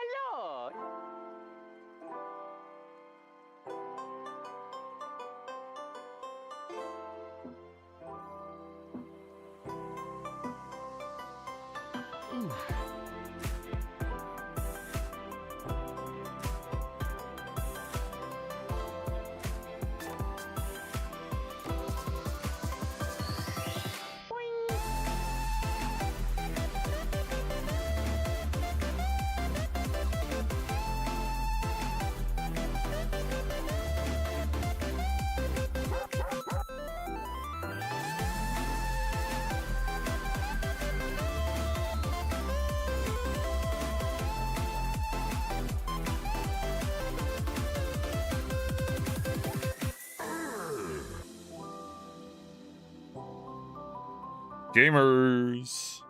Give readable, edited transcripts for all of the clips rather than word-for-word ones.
Hello. Gamers,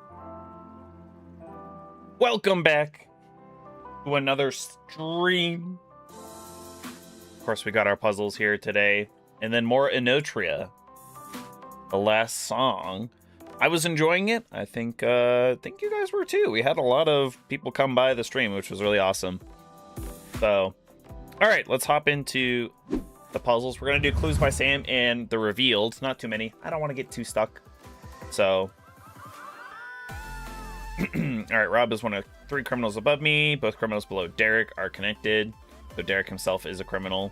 welcome back to another stream. Of course, we got our puzzles here today, and then more Enotria, the last song. I was enjoying it. I think you guys were too. We had a lot of people come by the stream, which was really awesome. So, all right, let's hop into the puzzles. We're gonna do Clues by Sam and the Revealed. Not too many. I don't want to get too stuck. So, all right, Rob is one of 3 criminals above me. Both criminals below Derek are connected. So Derek himself is a criminal.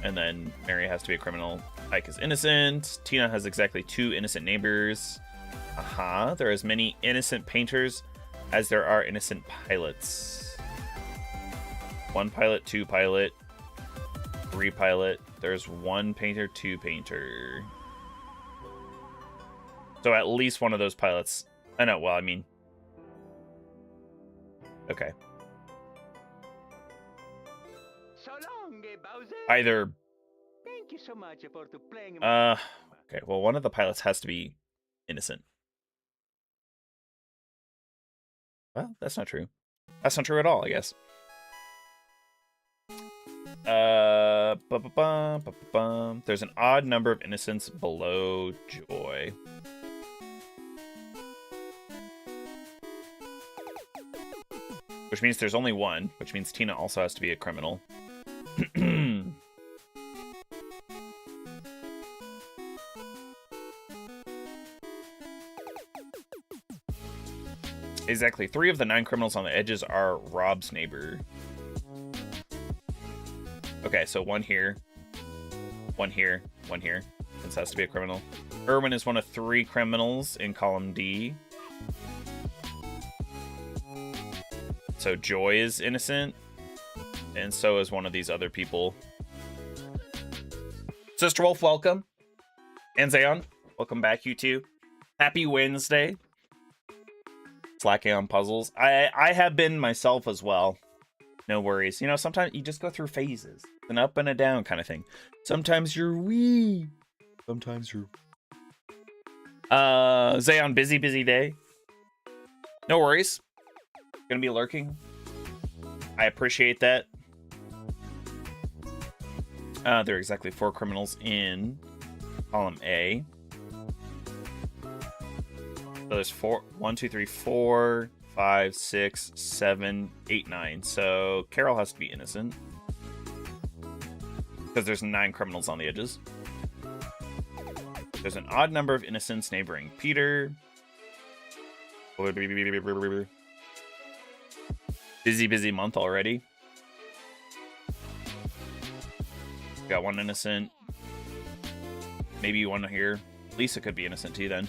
And then Mary has to be a criminal. Ike is innocent. Tina has exactly 2 innocent neighbors. Aha, there are as many innocent painters as there are innocent pilots. 1 pilot, 2 pilot, 3 pilot. There's 1 painter, 2 painter. So at least one of those pilots. I know, well, I mean. Okay. So long, Bowser. Either. Thank you so much for playing. Okay, well, one of the pilots has to be innocent. Well, that's not true. That's not true at all, I guess. There's an odd number of innocents below Joy. Which means there's only 1, which means Tina also has to be a criminal. Exactly. 3 of the 9 criminals on the edges are Rob's neighbor. Okay, so 1 here, 1 here, 1 here. This has to be a criminal. Erwin is one of 3 criminals in column D. So Joy is innocent, and so is one of these other people. Sister Wolf, welcome. And Zayon, welcome back, you two. Happy Wednesday. Slacking on puzzles. I have been myself as well. No worries. You know, sometimes you just go through phases. An up and a down kind of thing. Sometimes you're wee. Sometimes you're... Zayon, busy day. No worries. Gonna be lurking. I appreciate that. There are exactly 4 criminals in column A. So there's 1, 2, 3, 4, 5, 6, 7, 8, 9. So Carol has to be innocent. Because there's 9 criminals on the edges. There's an odd number of innocents neighboring Peter. Busy month already. Got 1 innocent. Maybe 1 here. Lisa could be innocent too then.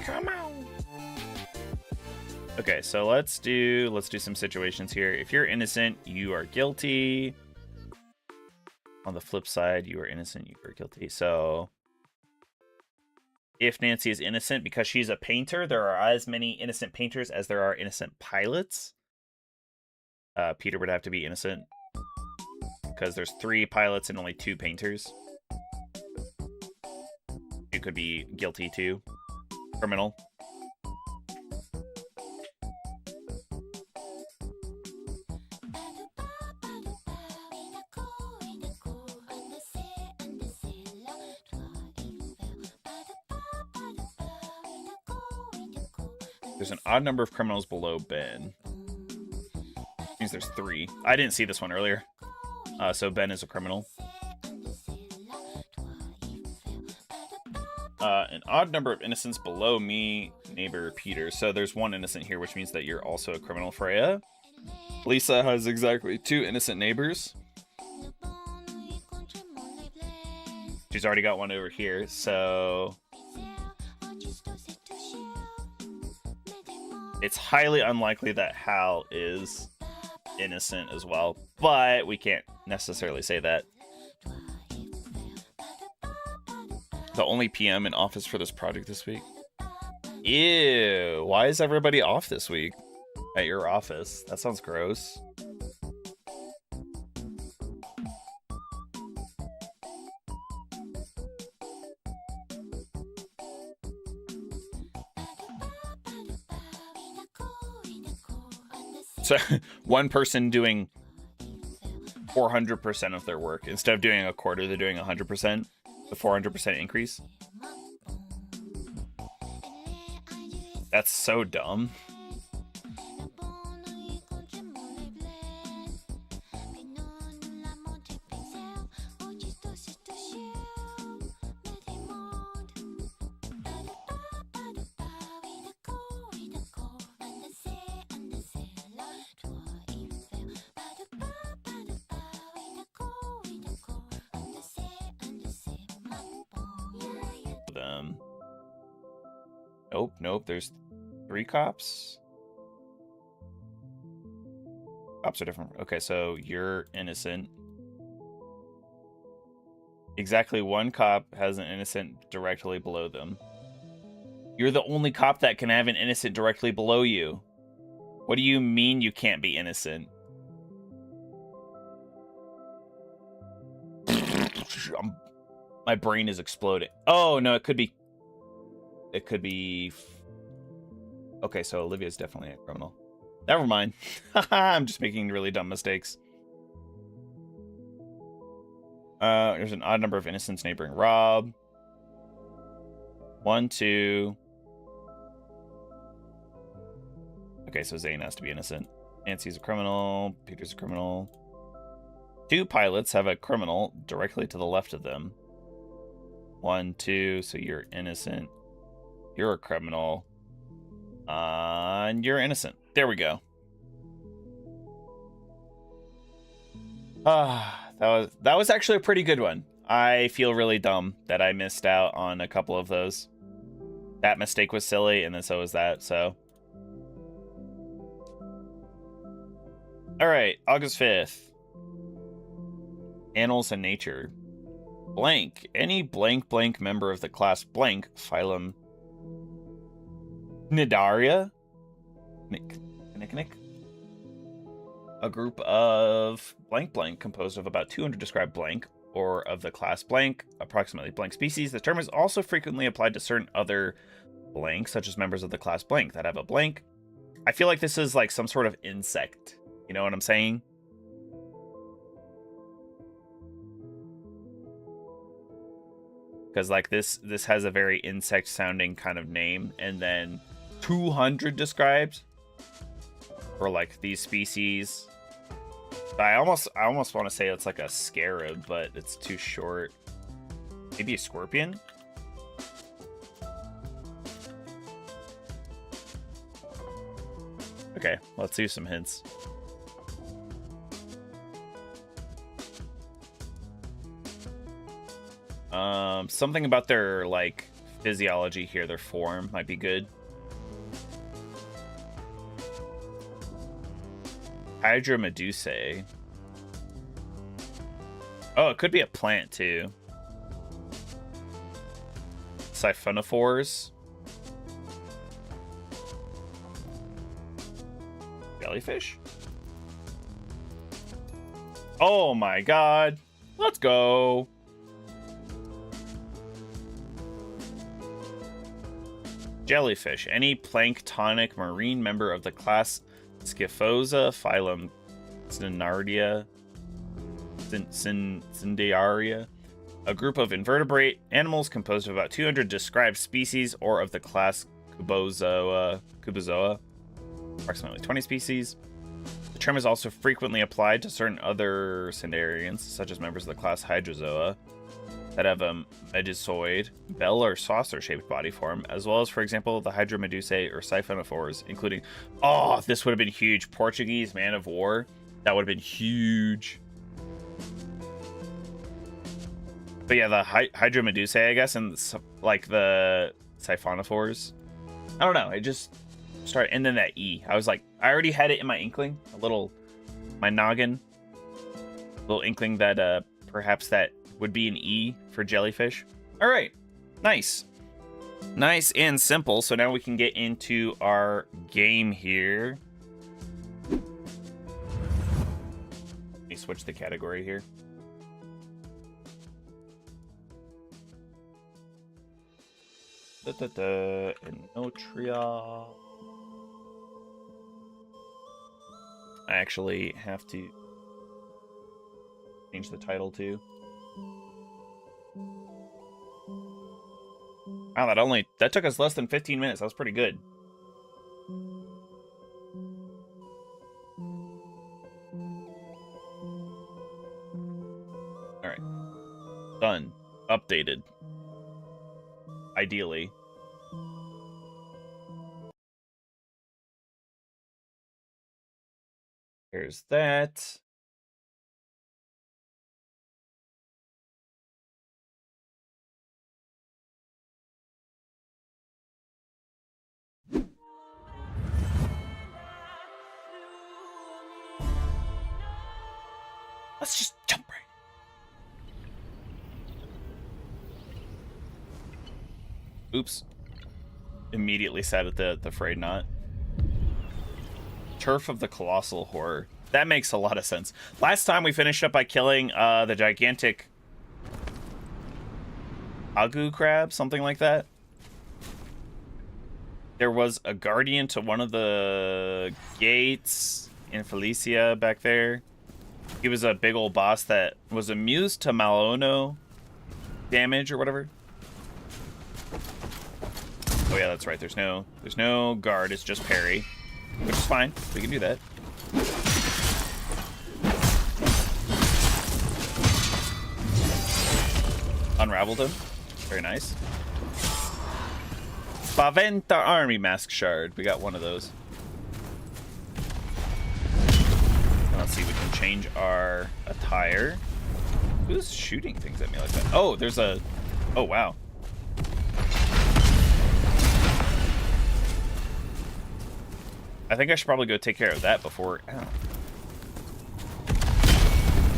Come on. Okay, so let's do some situations here. If you're innocent, you are guilty. On the flip side, you are innocent, you are guilty. So if Nancy is innocent because she's a painter, there are as many innocent painters as there are innocent pilots. Peter would have to be innocent because there's 3 pilots and only 2 painters. You could be guilty too. Criminal. There's an odd number of criminals below Ben. Means there's 3. I didn't see this one earlier. So Ben is a criminal. An odd number of innocents below me, neighbor Peter. So there's 1 innocent here, which means that you're also a criminal, Freya. Lisa has exactly 2 innocent neighbors. She's already got 1 over here, so it's highly unlikely that Hal is innocent as well, but we can't necessarily say that. The only PM in office for this project this week. Ew, why is everybody off this week at your office? That sounds gross. So 1 person doing 400% of their work. Instead of doing a quarter, they're doing 100%. The 400% increase. That's so dumb. Nope, there's 3 cops. Cops are different. Okay, so you're innocent. Exactly 1 cop has an innocent directly below them. You're the only cop that can have an innocent directly below you. What do you mean you can't be innocent? My brain is exploding. Oh, no, it could be... Okay, so Olivia's definitely a criminal. Never mind. I'm just making really dumb mistakes. There's an odd number of innocents neighboring Rob. 1, 2. Okay, so Zane has to be innocent. Nancy's a criminal. Peter's a criminal. 2 pilots have a criminal directly to the left of them. 1, 2, so you're innocent. You're a criminal. And you're innocent. There we go. That was actually a pretty good one. I feel really dumb that I missed out on a couple of those. That mistake was silly, and then so was that, so. Alright, August 5th. Animals and Nature. Blank. Any blank blank member of the class blank, phylum Cnidaria? Nick. A group of blank blank composed of about 200 described blank, or of the class blank, approximately blank species. The term is also frequently applied to certain other blanks, such as members of the class blank that have a blank. I feel like this is like some sort of insect. You know what I'm saying? Because like this has a very insect sounding kind of name, and then 200 described for like these species. I almost want to say it's like a scarab, but it's too short. Maybe a scorpion? Okay, let's do some hints. Something about their like physiology here, their form might be good. Hydromedusae. Oh, it could be a plant too. Siphonophores. Jellyfish. Oh my god. Let's go. Jellyfish. Any planktonic marine member of the class Scyphosa, phylum Cynardia, Cyndaria. A group of invertebrate animals composed of about 200 described species, or of the class Cubozoa, approximately 20 species. The term is also frequently applied to certain other cnidarians, such as members of the class Hydrozoa, that have a medusoid, bell or saucer-shaped body form, as well as, for example, the Hydromedusae or siphonophores, including... Oh, this would have been huge. Portuguese man of war. That would have been huge. But yeah, the Hydromedusae, I guess, and like the siphonophores. I don't know. It just started, and then that E. I was like, I already had it in my inkling, my noggin, little inkling that perhaps that would be an E for jellyfish. All right, nice and simple. So now we can get into our game here. Let me switch the category here. Enotria. I actually have to change the title too. Wow, that took us less than 15 minutes. That was pretty good. All right. Done. Updated. Ideally. Here's that. Let's just jump right. Oops. Immediately sat at the frayed knot. Turf of the Colossal Horror. That makes a lot of sense. Last time we finished up by killing the gigantic agu crab, something like that. There was a guardian to one of the gates in Falesia back there. He was a big old boss that was amused to Malono damage or whatever. Oh yeah, that's right. There's no guard. It's just parry, which is fine. We can do that. Unraveled him. Very nice. Spaventa Army Mask Shard. We got one of those. And let's see, we can change our attire. Who's shooting things at me like that? Oh, there's a... Oh, wow. I think I should probably go take care of that before... Ow.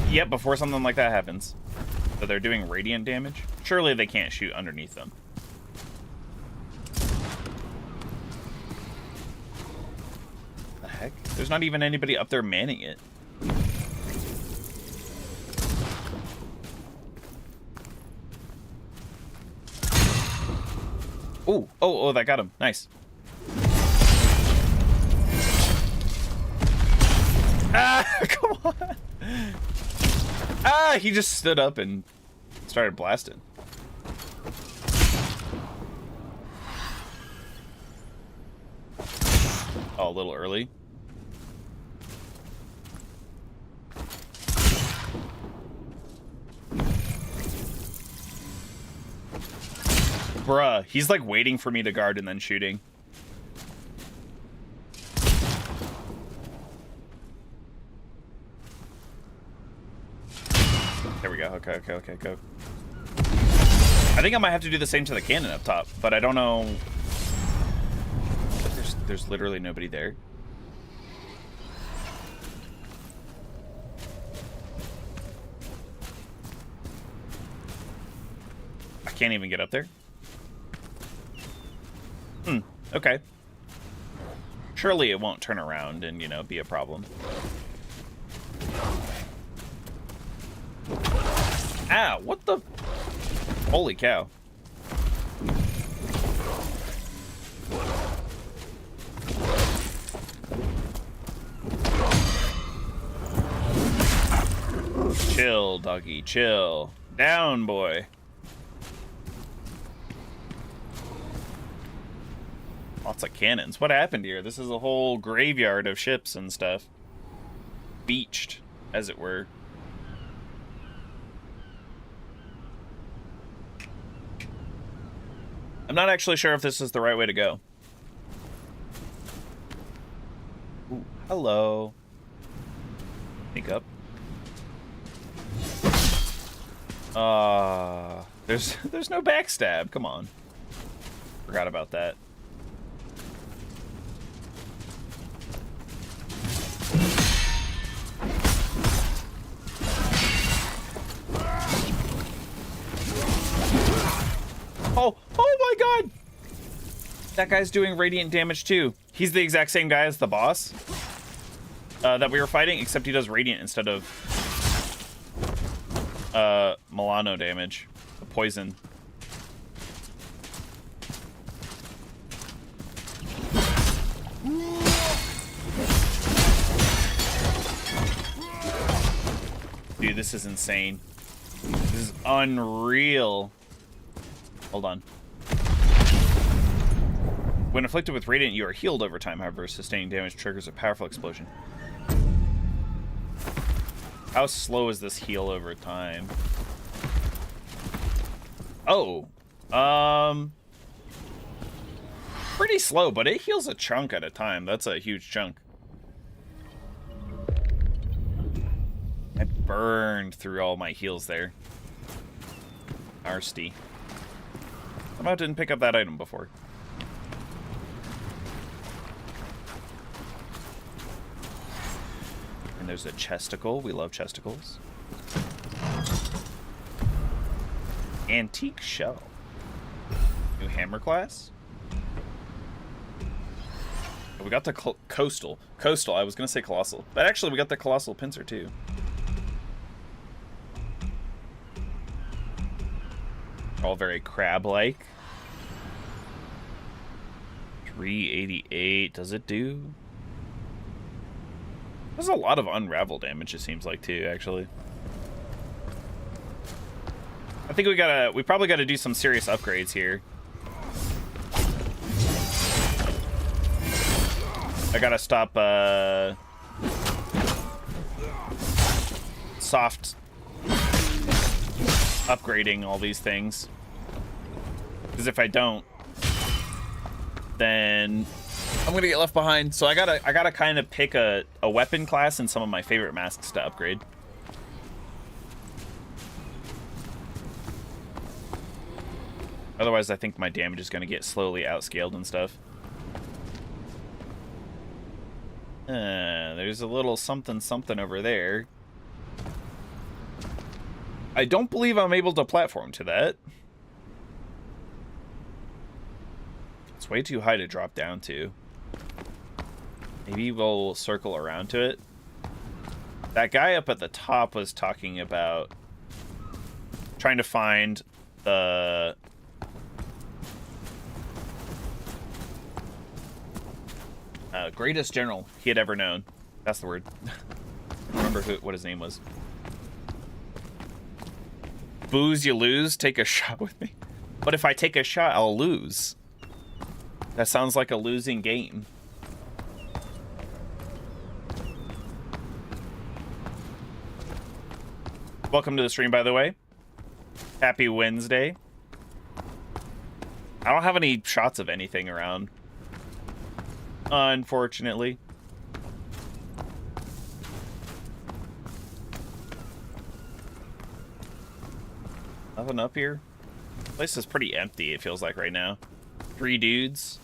Yep, before something like that happens. So they're doing radiant damage? Surely they can't shoot underneath them. The heck? There's not even anybody up there manning it. Oh, that got him. Nice. Ah, come on. Ah, he just stood up and started blasting. Oh, a little early. Bruh, he's like waiting for me to guard and then shooting. There we go. Okay, go. I think I might have to do the same to the cannon up top, but I don't know. There's literally nobody there. I can't even get up there. Okay. Surely it won't turn around and, you know, be a problem. Ah, what the? Holy cow. Chill, doggy, chill. Down, boy. Lots of cannons. What happened here? This is a whole graveyard of ships and stuff. Beached, as it were. I'm not actually sure if this is the right way to go. Ooh, hello. Sneak up. There's no backstab. Come on. Forgot about that. Oh my god! That guy's doing radiant damage too. He's the exact same guy as the boss that we were fighting, except he does radiant instead of Milano damage. The poison. Dude, this is insane. This is unreal. Hold on. When afflicted with Radiant, you are healed over time. However, sustaining damage triggers a powerful explosion. How slow is this heal over time? Oh. Pretty slow, but it heals a chunk at a time. That's a huge chunk. I burned through all my heals there. Arsty. Somehow didn't pick up that item before. And there's a chesticle. We love chesticles. Antique shell. New hammer class. We got the coastal. Coastal, I was going to say colossal. But actually, we got the colossal pincer, too. All very crab-like. 388. Does it do? There's a lot of unravel damage, it seems like, too, actually. I think we probably gotta do some serious upgrades here. I gotta stop, soft upgrading all these things. Because if I don't, then I'm gonna get left behind. So I gotta kind of pick a weapon class and some of my favorite masks to upgrade. Otherwise, I think my damage is gonna get slowly outscaled and stuff. There's a little something over there. I don't believe I'm able to platform to that. It's way too high to drop down to. Maybe we'll circle around to it. That guy up at the top was talking about trying to find the greatest general he had ever known. That's the word. I don't remember what his name was. Booze, you lose. Take a shot with me. But if I take a shot, I'll lose. That sounds like a losing game. Welcome to the stream, by the way. Happy Wednesday. I don't have any shots of anything around, unfortunately. Nothing up here. This place is pretty empty, it feels like right now. 3 dudes,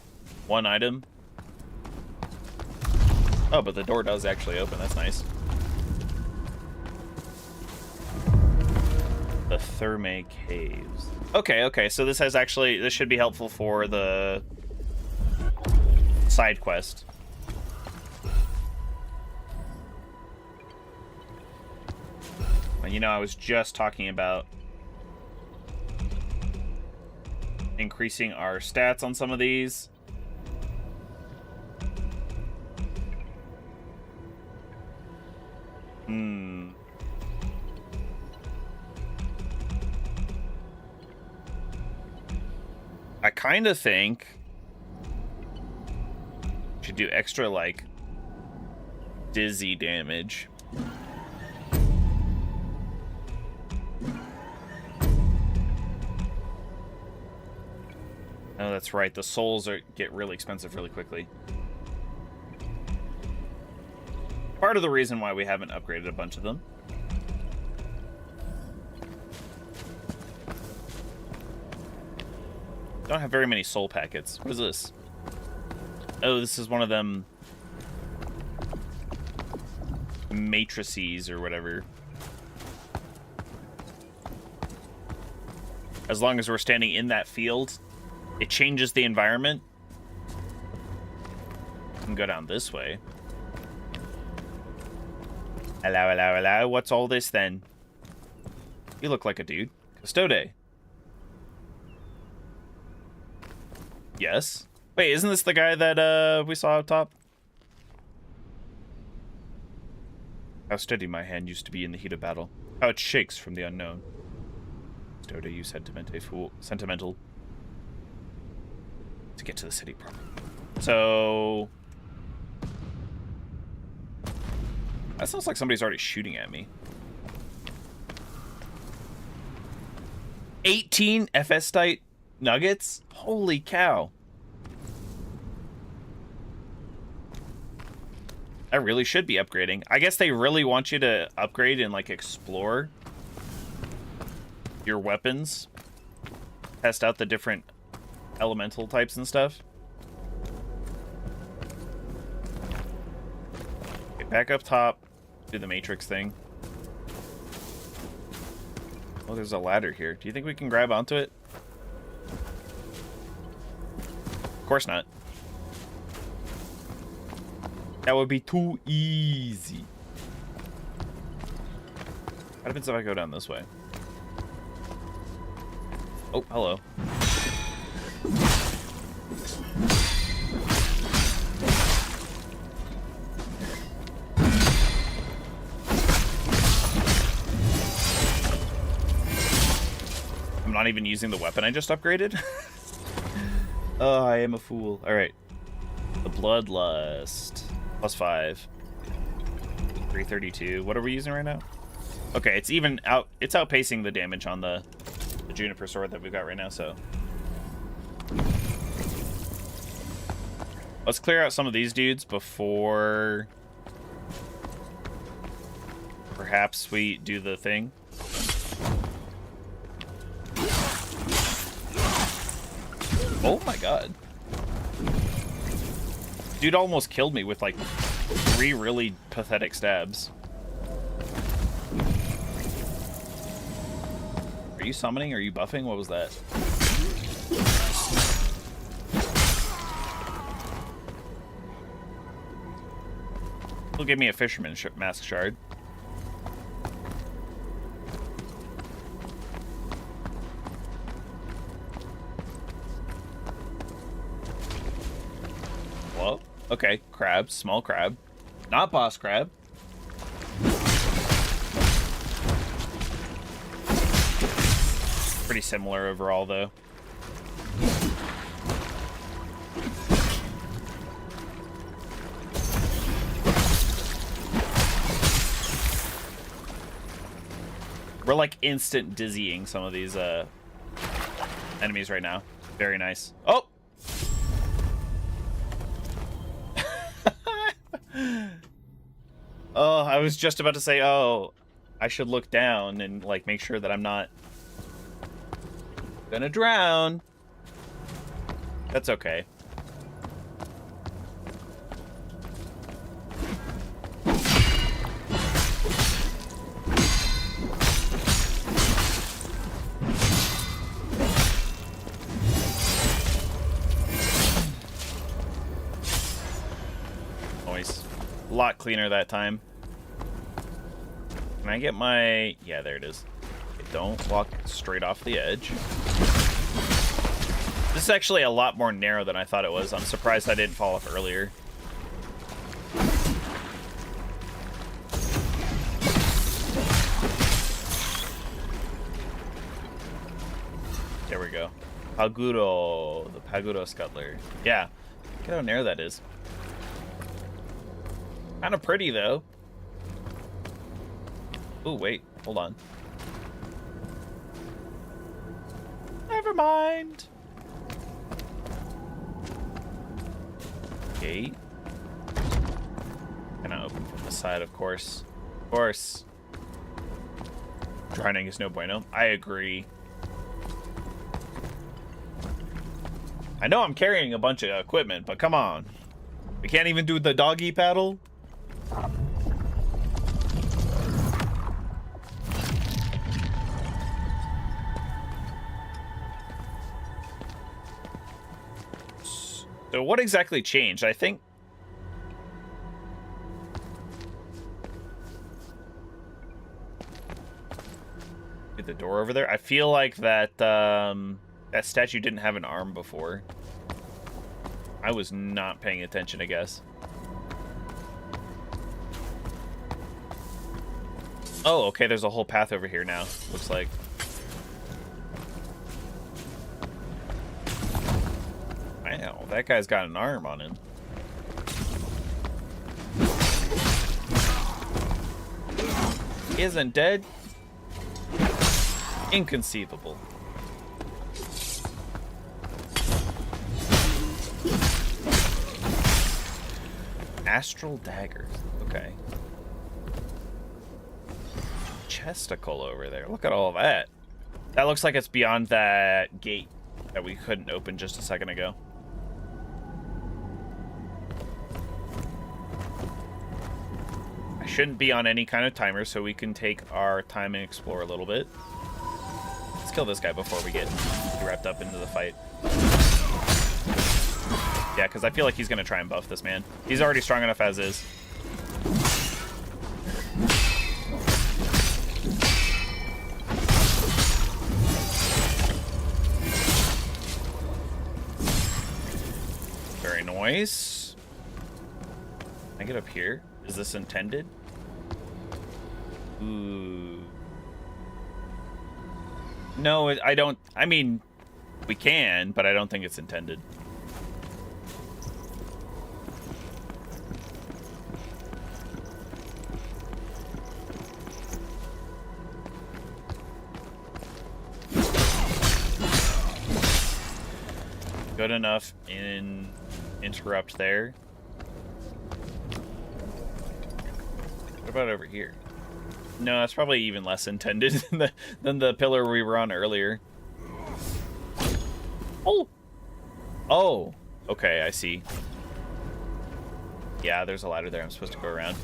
1 item. Oh, but the door does actually open. That's nice. The Therme Caves. Okay, so this should be helpful for the side quest. Well, you know, I was just talking about increasing our stats on some of these. I kind of think Should do extra, like, dizzy damage. Oh, that's right. The souls get really expensive really quickly. Part of the reason why we haven't upgraded a bunch of them. Don't have very many soul packets. What is this? Oh, this is one of them matrices or whatever. As long as we're standing in that field, it changes the environment. We can go down this way. Hello, hello, hello. What's all this then? You look like a dude. Custode. Yes. Wait, isn't this the guy that we saw up top? How steady my hand used to be in the heat of battle. How it shakes from the unknown. Custode, you sentimental. To get to the city proper. So... that sounds like somebody's already shooting at me. 18 FS-Tite nuggets? Holy cow. I really should be upgrading. I guess they really want you to upgrade and, like, explore your weapons. Test out the different elemental types and stuff. Get back up top. Do the matrix thing. Oh, there's a ladder here. Do you think we can grab onto it? Of course not. That would be too easy. What happens if I go down this way? Oh, hello. I'm not even using the weapon I just upgraded. Oh, I am a fool. All right. The Bloodlust. +5. 332. What are we using right now? Okay, it's even out. It's outpacing the damage on the Juniper sword that we've got right now, so. Let's clear out some of these dudes before perhaps we do the thing. Oh my god. Dude almost killed me with like 3 really pathetic stabs. Are you summoning? Are you buffing? What was that? He'll give me a fisherman mask shard. Well, okay, crab, small crab. Not boss crab. Pretty similar overall, though. We're like instant dizzying some of these enemies right now. Very nice. Oh! Oh, I was just about to say, oh, I should look down and like make sure that I'm not gonna drown. That's okay. Noise. A lot cleaner that time. Can I get my... yeah, there it is. Okay, don't walk straight off the edge. This is actually a lot more narrow than I thought it was. I'm surprised I didn't fall off earlier. There we go. Paguro. The Paguro Scuttler. Yeah. Look at how narrow that is. Kind of pretty, though. Oh, wait. Hold on. Never mind. Gate. Gonna open from the side, of course. Of course. Drowning is no bueno. I agree. I know I'm carrying a bunch of equipment, but come on. We can't even do the doggy paddle? So what exactly changed? I think... Get the door over there. I feel like that that statue didn't have an arm before. I was not paying attention, I guess. Oh, okay, there's a whole path over here now, looks like. Wow, that guy's got an arm on him. He isn't dead. Inconceivable. Astral daggers. Okay. Chesticle over there. Look at all that. That looks like it's beyond that gate that we couldn't open just a second ago. I shouldn't be on any kind of timer, so we can take our time and explore a little bit. Let's kill this guy before we get wrapped up into the fight. Yeah, because I feel like he's going to try and buff this man. He's already strong enough as is. Very nice. Can I get up here? Is this intended? Ooh. No, I don't. I mean, we can, but I don't think it's intended. Good enough in interrupt there. What about over here? No, that's probably even less intended than the pillar we were on earlier. Oh! Oh! Okay, I see. Yeah, there's a ladder there I'm supposed to go around.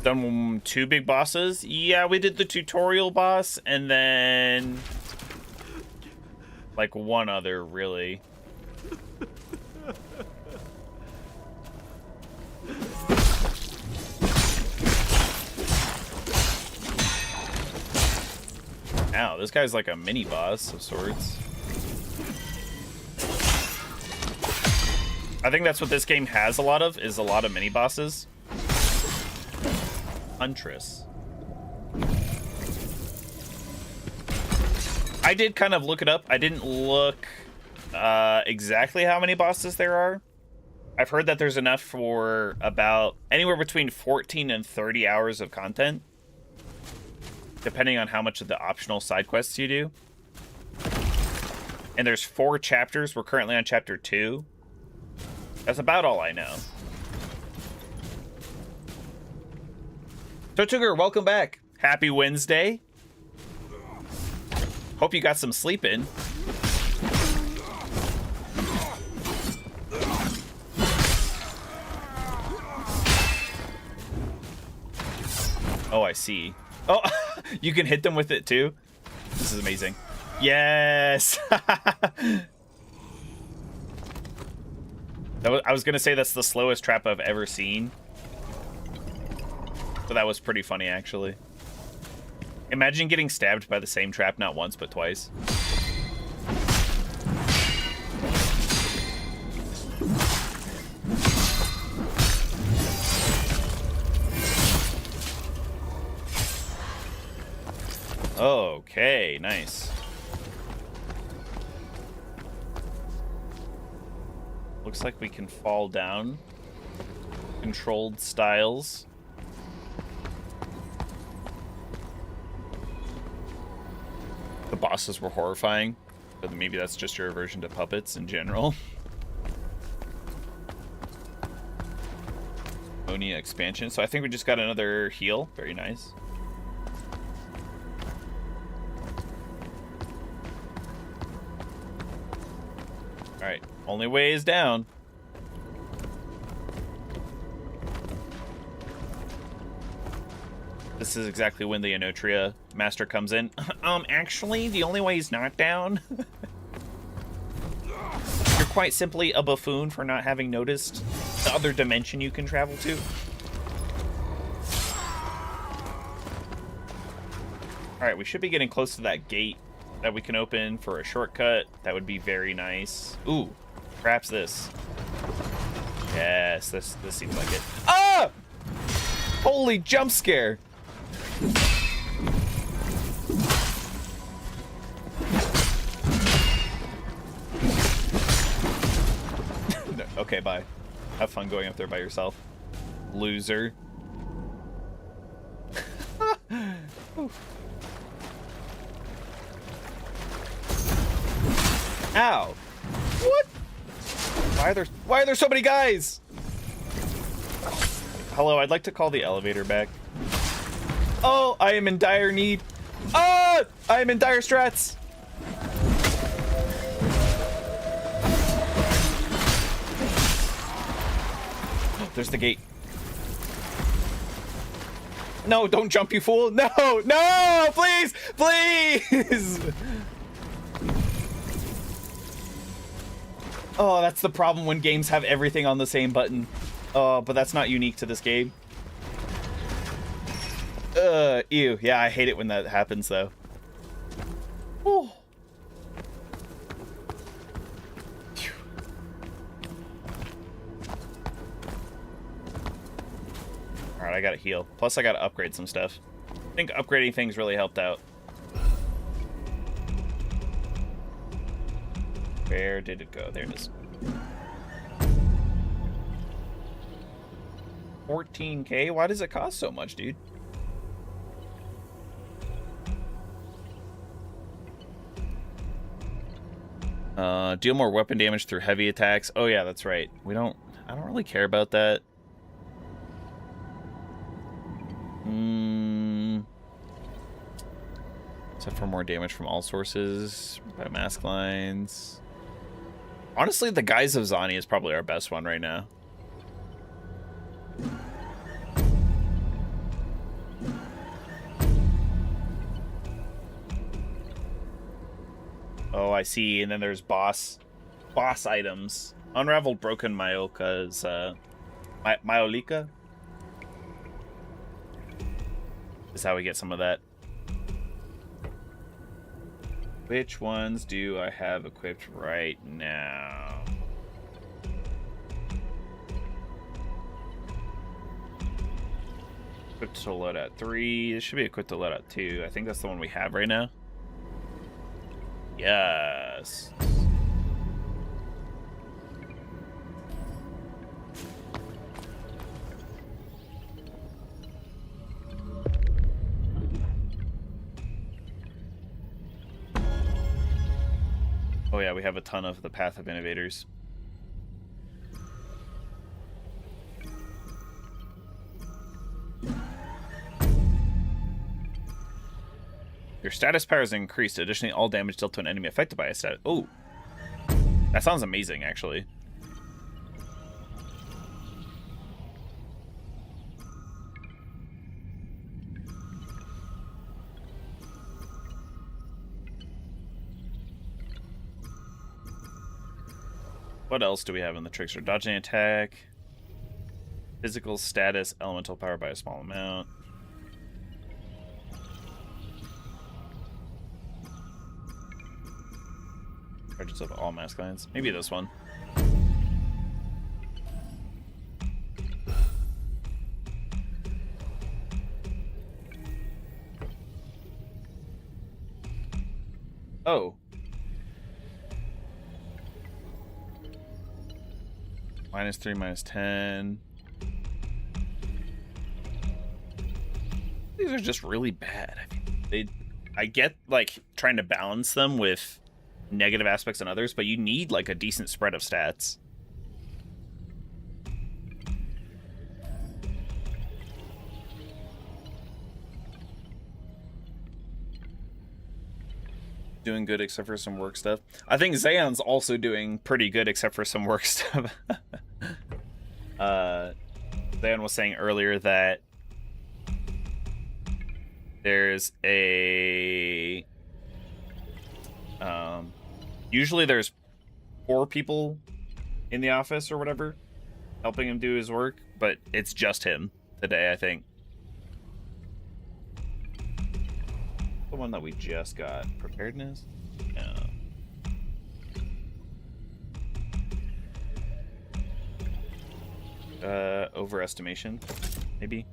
Done 2 big bosses. Yeah, we did the tutorial boss and then like 1 other, really. Ow, this guy's like a mini boss of sorts. I think that's what this game has a lot of, is a lot of mini bosses. Huntress. I did kind of look it up. I didn't look exactly how many bosses there are. I've heard that there's enough for about anywhere between 14 and 30 hours of content, depending on how much of the optional side quests you do. And there's 4 chapters. We're currently on chapter 2. That's about all I know. Totuger, welcome back. Happy Wednesday. Hope you got some sleep in. Oh, I see. Oh, you can hit them with it too? This is amazing. Yes! I was going to say that's the slowest trap I've ever seen. But that was pretty funny, actually. Imagine getting stabbed by the same trap not once, but twice. Okay, nice. Looks like we can fall down. Controlled styles. The bosses were horrifying, but maybe that's just your aversion to puppets in general. Oni expansion. So I think we just got another heal. Very nice. Alright, only way is down. This is exactly when the Enotria master comes in. Actually, the only way is not down. You're quite simply a buffoon for not having noticed the other dimension you can travel to. Alright, we should be getting close to that gate that we can open for a shortcut. That would be very nice. Ooh, perhaps this. Yes, this seems like it. Ah! Holy jump scare! No, okay, bye. Have fun going up there by yourself. Loser. Ow. What? Why are there so many guys? Hello, I'd like to call the elevator back. Oh, I am in dire need. Ah! I am in dire strats. There's the gate. No, don't jump, you fool. No, no, please, please. Oh, that's the problem when games have everything on the same button. But that's not unique to this game. Ew. Yeah, I hate it when that happens, though. Oh. Alright, I gotta heal. Plus, I gotta upgrade some stuff. I think upgrading things really helped out. Where did it go? There it is. 14K? Why does it cost so much, dude? Deal more weapon damage through heavy attacks. Oh yeah, that's right. I don't really care about that. Except for more damage from all sources by mask lines. Honestly, the Guise of Zani is probably our best one right now. Oh, I see. And then there's boss items. Unraveled Broken Myolika's Myolika is how we get some of that. Which ones do I have equipped right now? Equipped to loadout 3. This should be equipped to loadout 2. I think that's the one we have right now. Yes. Oh yeah, we have a ton of the Path of Innovators. Your status power is increased. Additionally, all damage dealt to an enemy affected by a status. Oh, that sounds amazing, actually. What else do we have in the trickster? Dodging attack. Physical status, elemental power by a small amount. Charges of all mask lines. Maybe this one. Oh. -3, -10. These are just really bad. I get like trying to balance them with negative aspects on others, but you need like a decent spread of stats. Doing good except for some work stuff. I think Zaon's also doing pretty good except for some work stuff. Zaon was saying earlier that there's a usually there's 4 people in the office or whatever helping him do his work, but it's just him today, I think. The one that we just got. Preparedness? No. Overestimation, maybe.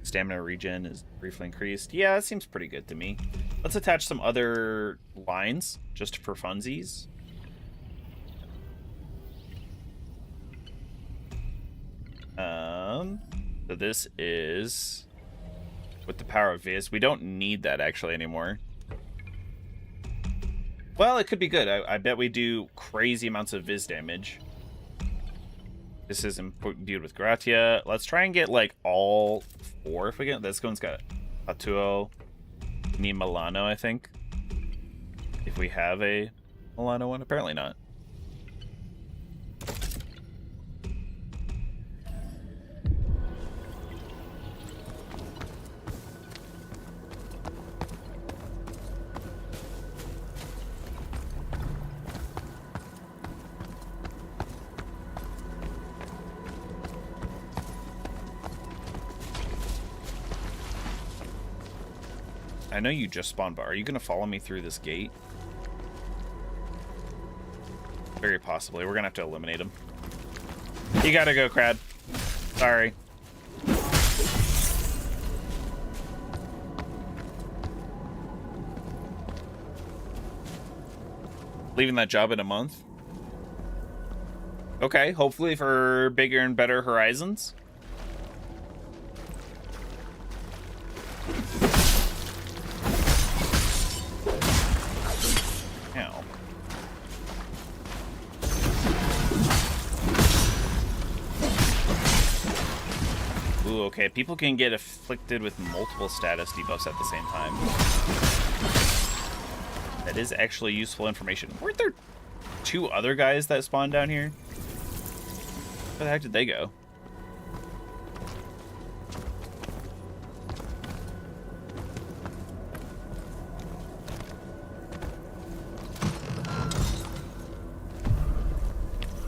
Stamina regen is briefly increased. Yeah, that seems pretty good to me. Let's attach some other lines just for funsies. So this is with the power of Viz. We don't need that actually anymore. Well, it could be good. I bet we do crazy amounts of Viz damage. This is imbued with Gratia. Let's try and get like all 4 if we get. This one's got Atuo, Ni Milano, I think. If we have a Milano one, apparently not. I know you just spawned, but are you going to follow me through this gate? Very possibly. We're going to have to eliminate him. You got to go, Crad. Sorry. Leaving that job in a month? Okay, hopefully for bigger and better horizons. Okay, people can get afflicted with multiple status debuffs at the same time. That is actually useful information. Weren't there 2 other guys that spawned down here? Where the heck did they go?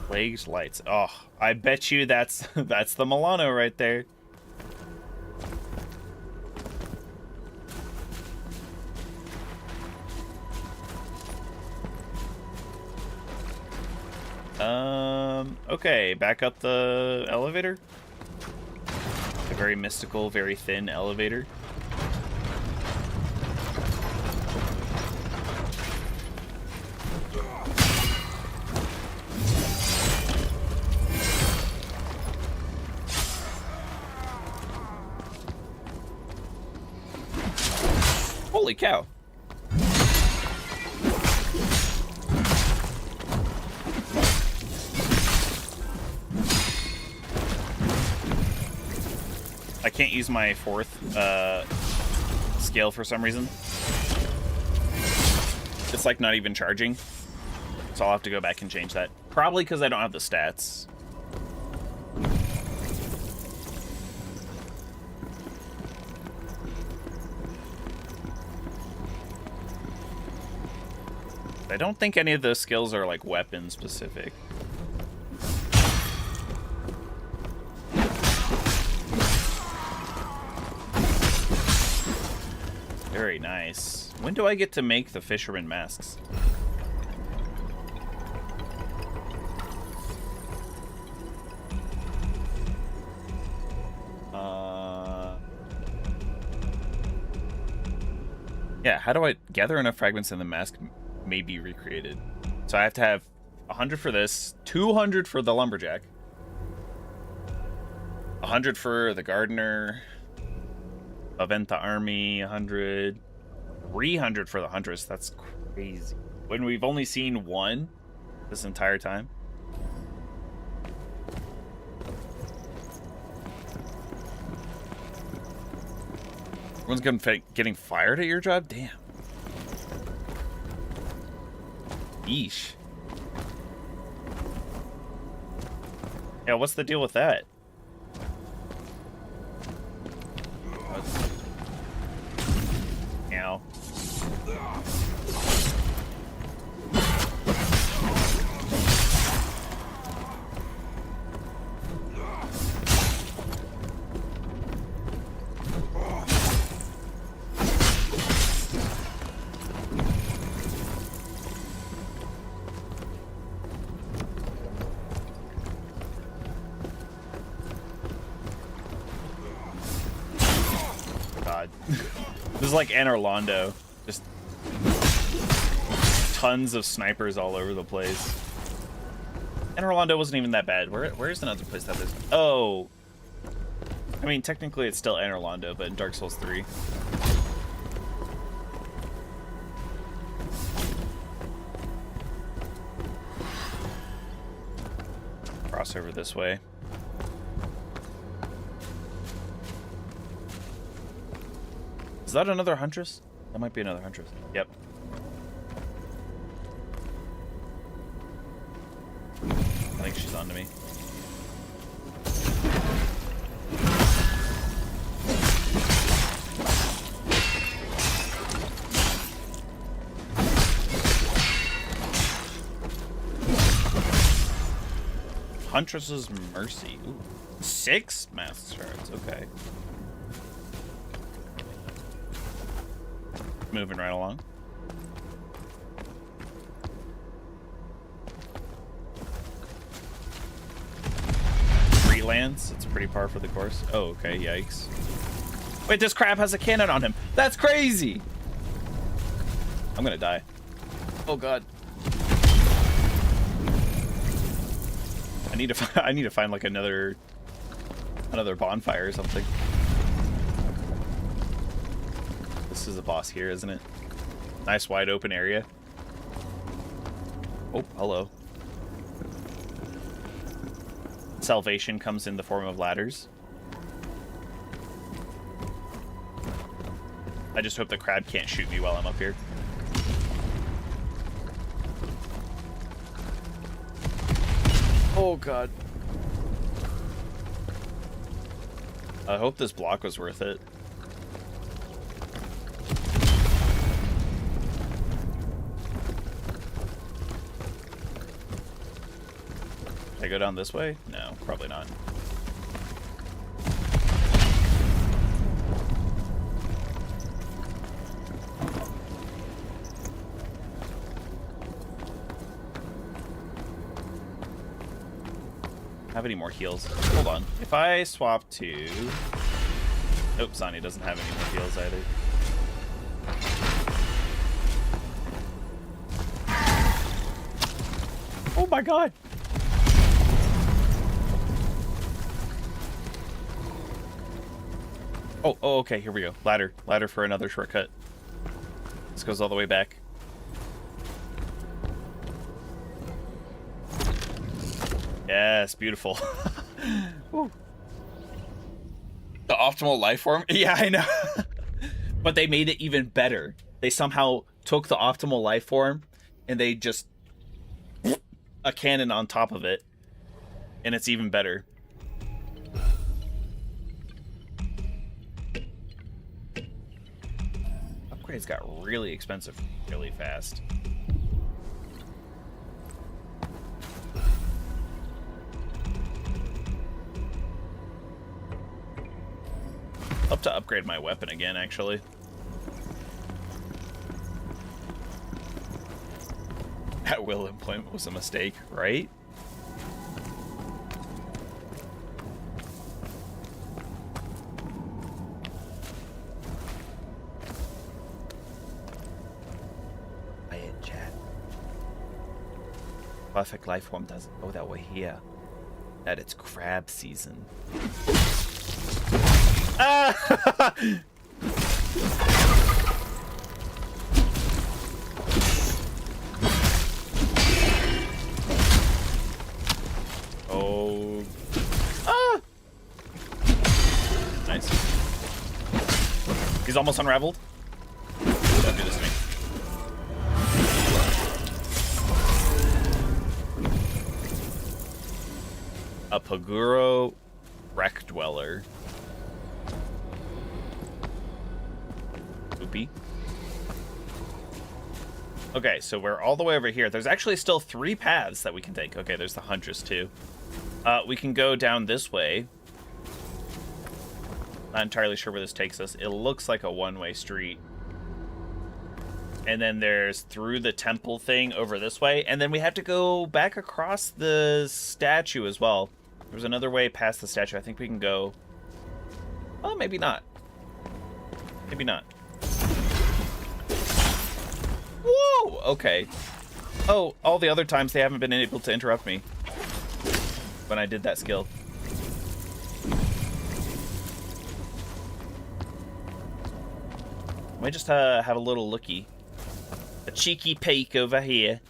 Plagued lights. Oh, I bet you that's the Milano right there. Okay, back up the elevator. A very mystical, very thin elevator. Holy cow. I can't use my 4th scale for some reason. It's like not even charging. So I'll have to go back and change that. Probably because I don't have the stats. I don't think any of those skills are like weapon specific. Very nice. When do I get to make the fisherman masks? Yeah, how do I gather enough fragments and the mask may be recreated? So I have to have 100 for this, 200 for the lumberjack, 100 for the gardener, Aventa army, 100, 300 for the huntress. That's crazy. When we've only seen one this entire time. Everyone's getting fired at your job? Damn. Yeesh. Yeah, what's the deal with that? Ow. This is like Anor Londo. Just tons of snipers all over the place. Anor Londo wasn't even that bad. Where's another place that is? Oh. I mean, technically it's still Anor Londo, but in Dark Souls 3. Cross over this way. Is that another huntress? That might be another huntress. Yep. I think she's onto me. Huntress's Mercy. Ooh. 6 master shards. Okay. Moving right along. Freelance. It's pretty par for the course. Oh, okay. Yikes. Wait, this crab has a cannon on him. That's crazy. I'm gonna die. Oh god. I need to find like another bonfire or something. This is a boss here, isn't it? Nice wide open area. Oh, hello. Salvation comes in the form of ladders. I just hope the crab can't shoot me while I'm up here. Oh god. I hope this block was worth it. Can I go down this way? No, probably not. Have any more heals? Hold on. If I swap to... Nope, Zani doesn't have any more heals either. Oh my god! Oh, okay, here we go. Ladder. Ladder for another shortcut. This goes all the way back. Yes, beautiful. The optimal life form? Yeah, I know. But they made it even better. They somehow took the optimal life form and they just... a cannon on top of it. And it's even better. Upgrades got really expensive really fast. Up to upgrade my weapon again, actually. At will employment was a mistake, right? perfect life form doesn't know that we're here. That it's crab season. Ah! Oh. Ah! Nice. He's almost unraveled. Don't do this to me. A Paguro wreck dweller. Oopie. Okay, so we're all the way over here. There's actually still 3 paths that we can take. Okay, there's the Huntress too. We can go down this way. Not entirely sure where this takes us. It looks like a one-way street. And then there's through the temple thing over this way. And then we have to go back across the statue as well. There's another way past the statue. I think we can go... Oh, maybe not. Maybe not. Whoa! Okay. Oh, all the other times they haven't been able to interrupt me when I did that skill. Might just have a little looky. A cheeky peek over here.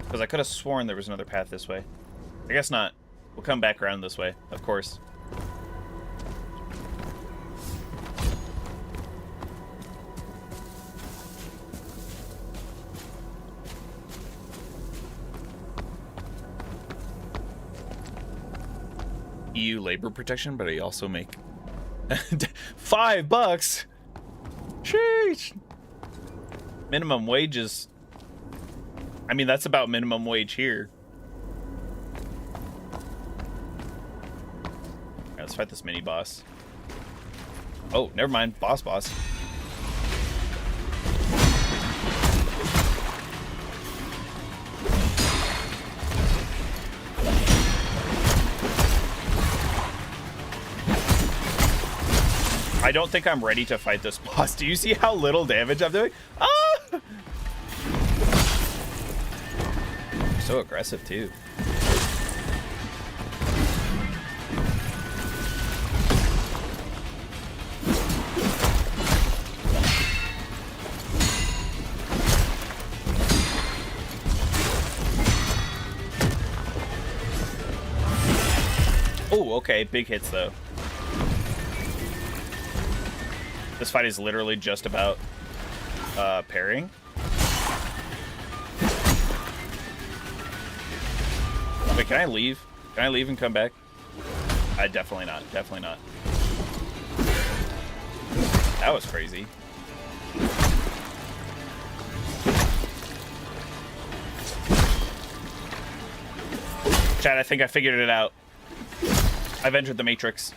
Because I could have sworn there was another path this way. I guess not. We'll come back around this way, of course. EU labor protection, but I also make $5. Sheesh. Minimum wages. I mean, that's about minimum wage here. Right, let's fight this mini boss. Oh, never mind. Boss. I don't think I'm ready to fight this boss. Do you see how little damage I'm doing? Ah! So aggressive too. Oh, okay. Big hits though. This fight is literally just about parrying. Wait, can I leave? Can I leave and come back? Definitely not. Definitely not. That was crazy. Chad, I think I figured it out. I've entered the Matrix.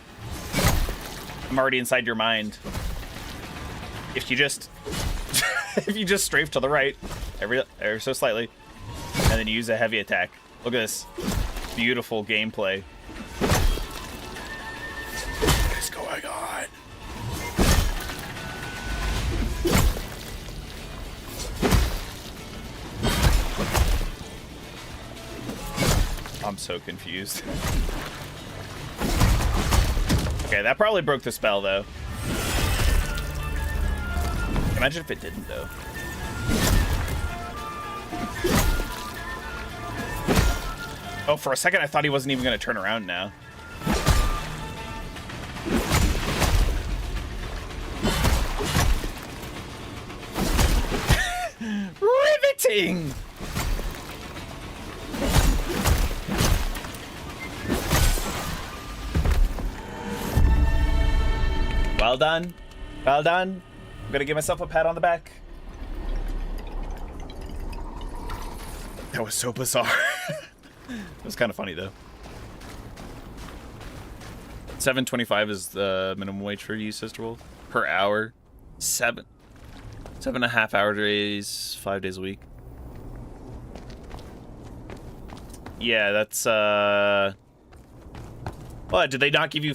I'm already inside your mind. If you just if you just strafe to the right ever so slightly and then you use a heavy attack. Look at this beautiful gameplay. What is going on? I'm so confused. Okay, that probably broke the spell though. Imagine if it didn't, though. Oh, for a second, I thought he wasn't even going to turn around now. Riveting! Well done. Well done. I'm gonna give myself a pat on the back. That was so bizarre. It was kind of funny though. $7.25 is the minimum wage for you, Sister Wolf, per hour. 7.5 hour days, 5 days a week. Yeah, that's what? Did they not give you?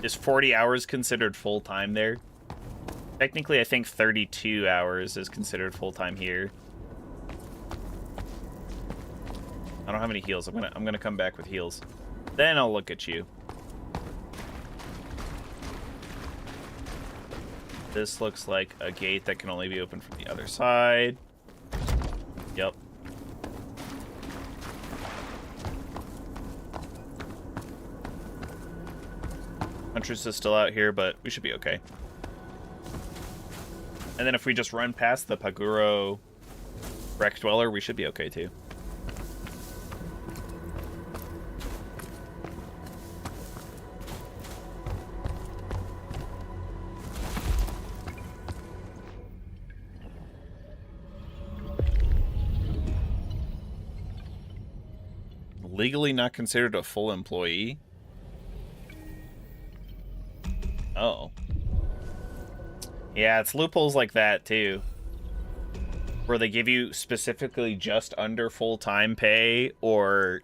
Is 40 hours considered full-time there? Technically, I think 32 hours is considered full-time here. I don't have any heals. I'm gonna come back with heals. Then I'll look at you. This looks like a gate that can only be opened from the other side. Yep. Huntress is still out here, but we should be okay. And then if we just run past the Paguro Wreck Dweller, we should be okay too. Legally not considered a full employee? Oh. Yeah, it's loopholes like that, too. Where they give you specifically just under full-time pay, or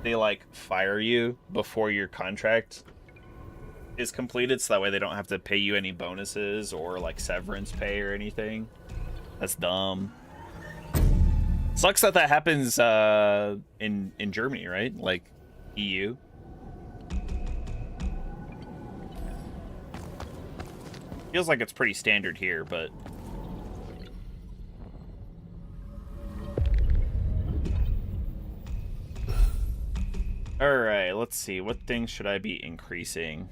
they, like, fire you before your contract is completed, so that way they don't have to pay you any bonuses or, like, severance pay or anything. That's dumb. Sucks that that happens in Germany, right? Like, EU. Feels like it's pretty standard here, but... Alright, let's see. What things should I be increasing?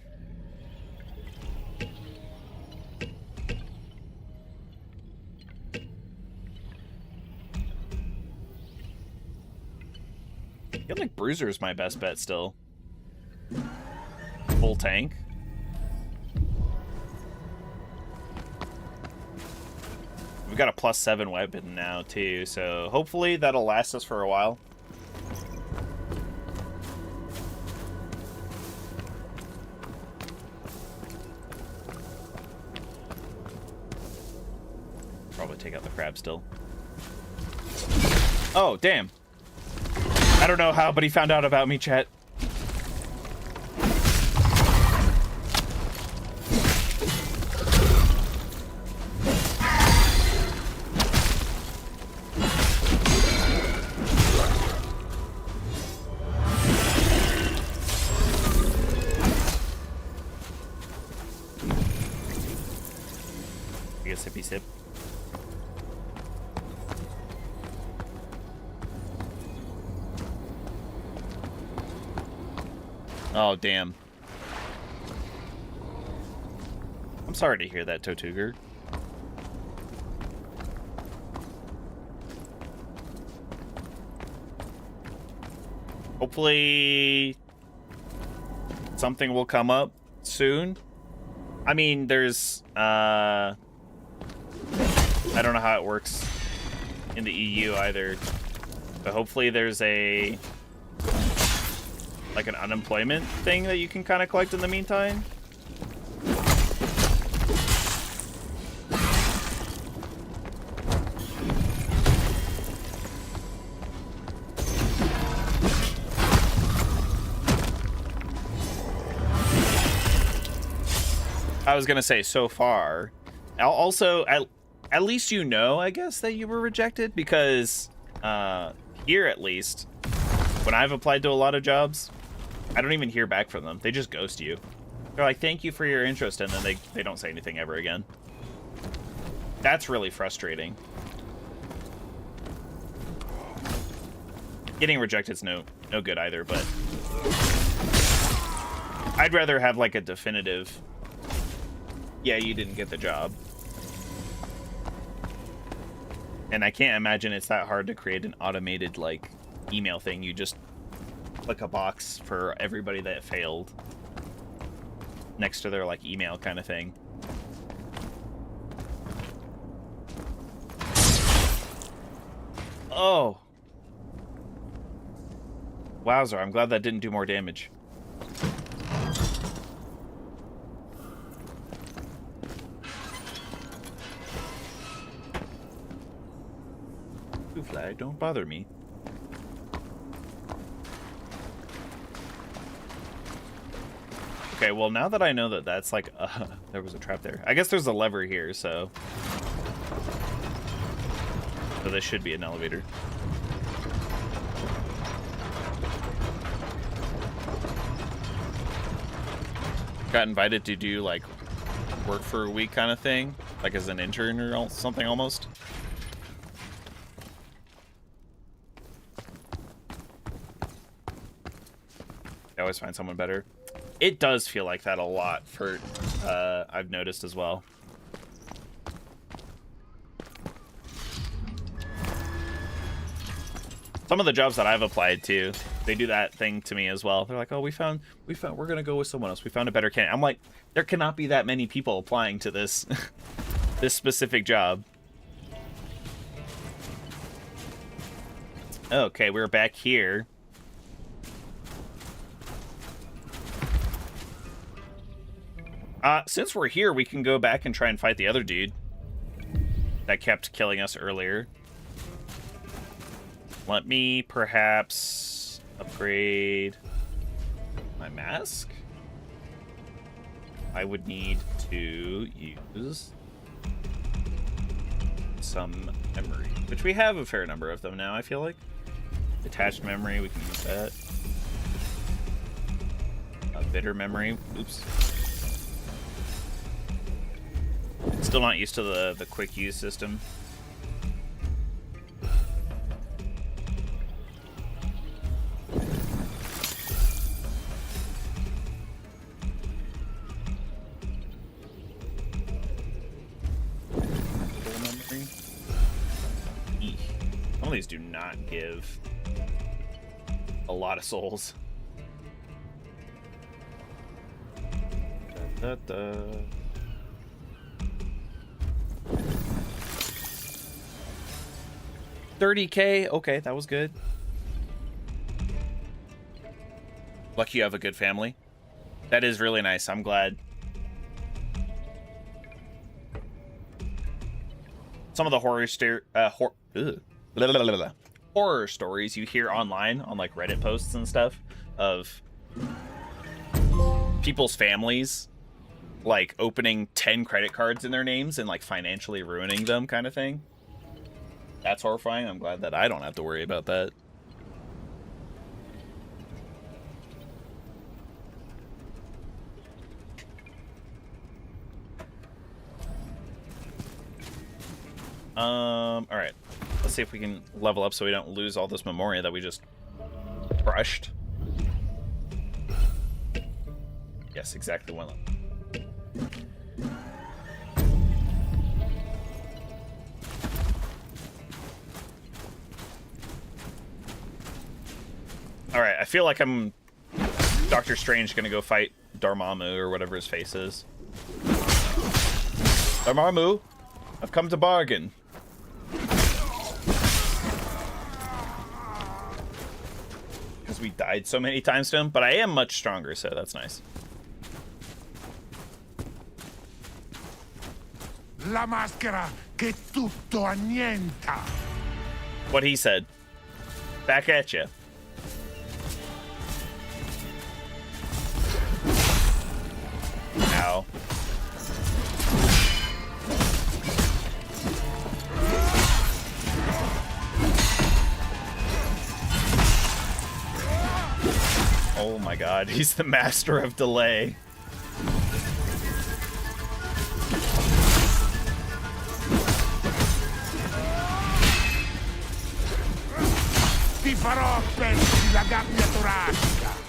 I feel like Bruiser is my best bet still. Full tank. We've got a +7 weapon now, too, so hopefully that'll last us for a while. Probably take out the crab still. Oh, damn. I don't know how, but he found out about me, chat. Sippy sip. Oh, damn. I'm sorry to hear that, Totuger. Hopefully something will come up soon. I mean, there's I don't know how it works in the EU either, but hopefully there's a like an unemployment thing that you can kind of collect in the meantime. I was gonna say, so far. Also, at least you know, I guess, that you were rejected, because here, at least, when I've applied to a lot of jobs, I don't even hear back from them. They just ghost you. They're like, thank you for your interest, and then they don't say anything ever again. That's really frustrating. Getting rejected is no good either, but I'd rather have, like, a definitive, yeah, you didn't get the job. And I can't imagine it's that hard to create an automated, like, email thing. You just click a box for everybody that failed next to their, like, email kind of thing. Oh. Wowzer, I'm glad that didn't do more damage. Flag, don't bother me. Okay, well, now that I know that that's like... there was a trap there. I guess there's a lever here, so... So this should be an elevator. Got invited to do, like, work for a week kind of thing. Like as an intern or something almost. I always find someone better. It does feel like that a lot for, I've noticed as well. Some of the jobs that I've applied to, they do that thing to me as well. They're like, oh, we're gonna go with someone else. We found a better candidate. I'm like, there cannot be that many people applying to this, this specific job. Okay, we're back here. Since we're here, we can go back and try and fight the other dude that kept killing us earlier. Let me perhaps upgrade my mask. I would need to use some memory, which we have a fair number of them now, I feel like. Attached memory, we can use that. A bitter memory, oops. Still not used to the quick use system. Some of these do not give a lot of souls. Da, da, da. $30K? Okay, that was good. Lucky you have a good family. That is really nice. I'm glad. Some of the horror stories you hear online on like Reddit posts and stuff of people's families like opening 10 credit cards in their names and like financially ruining them kind of thing. That's horrifying. I'm glad that I don't have to worry about that. All right. Let's see if we can level up so we don't lose all this memoria that we just crushed. Yes, exactly one level. All right, I feel like I'm Doctor Strange gonna go fight Dormammu or whatever his face is. Dormammu, I've come to bargain. Because we died so many times to him, but I am much stronger, so that's nice. La maschera che tutto annienta. What he said. Back at you. Ow. Oh my god, he's the master of delay. Ti farò pezzi la gabbia toracica.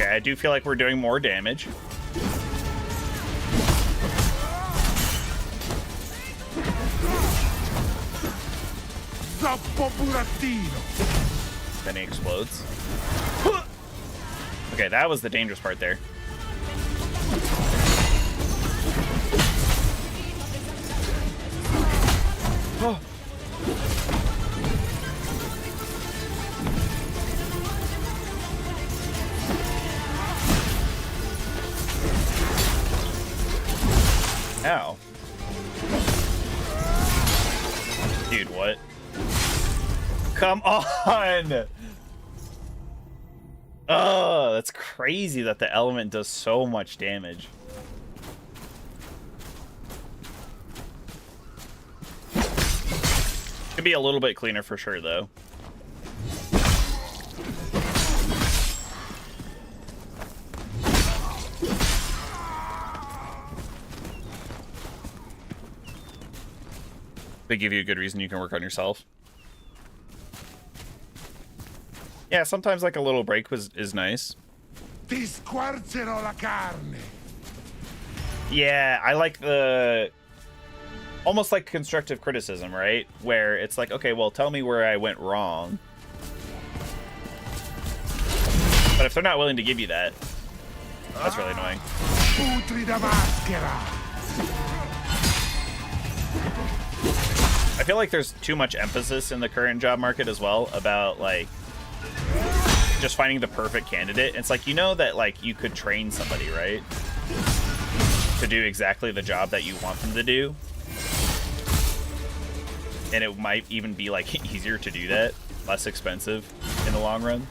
I do feel like we're doing more damage. Zoppo burattino. Then he explodes. Okay, that was the dangerous part there. Oh. Ow. Dude, what? Come on! Oh, that's crazy that the element does so much damage. Could be a little bit cleaner for sure, though. They give you a good reason you can work on yourself. Yeah, sometimes like a little break is nice. Ti squarcerò la carne. Yeah, I like the almost like constructive criticism, right? Where it's like, okay, well, tell me where I went wrong. But if they're not willing to give you that, that's really annoying. Putrida maschera. I feel like there's too much emphasis in the current job market as well about like just finding the perfect candidate. It's like, you know that like you could train somebody, right, to do exactly the job that you want them to do, and it might even be like easier to do that, less expensive in the long run.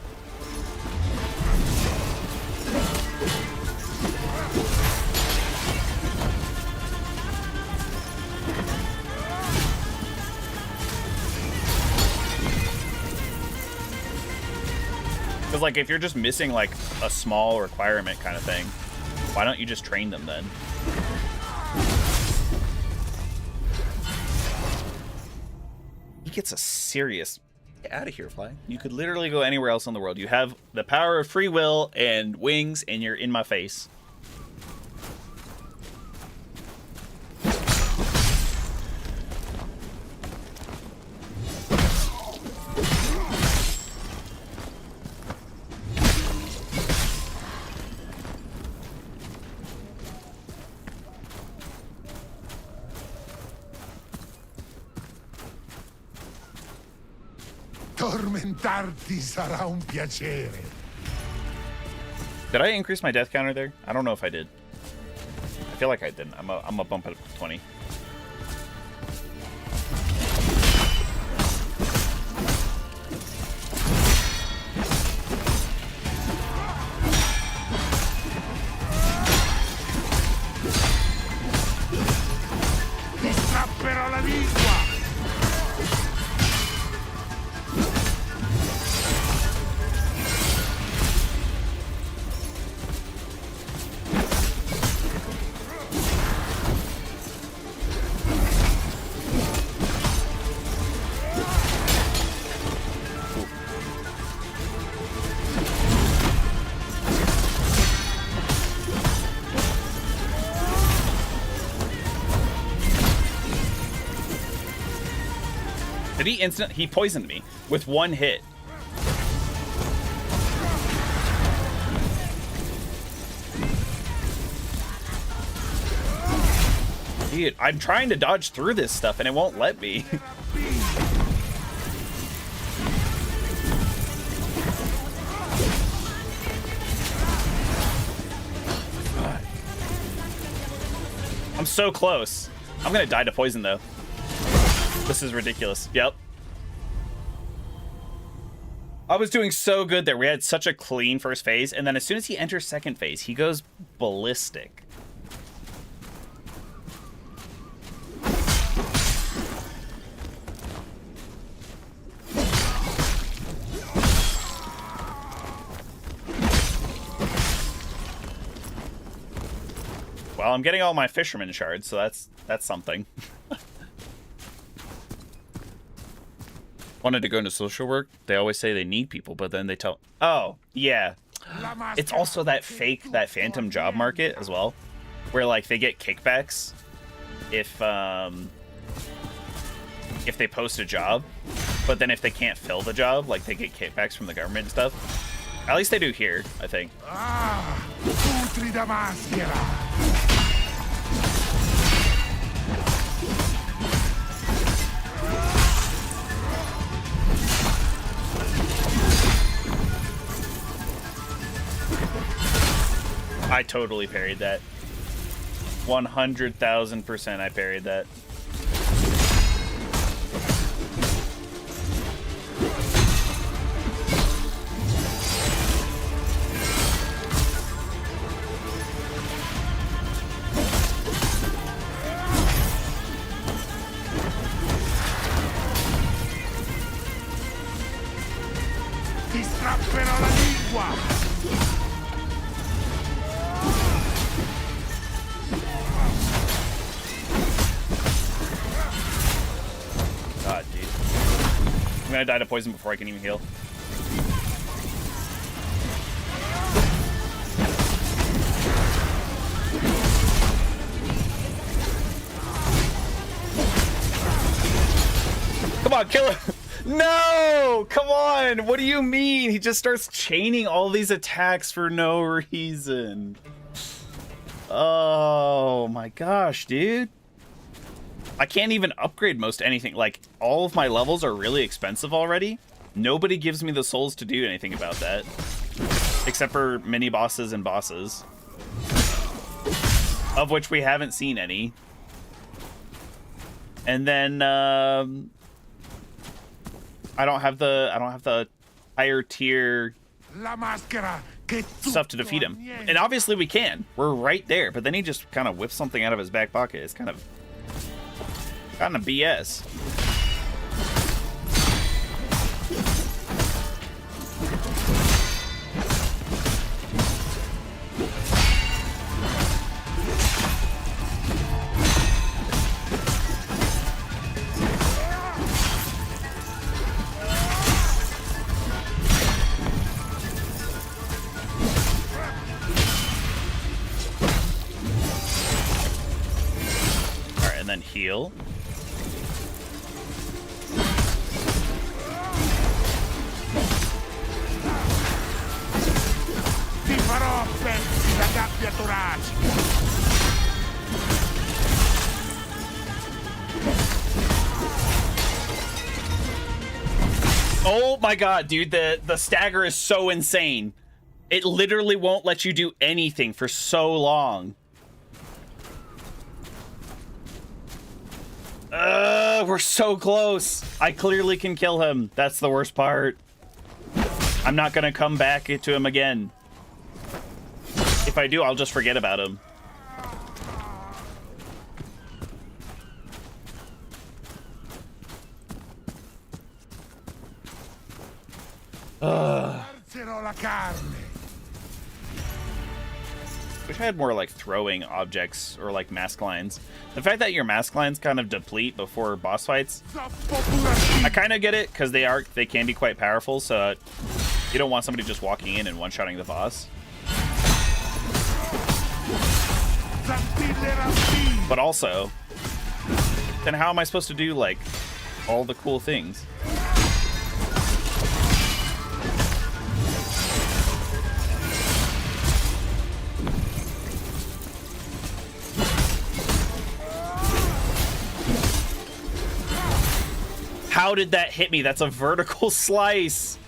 Because, like, if you're just missing, like, a small requirement kind of thing, why don't you just train them then? He gets a serious... Get out of here, Fly. You could literally go anywhere else in the world. You have the power of free will and wings, and you're in my face. Tormentarti sarà un piacere. Did I increase my death counter there? I don't know if I did. I feel like I didn't. I'm a bump it up to 20. Ti strapperò la lingua. Did he he poisoned me with one hit. Dude, I'm trying to dodge through this stuff and it won't let me. I'm so close. I'm gonna die to poison though. This is ridiculous. Yep. I was doing so good there. We had such a clean first phase, and then as soon as he enters second phase, he goes ballistic. Well, I'm getting all my fisherman shards, so that's something. Wanted to go into social work. They always say they need people, but then they tell... Oh, yeah. It's also that fake, that phantom job market as well, where like they get kickbacks if they post a job, but then if they can't fill the job, like they get kickbacks from the government and stuff. At least they do here, I think. Ah, putrida maschera. I totally parried that. 100,000% I parried that. Ti strapperò la lingua! God, dude. I'm gonna die to poison before I can even heal. Come on, kill him! No! Come on! What do you mean? He just starts chaining all these attacks for no reason. Oh my gosh, dude. I can't even upgrade most anything. Like, all of my levels are really expensive already. Nobody gives me the souls to do anything about that. Except for mini bosses and bosses. Of which we haven't seen any. And then, I don't have the higher tier stuff to defeat him. And obviously we can. We're right there. But then he just kind of whips something out of his back pocket. It's kind of BS. All right, and then heal. Oh my god, dude, the stagger is so insane. It literally won't let you do anything for so long. We're so close. I clearly can kill him. That's the worst part. I'm not gonna come back to him again. If I do, I'll just forget about him. Wish I had more like throwing objects or like mask lines. The fact that your mask lines kind of deplete before boss fights, I kind of get it because they can be quite powerful. So you don't want somebody just walking in and one-shotting the boss. But also, then how am I supposed to do like all the cool things? How did that hit me? That's a vertical slice.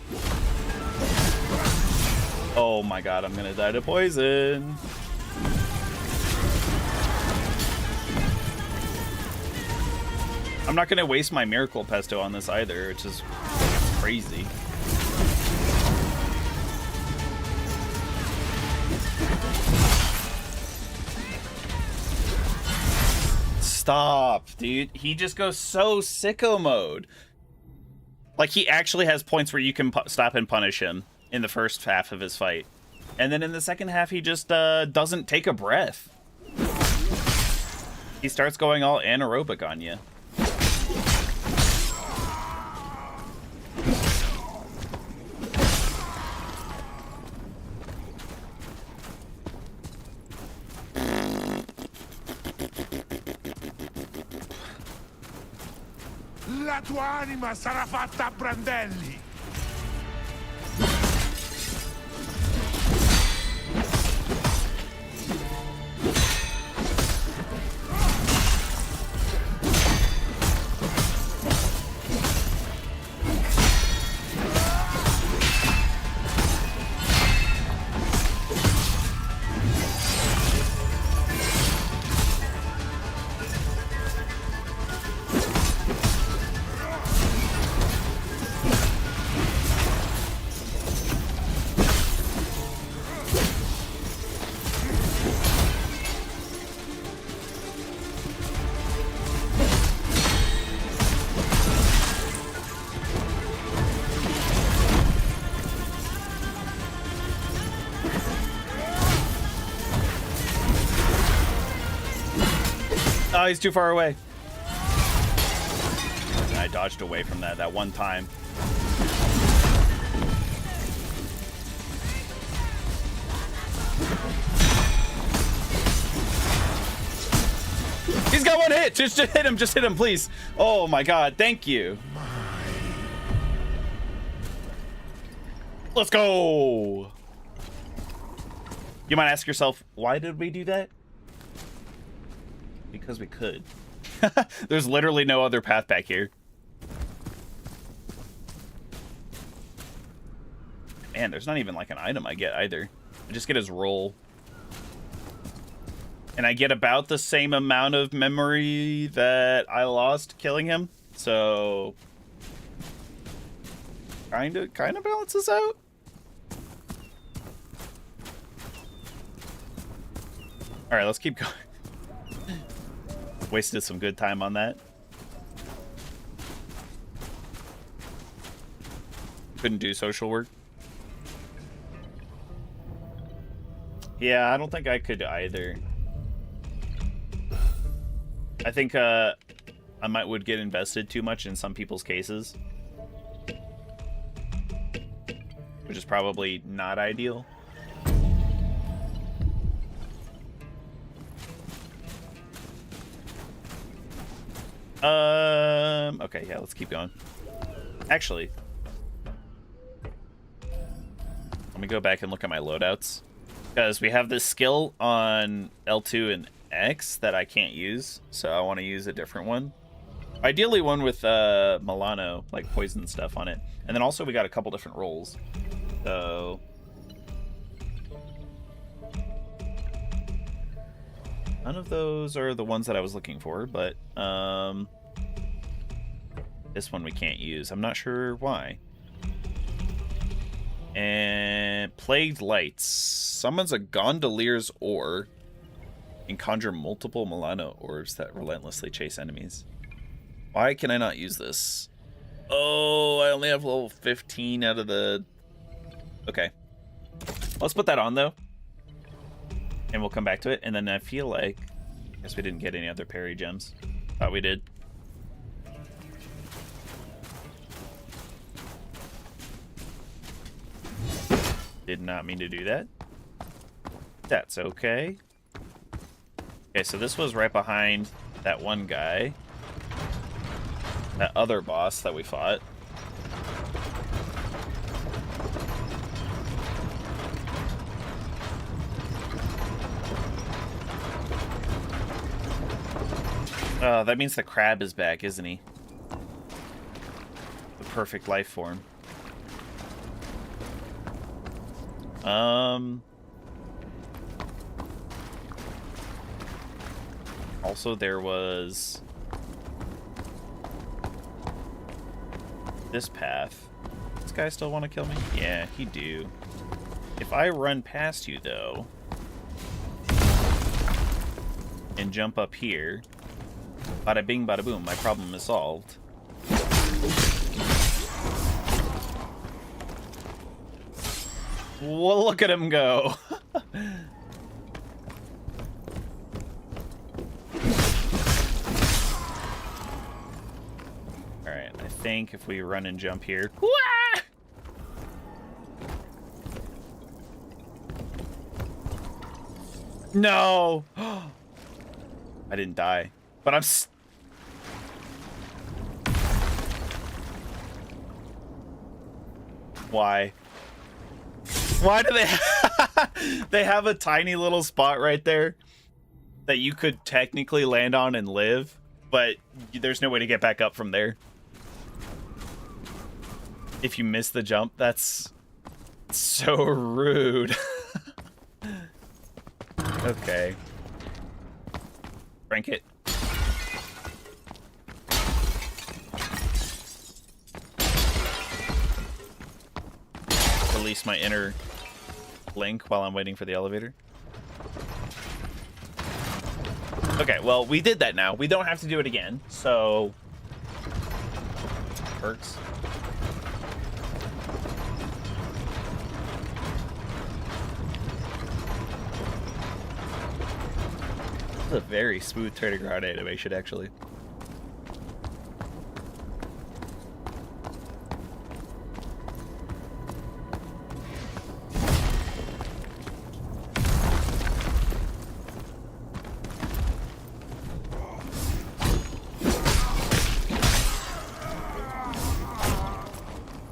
Oh my god, I'm gonna die to poison. I'm not gonna waste my miracle pesto on this either, which is crazy. Stop, dude. He just goes so sicko mode. Like, he actually has points where you can stop and punish him in the first half of his fight. And then in the second half, he just doesn't take a breath. He starts going all anaerobic on you. La tua anima sarà fatta a brandelli! Oh, he's too far away. I dodged away from that one time. He's got one hit. Just hit him. Just hit him, please. Oh my God. Thank you. Let's go. You might ask yourself, why did we do that? Because we could. There's literally no other path back here. Man, there's not even like an item I get either. I just get his roll. And I get about the same amount of memory that I lost killing him. So kind of balances out. All right, let's keep going. Wasted some good time on that. Couldn't do social work. Yeah, I don't think I could either. I think I would get invested too much in some people's cases, which is probably not ideal. Okay, yeah, let's keep going. Actually, let me go back and look at my loadouts, because we have this skill on L2 and X that I can't use, so I want to use a different one. Ideally one with Milano, like poison stuff on it. And then also we got a couple different rolls. So none of those are the ones that I was looking for, but this one we can't use. I'm not sure why. And Plagued Lights. Summons a Gondolier's Ore and conjure multiple Milano orbs that relentlessly chase enemies. Why can I not use this? Oh, I only have level 15 out of the... Okay. Let's put that on, though. And we'll come back to it. And then I feel like... I guess we didn't get any other parry gems. Thought we did. Did not mean to do that. That's okay. Okay, so this was right behind that one guy. That other boss that we fought. That means the crab is back, isn't he? The perfect life form. Also, there was this path. This guy still want to kill me? Yeah, he do. If I run past you, though, and jump up here, bada bing, bada boom, my problem is solved. Well, look at him go. Alright, I think if we run and jump here... Wah! No! I didn't die, but I'm... Why? Why do they they have a tiny little spot right there that you could technically land on and live, but there's no way to get back up from there. If you miss the jump, that's so rude. Okay. Rank it. Release my inner link while I'm waiting for the elevator. Okay, well, we did that now. We don't have to do it again, so... Perks. a very smooth turning around animation, actually.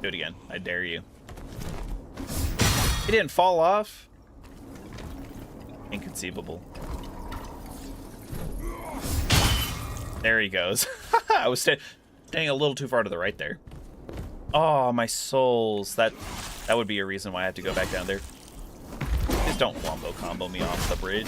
Do it again. I dare you. He didn't fall off. Inconceivable. There he goes. I was staying a little too far to the right there. Oh, my souls. That would be a reason why I have to go back down there. Just don't wombo combo me off the bridge.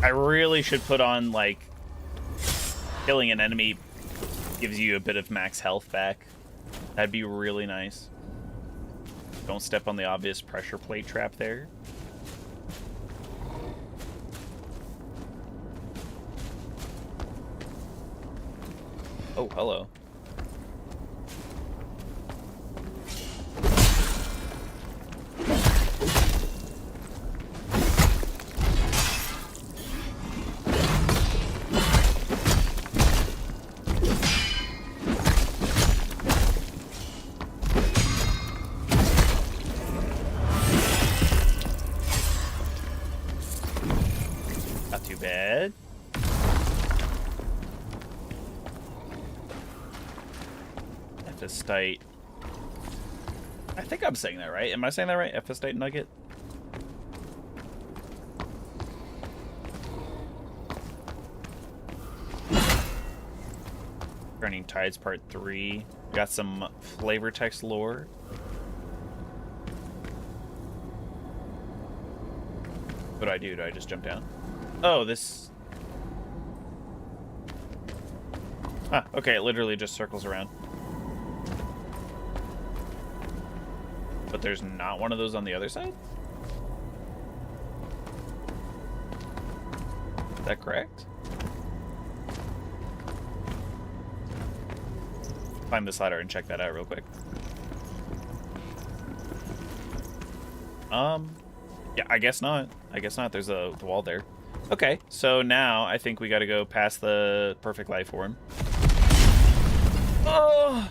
I really should put on, like, killing an enemy gives you a bit of max health back. That'd be really nice. Don't step on the obvious pressure plate trap there. Oh, hello. Bad. Ephestite. I think I'm saying that right. Am I saying that right? Ephestite nugget? Turning Tides Part 3. Got some flavor text lore. What do I do? Do I just jump down? Oh, this... Ah, okay, it literally just circles around. But there's not one of those on the other side? Is that correct? Climb this ladder and check that out real quick. Yeah, I guess not. I guess not. There's the wall there. Okay, so now I think we gotta go past the perfect life form. Oh!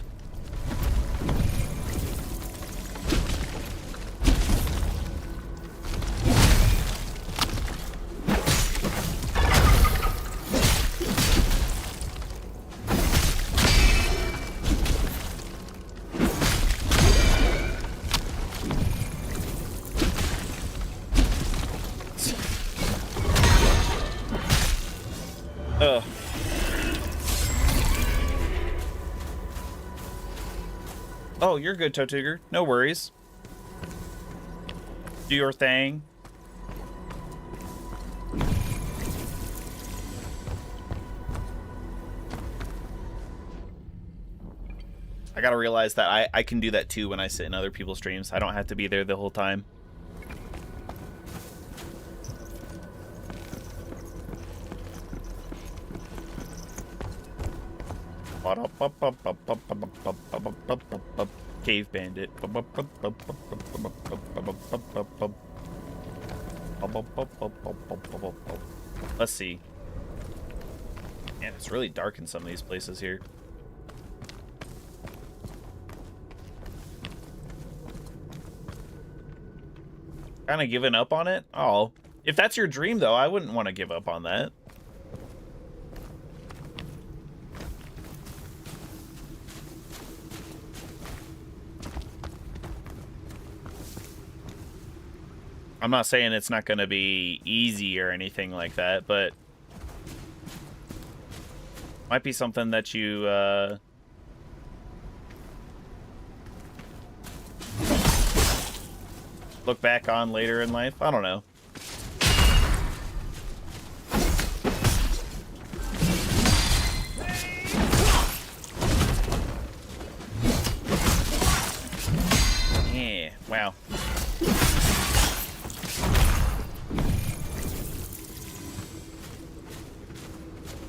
Ugh. Oh, you're good, Totuger. No worries. Do your thing. I gotta realize that I can do that too when I sit in other people's streams. I don't have to be there the whole time. Cave bandit. Let's see. Man, it's really dark in some of these places here. Kind of giving up on it? Oh, if that's your dream, though, I wouldn't want to give up on that. I'm not saying it's not going to be easy or anything like that, but might be something that you look back on later in life. I don't know. Yeah, wow.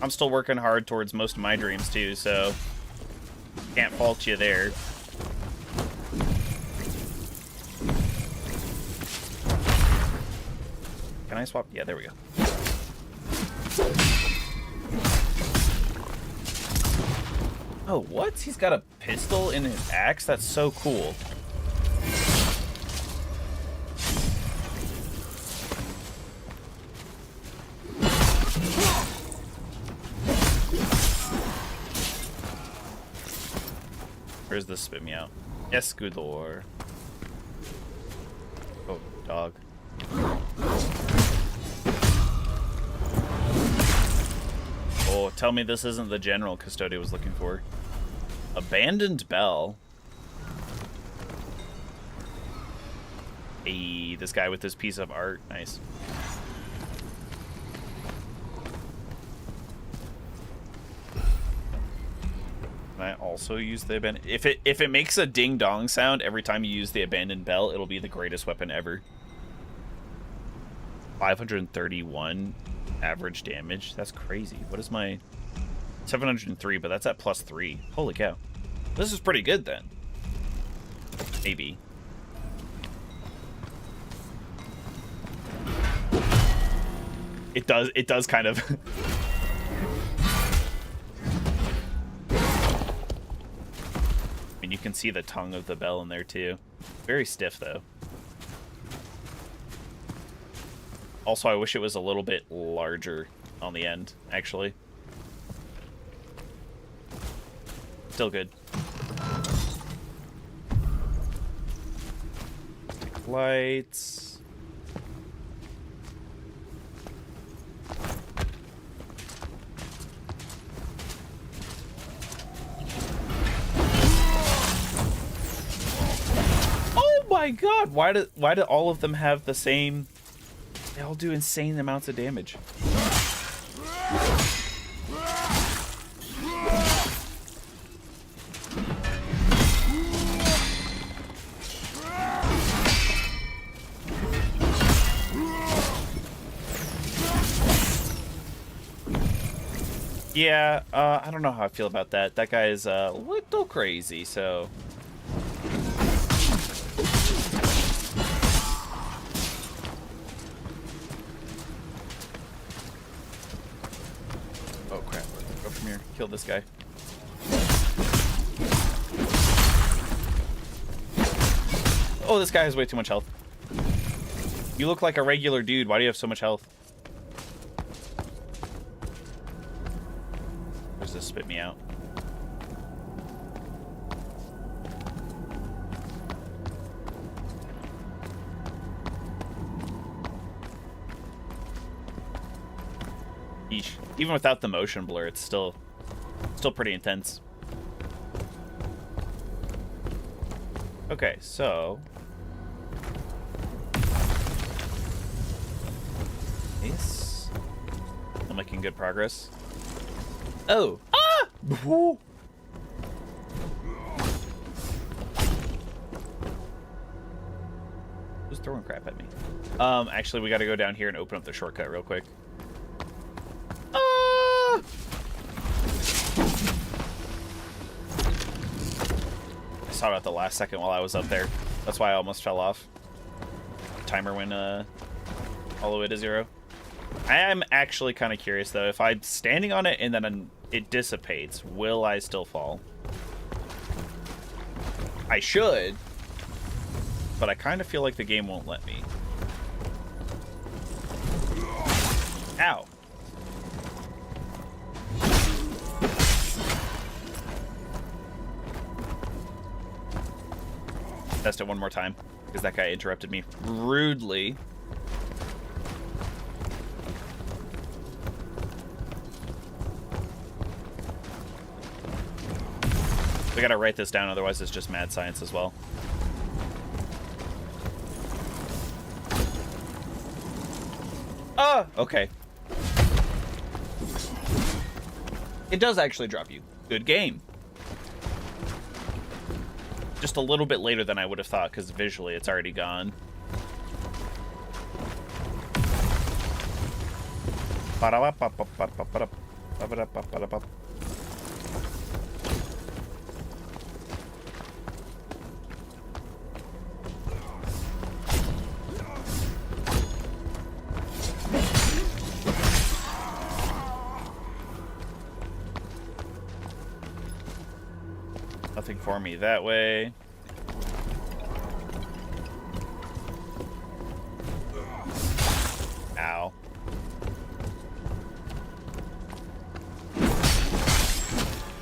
I'm still working hard towards most of my dreams too, so can't fault you there. Can I swap? Yeah, there we go. Oh, what? He's got a pistol in his axe? That's so cool. Where's the spit me out? Yes, good lord. Oh, dog. Oh, tell me this isn't the general Custodia was looking for. Abandoned bell. Hey, this guy with this piece of art. Nice. Can I also use the abandoned? If it makes a ding dong sound every time you use the abandoned bell, it'll be the greatest weapon ever. 531 average damage. That's crazy. What is my 703? But that's at +3. Holy cow! This is pretty good then. Maybe. It does kind of. I mean, you can see the tongue of the bell in there too. Very stiff though. Also, I wish it was a little bit larger on the end, actually. Still good. Take lights. Oh my god! Why do all of them have the same? They all do insane amounts of damage. Yeah, I don't know how I feel about that. That guy is a little crazy, so... Oh, crap. Go from here. Kill this guy. Oh, this guy has way too much health. You look like a regular dude. Why do you have so much health? Where's this spit me out? Eesh. Even without the motion blur, it's still pretty intense. Okay, so yes, I'm making good progress. Oh, ah! Who's throwing crap at me? Actually, we got to go down here and open up the shortcut real quick. Ah! I saw it at the last second while I was up there. That's why I almost fell off. Timer went all the way to 0. I am actually kind of curious though. If I'm standing on it and then it dissipates, will I still fall? I should, but I kind of feel like the game won't let me. Ow. Test it one more time, because that guy interrupted me rudely. We gotta write this down, otherwise it's just mad science as well. Ah, okay. It does actually drop you. Good game. Just a little bit later than I would have thought, because visually it's already gone. Ba-ba-da-ba-ba-da-ba. Nothing for me that way. Ow.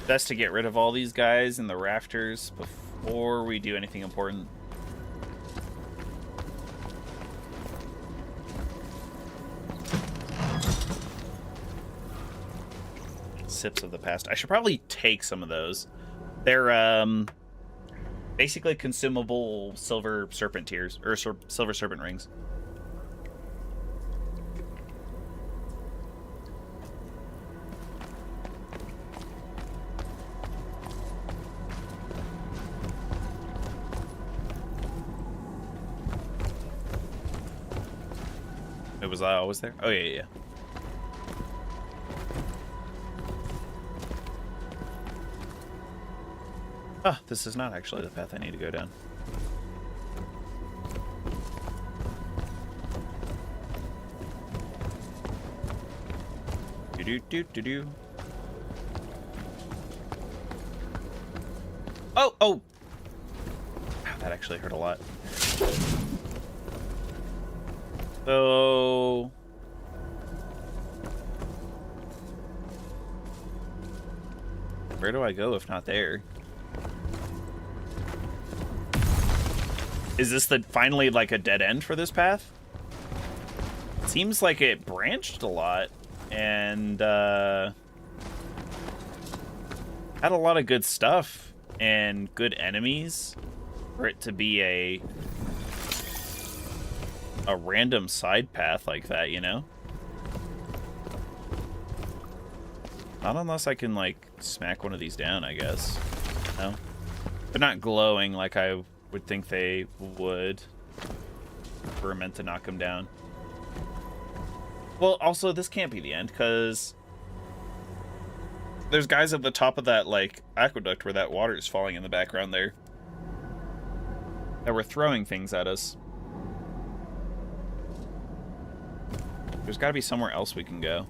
Best to get rid of all these guys in the rafters before we do anything important. Sips of the past. I should probably take some of those. They're basically consumable silver serpent tears, or silver serpent rings. Was I always there? Oh, yeah. Ah, this is not actually the path I need to go down. Do-do-do-do-do. Oh! Wow, that actually hurt a lot. So... where do I go if not there? Is this finally like a dead end for this path? Seems like it branched a lot and had a lot of good stuff and good enemies for it to be a random side path like that, you know? Not unless I can, like, smack one of these down, I guess. No? They're not glowing like I would think they would. If we're meant to knock them down. Well, also, this can't be the end, because there's guys at the top of that, like, aqueduct where that water is falling in the background there. That were throwing things at us. There's got to be somewhere else we can go.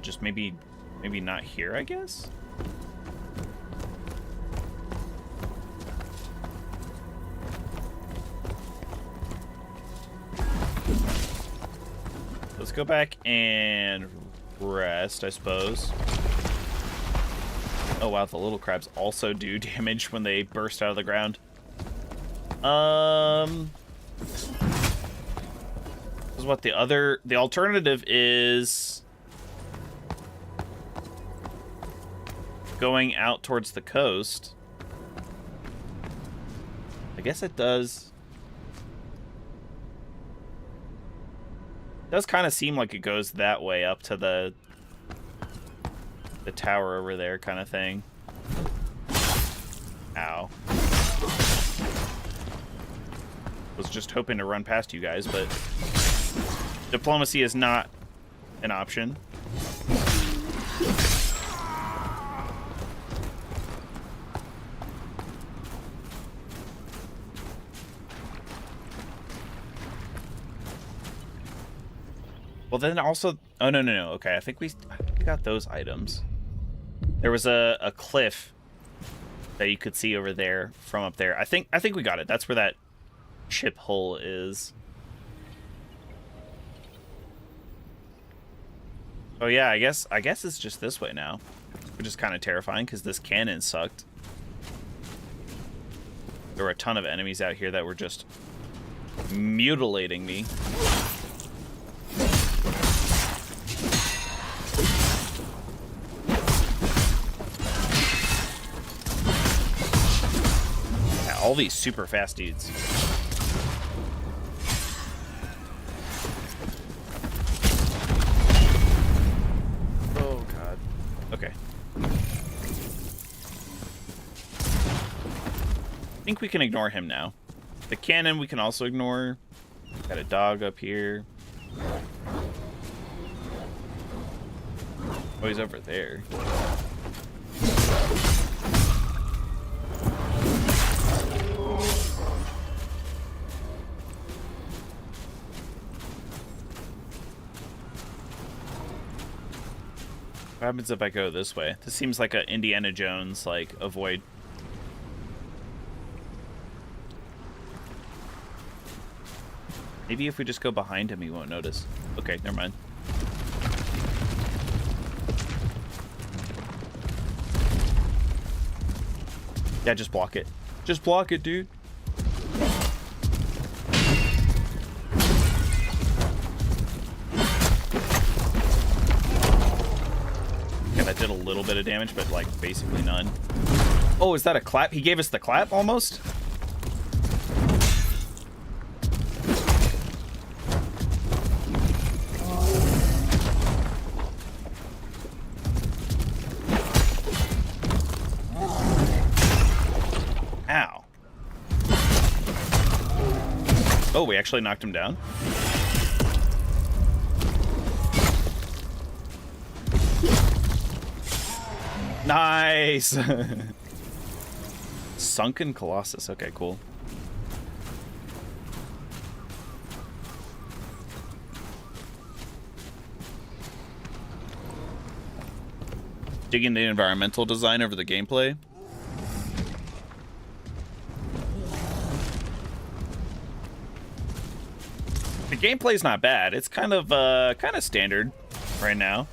Just maybe not here, I guess? Let's go back and rest, I suppose. Oh wow, the little crabs also do damage when they burst out of the ground. Is what the alternative is going out towards the coast. I guess it does. It does kind of seem like it goes that way up to the tower over there kind of thing. Ow. Was just hoping to run past you guys, but diplomacy is not an option. Well, then also... oh, no. Okay, I think we got those items. There was a cliff that you could see over there from up there. I think we got it. That's where that ship hull is. Oh, yeah, I guess it's just this way now. Which is kind of terrifying, because this cannon sucked. There were a ton of enemies out here that were just mutilating me. All these super fast dudes. Oh god. Okay. I think we can ignore him now. The cannon we can also ignore. Got a dog up here. Oh, he's over there. What happens if I go this way? This seems like a Indiana Jones, like, avoid. Maybe if we just go behind him, he won't notice. Okay, never mind. Yeah, just block it. Just block it, dude. Yeah, that did a little bit of damage, but, like, basically none. Oh, is that a clap? He gave us the clap, almost? Ow. Oh, we actually knocked him down? Nice! Sunken Colossus. Okay, cool. Digging the environmental design over the gameplay. The gameplay's not bad. It's kind of standard right now.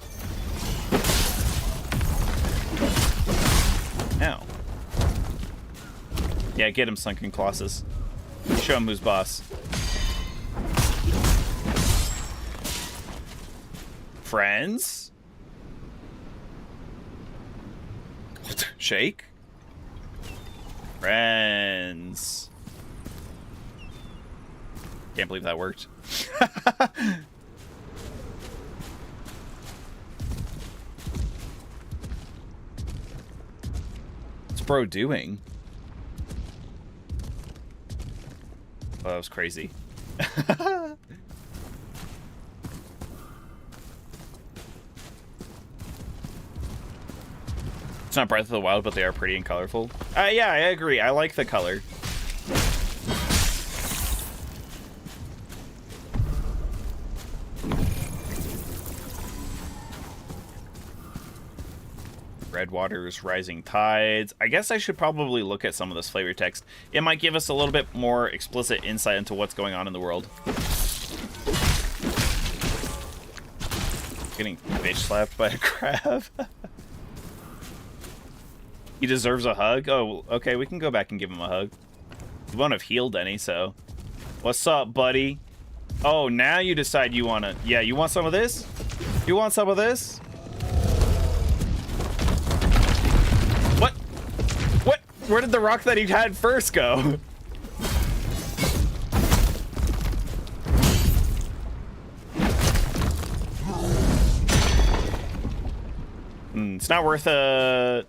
Ow. Yeah, get him, Sunken Colossus. Show him who's boss. Friends? Shake? Friends. Can't believe that worked. What's bro doing? Oh, that was crazy. It's not Breath of the Wild, but they are pretty and colorful. Yeah, I agree. I like the color. Red waters, rising tides. I guess I should probably look at some of this flavor text. It might give us a little bit more explicit insight into what's going on in the world. Getting bitch slapped by a crab. He deserves a hug? Oh, okay, we can go back and give him a hug. We won't have healed any, so. What's up, buddy? Oh, now you decide you want to... Yeah, you want some of this? You want some of this? What? What? Where did the rock that he had first go? It's not worth a...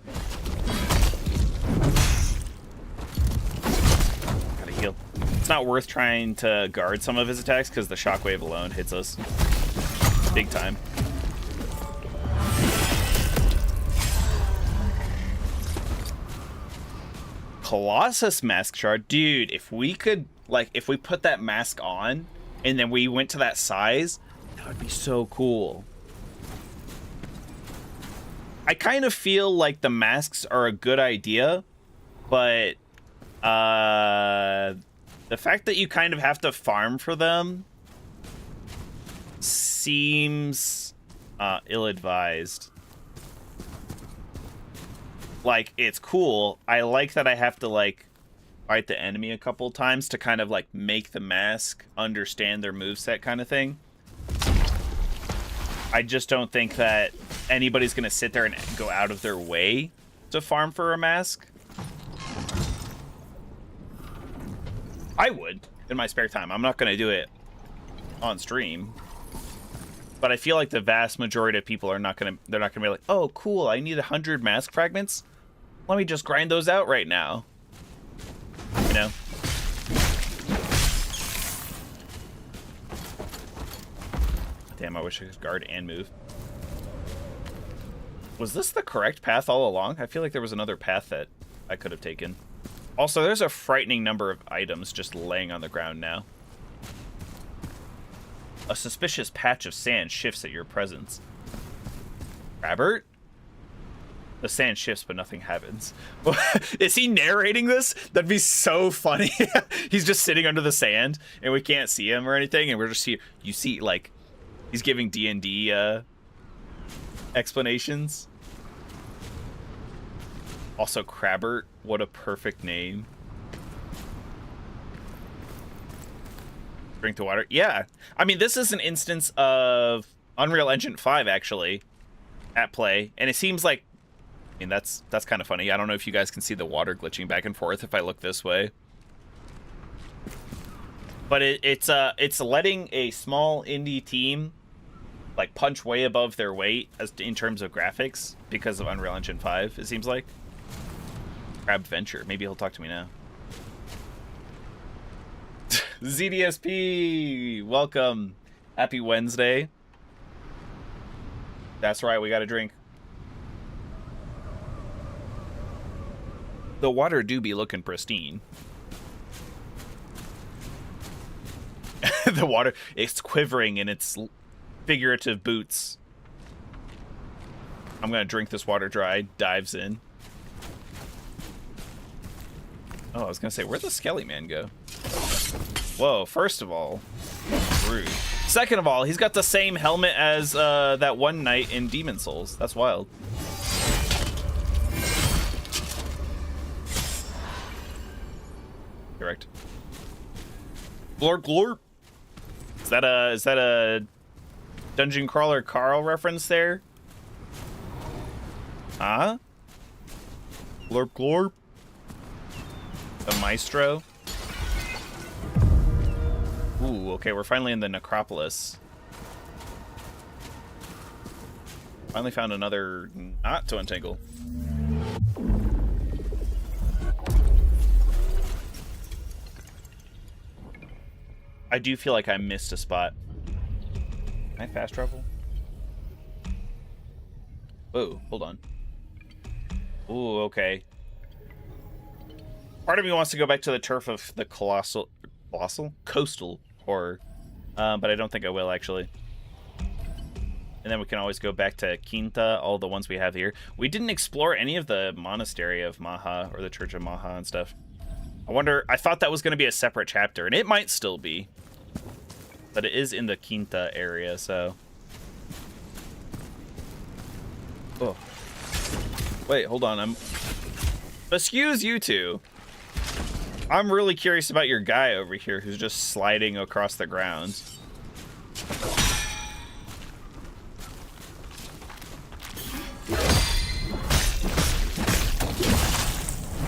Gotta heal. It's not worth trying to guard some of his attacks because the shockwave alone hits us big time. Colossus mask shard, dude. If we could, like, if we put that mask on and then we went to that size, that would be so cool. I kind of feel like the masks are a good idea, but the fact that you kind of have to farm for them seems ill-advised. Like, it's cool. I like that I have to, like, fight the enemy a couple times to kind of, like, make the mask understand their moveset kind of thing. I just don't think that anybody's going to sit there and go out of their way to farm for a mask. I would in my spare time. I'm not going to do it on stream. But I feel like the vast majority of people are not going to, they're not going to be like, oh, cool, I need 100 mask fragments. Let me just grind those out right now. You know? Damn, I wish I could guard and move. Was this the correct path all along? I feel like there was another path that I could have taken. Also, there's a frightening number of items just laying on the ground now. A suspicious patch of sand shifts at your presence. Robert? The sand shifts, but nothing happens. Is he narrating this? That'd be so funny. He's just sitting under the sand, and we can't see him or anything, and we're just here. You see, like, he's giving D&D explanations. Also, Crabbert, what a perfect name. Drink the water. Yeah. I mean, this is an instance of Unreal Engine 5, actually, at play, and it seems like, I mean, that's kind of funny. I don't know if you guys can see the water glitching back and forth if I look this way. But it's letting a small indie team like punch way above their weight in terms of graphics because of Unreal Engine 5, it seems like. Crab Venture. Maybe he'll talk to me now. ZDSP! Welcome. Happy Wednesday. That's right, we got a drink. The water do be looking pristine. The water, it's quivering in its figurative boots. I'm gonna drink this water dry. Dives in. Oh, I was gonna say, where'd the Skelly Man go? Whoa, first of all, rude. Second of all, he's got the same helmet as that one knight in Demon Souls. That's wild. Correct. Glorp glorp. Is that a Dungeon Crawler Carl reference there? Huh? Glorp glorp. The Maestro. Ooh, okay, we're finally in the Necropolis. Finally found another knot to untangle. I do feel like I missed a spot. Can I fast travel? Whoa, hold on. Ooh, okay. Part of me wants to go back to the turf of the coastal horror, but I don't think I will, actually. And then we can always go back to Quinta, all the ones we have here. We didn't explore any of the monastery of Maha, or the Church of Maha and stuff. I wonder, I thought that was going to be a separate chapter, and it might still be. But it is in the Quinta area, so... Oh. Wait, hold on, Excuse you two. I'm really curious about your guy over here who's just sliding across the ground.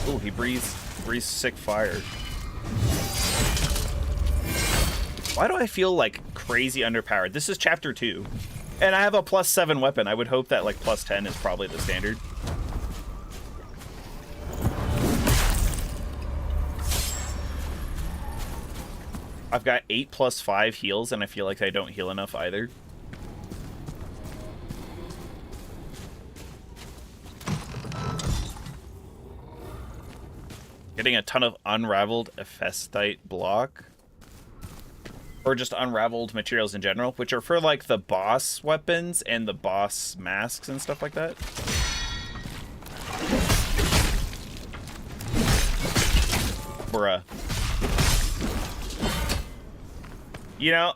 Oh, he breathes sick fire. Why do I feel like crazy underpowered? This is chapter 2. And I have a +7 weapon. I would hope that like +10 is probably the standard. I've got 8 + 5 heals, and I feel like I don't heal enough either. Getting a ton of unraveled Ephestite block. Or just unraveled materials in general, which are for like the boss weapons and the boss masks and stuff like that. Bruh. You know,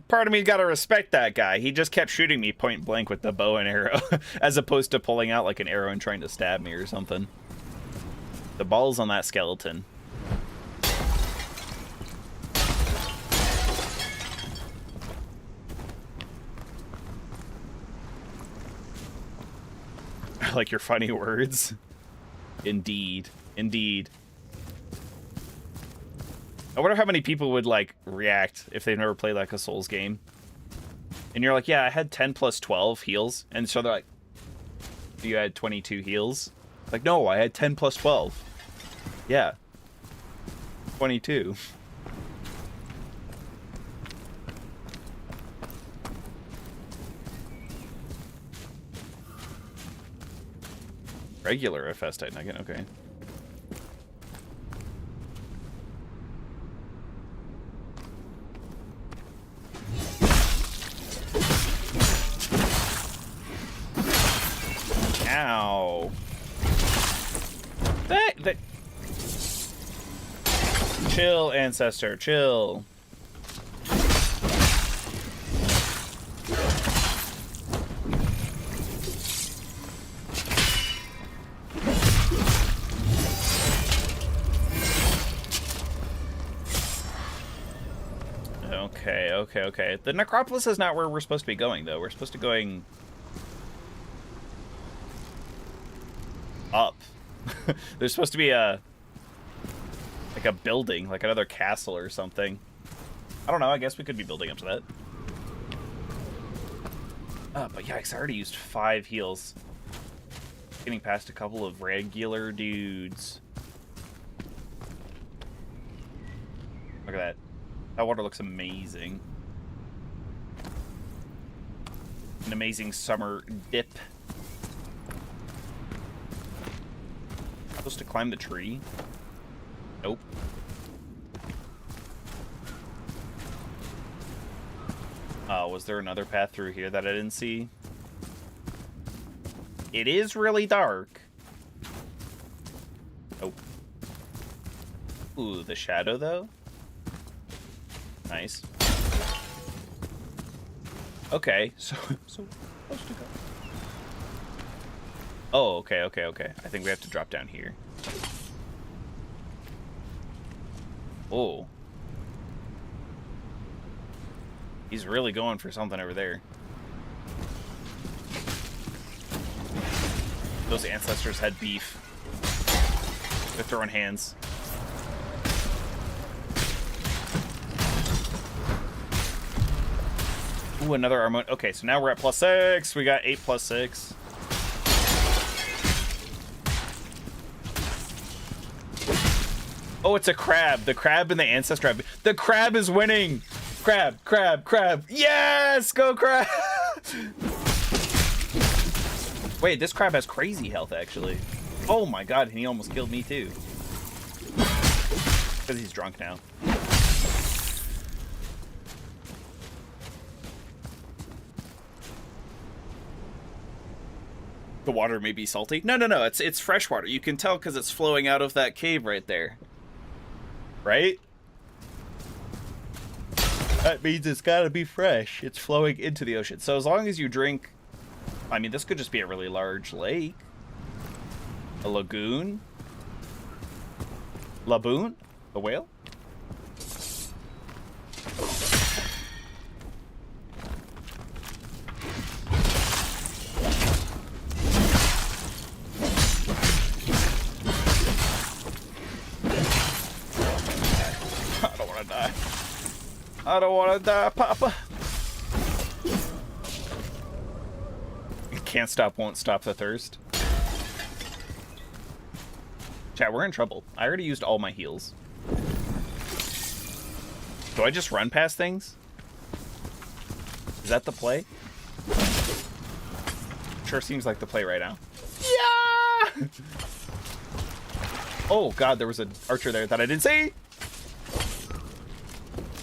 part of me gotta respect that guy. He just kept shooting me point blank with the bow and arrow, as opposed to pulling out like an arrow and trying to stab me or something. The ball's on that skeleton. I like your funny words. Indeed. Indeed. I wonder how many people would, like, react if they've never played, like, a Souls game. And you're like, yeah, I had 10 + 12 heals. And so they're like, you had 22 heals? Like, no, I had 10 + 12. Yeah. 22. Regular Infestite Nugget, okay. Ow. That. Chill, ancestor, chill. Okay. The necropolis is not where we're supposed to be going, though. We're supposed to be going up. There's supposed to be a building, like another castle or something. I don't know. I guess we could be building up to that. But yikes! I already used 5 heals. Getting past a couple of regular dudes. Look at that. That water looks amazing. An amazing summer dip. Supposed to climb the tree? Nope. Was there another path through here that I didn't see? It is really dark. Nope. Ooh, the shadow, though? Nice. Okay, so supposed to go. Oh, okay. I think we have to drop down here. Oh. He's really going for something over there. Those ancestors had beef. They're throwing hands. Ooh, another armor. Okay, so now we're at +6. We got 8 + 6. Oh, it's a crab. The crab and the ancestor. The crab is winning. Crab. Yes, go crab. Wait, this crab has crazy health, actually. Oh my god, and he almost killed me, too. Because he's drunk now. The water may be salty. No, it's fresh water. You can tell because it's flowing out of that cave right there. Right? That means it's gotta be fresh. It's flowing into the ocean. So as long as you drink... I mean, this could just be a really large lake. A lagoon? Laboon? A whale? I don't want to die, Papa. Can't stop, won't stop the thirst. Chat, we're in trouble. I already used all my heals. Do I just run past things? Is that the play? Sure seems like the play right now. Yeah! Oh god, there was an archer there that I didn't see!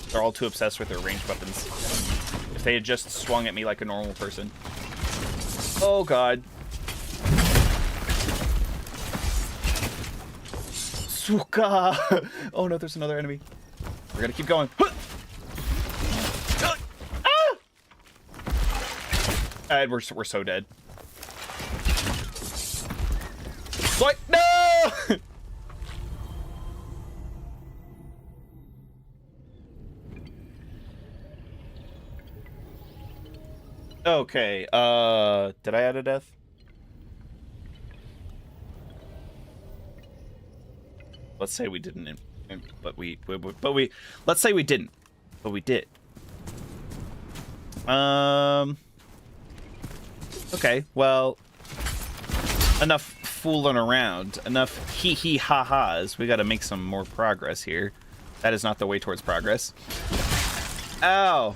They're all too obsessed with their ranged weapons. If they had just swung at me like a normal person. Oh god. Suka! Oh no, there's another enemy. We're gonna keep going. And we're so dead. What? No! Okay, did I add a death? Let's say we didn't, but we let's say we didn't, but we did. Okay, well, enough fooling around, enough hee ha-has. We gotta make some more progress here. That is not the way towards progress. Ow.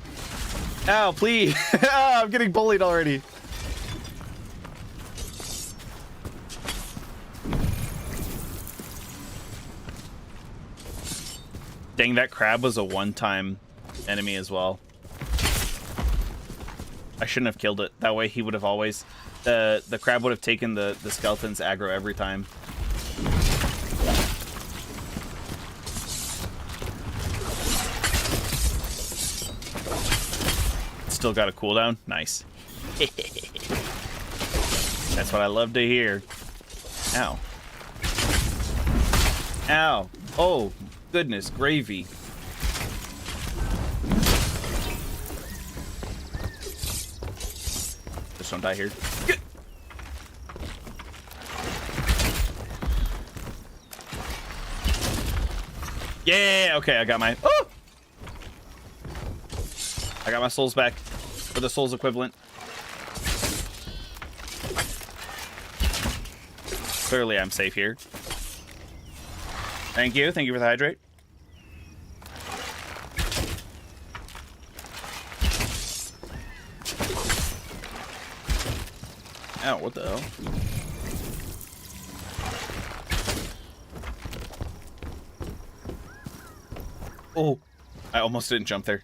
Ow, please. I'm getting bullied already. Dang, that crab was a one-time enemy as well. I shouldn't have killed it. That way he would have always... The crab would have taken the skeleton's aggro every time. Still got a cooldown? Nice. That's what I love to hear. Ow. Ow. Oh, goodness, gravy. Just don't die here. Yeah, okay, I got my... Oh! I got my souls back. Or the souls equivalent. Clearly I'm safe here. Thank you. Thank you for the hydrate. Ow, what the hell? Oh, I almost didn't jump there.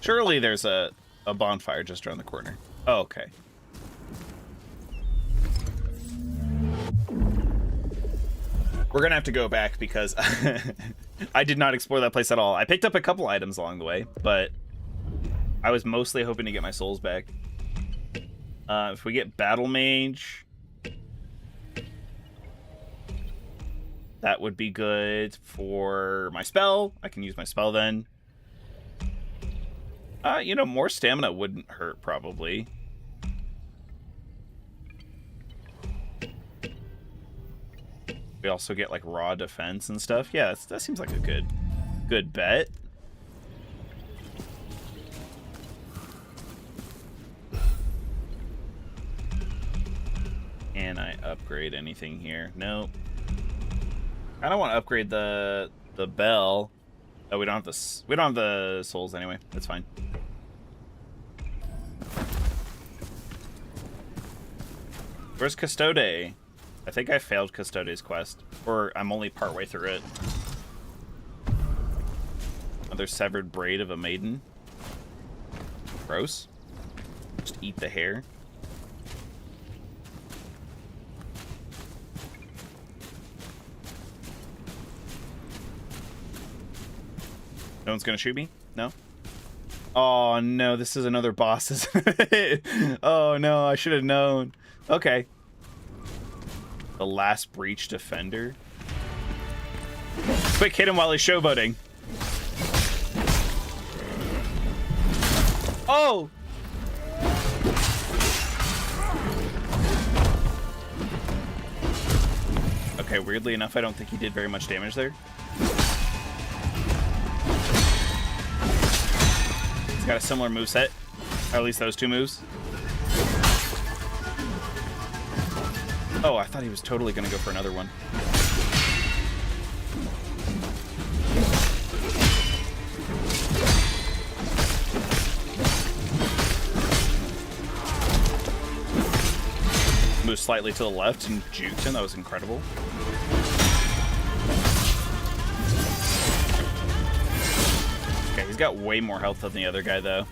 Surely there's a bonfire just around the corner. Oh, okay. We're gonna have to go back because I did not explore that place at all. I picked up a couple items along the way, but I was mostly hoping to get my souls back. If we get Battle Mage, that would be good for my spell. I can use my spell then. You know, more stamina wouldn't hurt, probably. We also get, like, raw defense and stuff. Yeah, that seems like a good bet. Can I upgrade anything here? Nope. I don't want to upgrade the bell. Oh, we don't have the souls anyway. That's fine. Where's Custode? I think I failed Custode's quest, or I'm only partway through it. Another severed braid of a maiden. Gross. Just eat the hair. No one's gonna shoot me? No? Oh no, this is another boss, isn't it? Oh no, I should have known. Okay. The last breach defender. Quick, hit him while he's showboating. Oh! Okay, weirdly enough, I don't think he did very much damage there. He's got a similar moveset. Or at least those two moves. Oh, I thought he was totally going to go for another one. Moved slightly to the left and juked him. That was incredible. Okay, he's got way more health than the other guy, though.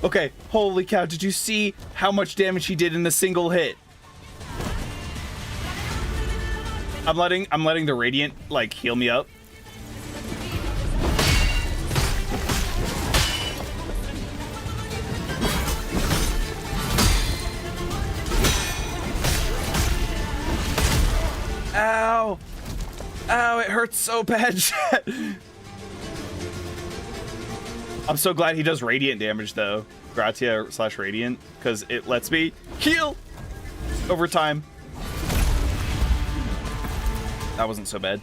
Okay, holy cow, did you see how much damage he did in a single hit? I'm letting the Radiant, like, heal me up. Ow! Ow, it hurts so bad, chat. I'm so glad he does radiant damage, though. Gratia/radiant, because it lets me heal over time. That wasn't so bad.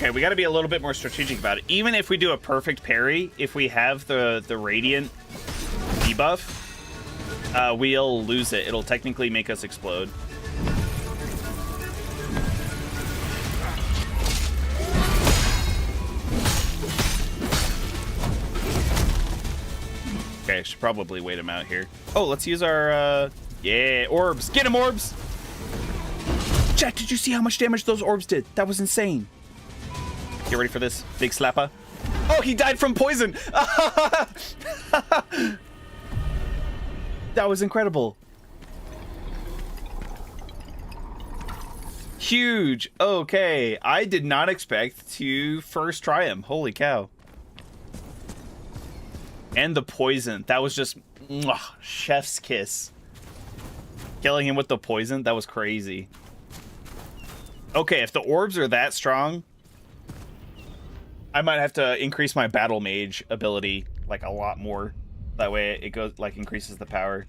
Okay, we got to be a little bit more strategic about it. Even if we do a perfect parry, if we have the radiant debuff, we'll lose it. It'll technically make us explode. Okay, I should probably wait him out here. Oh, let's use our, yeah, orbs. Get him, orbs! Chat, did you see how much damage those orbs did? That was insane. Get ready for this. Big slapper. Oh, he died from poison! That was incredible. Huge. Okay, I did not expect to first try him. Holy cow. And the poison. That was just chef's kiss. Killing him with the poison, that was crazy. Okay, if the orbs are that strong, I might have to increase my battle mage ability like a lot more. That way it goes like increases the power.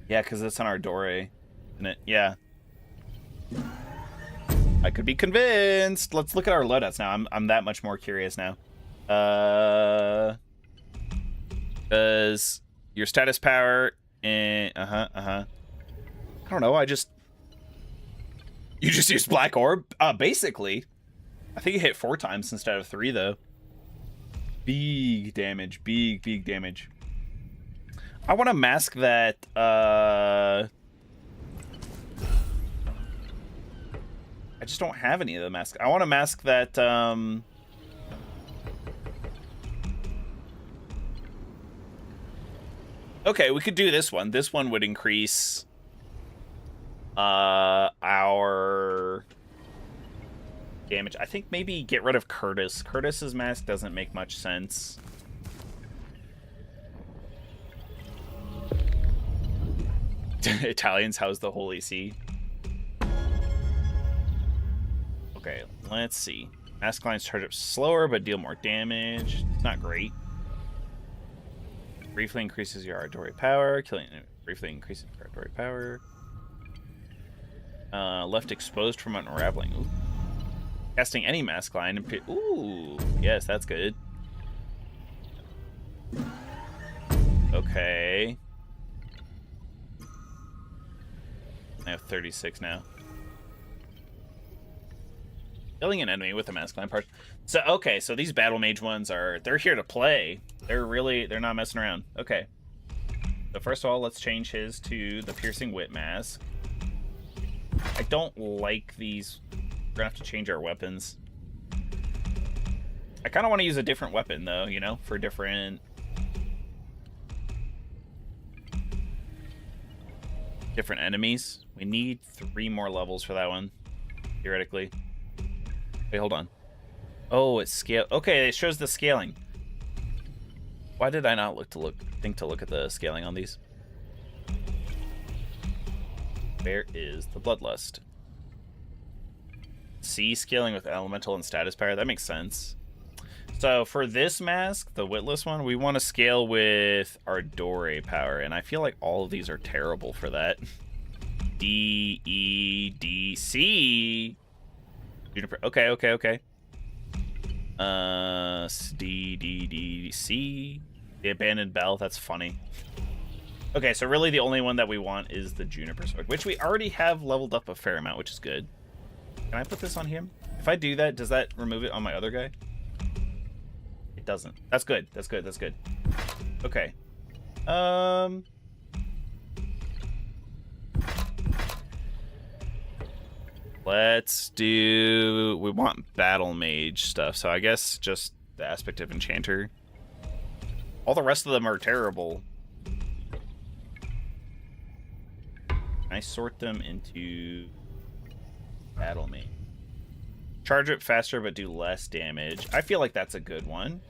Yeah, because it's on our Dore, isn't it? Yeah. I could be convinced. Let's look at our loadouts now. I'm that much more curious now. Does your status power and I don't know. You just used Black Orb? Basically. I think you hit 4 times instead of 3 though. Big damage. Big damage. I want to mask that I just don't have any of the masks. I want to mask that okay, we could do this one. This one would increase our damage. I think maybe get rid of Curtis. Curtis's mask doesn't make much sense. Italians house the Holy See. Okay, let's see. Mask lines charge up slower, but deal more damage. It's not great. Briefly increases your Ardori power. Killing briefly increases your Ardori power. Left exposed from unraveling. Ooh. Casting any mask line. Ooh, yes, that's good. Okay. I have 36 now. Killing an enemy with a mask line part. So okay, so these battle mage ones they're here to play. They're not messing around. Okay. So first of all, let's change his to the piercing wit mask. I don't like these. We're gonna have to change our weapons. I kind of want to use a different weapon though, you know, for different enemies. We need 3 more levels for that one, theoretically. Wait, hold on. Oh, it's scale. Okay, it shows the scaling. Why did I not think to look at the scaling on these? Where is the bloodlust? C, scaling with elemental and status power. That makes sense. So for this mask, the witless one, we want to scale with our Dore power, and I feel like all of these are terrible for that. D, E, D, C. Okay. D, D, D, C. The abandoned bell. That's funny. Okay, so really the only one that we want is the Juniper Sword, which we already have leveled up a fair amount, which is good. Can I put this on him? If I do that, does that remove it on my other guy? It doesn't. That's good. That's good. Okay. Let's do... We want battle mage stuff, so I guess just the aspect of enchanter. All the rest of them are terrible. Can I sort them into battle mage? Charge it faster but do less damage. I feel like that's a good one.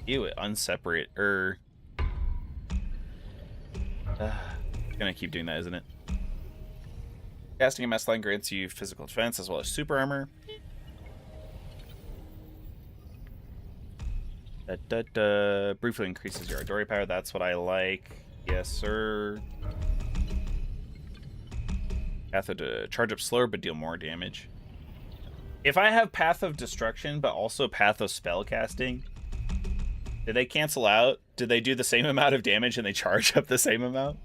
Ew, unseparate. Gonna keep doing that, isn't it? Casting a mask line grants you physical defense as well as super armor. Briefly increases your Ardori power. That's what I like. Yes, sir. Path of charge up slower but deal more damage. If I have Path of Destruction but also Path of Spellcasting, do they cancel out? Do they do the same amount of damage and they charge up the same amount?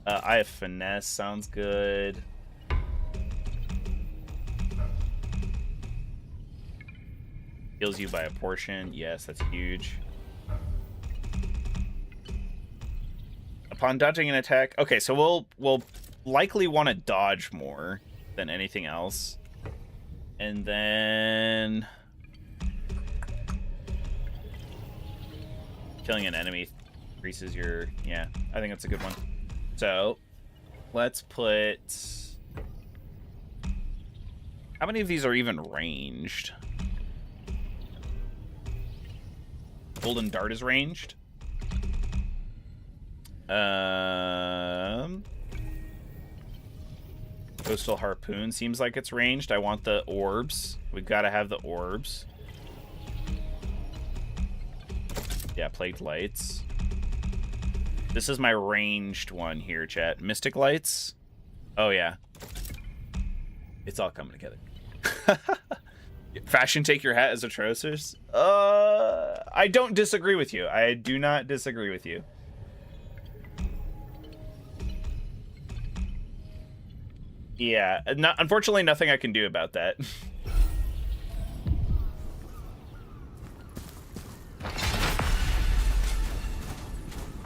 I have Finesse, sounds good. Heals you by a portion. Yes, that's huge. Upon dodging an attack. Okay, so we'll likely want to dodge more than anything else. And then killing an enemy increases your... Yeah, I think that's a good one. So let's put... How many of these are even ranged? Golden Dart is ranged. Coastal Harpoon seems like it's ranged. I want the orbs. We've got to have the orbs. Yeah, Plagued Lights. This is my ranged one here, chat. Mystic Lights. Oh, yeah. It's all coming together. Fashion Take Your Hat as atrocious. I don't disagree with you. I do not disagree with you. Yeah, unfortunately, nothing I can do about that.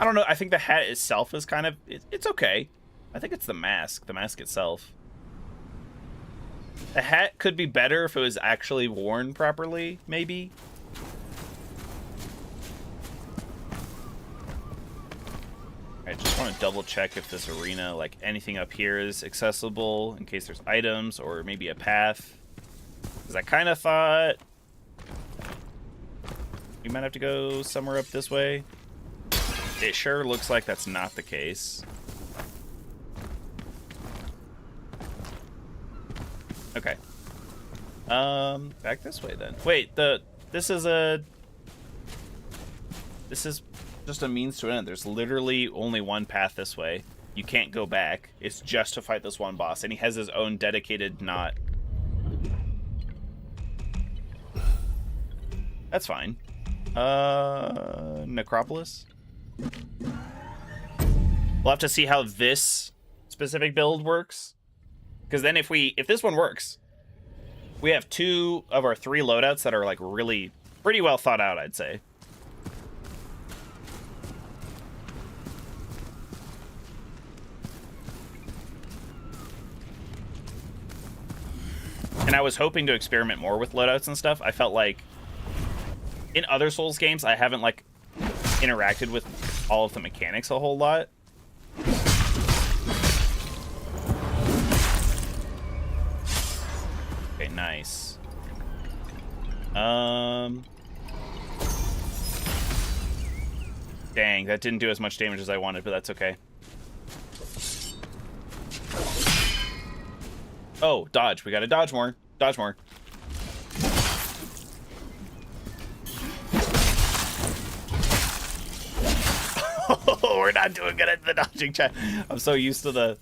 I don't know. I think the hat itself is kind of... It's okay. I think it's the mask itself. The hat could be better if it was actually worn properly, maybe. I just want to double check if this arena, like anything up here is accessible in case there's items or maybe a path. Because I kind of thought you might have to go somewhere up this way. It sure looks like that's not the case. Okay. Back this way then. Wait, this is just a means to an end. There's literally only one path this way. You can't go back. It's just to fight this one boss, and he has his own dedicated knot. That's fine. Necropolis? We'll have to see how this specific build works. Because then if this one works, we have 2 of our 3 loadouts that are like really pretty well thought out, I'd say. And I was hoping to experiment more with loadouts and stuff. I felt like in other Souls games, I haven't like interacted with all of the mechanics a whole lot. Okay, nice. Dang, that didn't do as much damage as I wanted, but that's okay. Oh, dodge. We gotta dodge more. Dodge more. Oh, we're not doing good at the dodging, chat. I'm so used to the...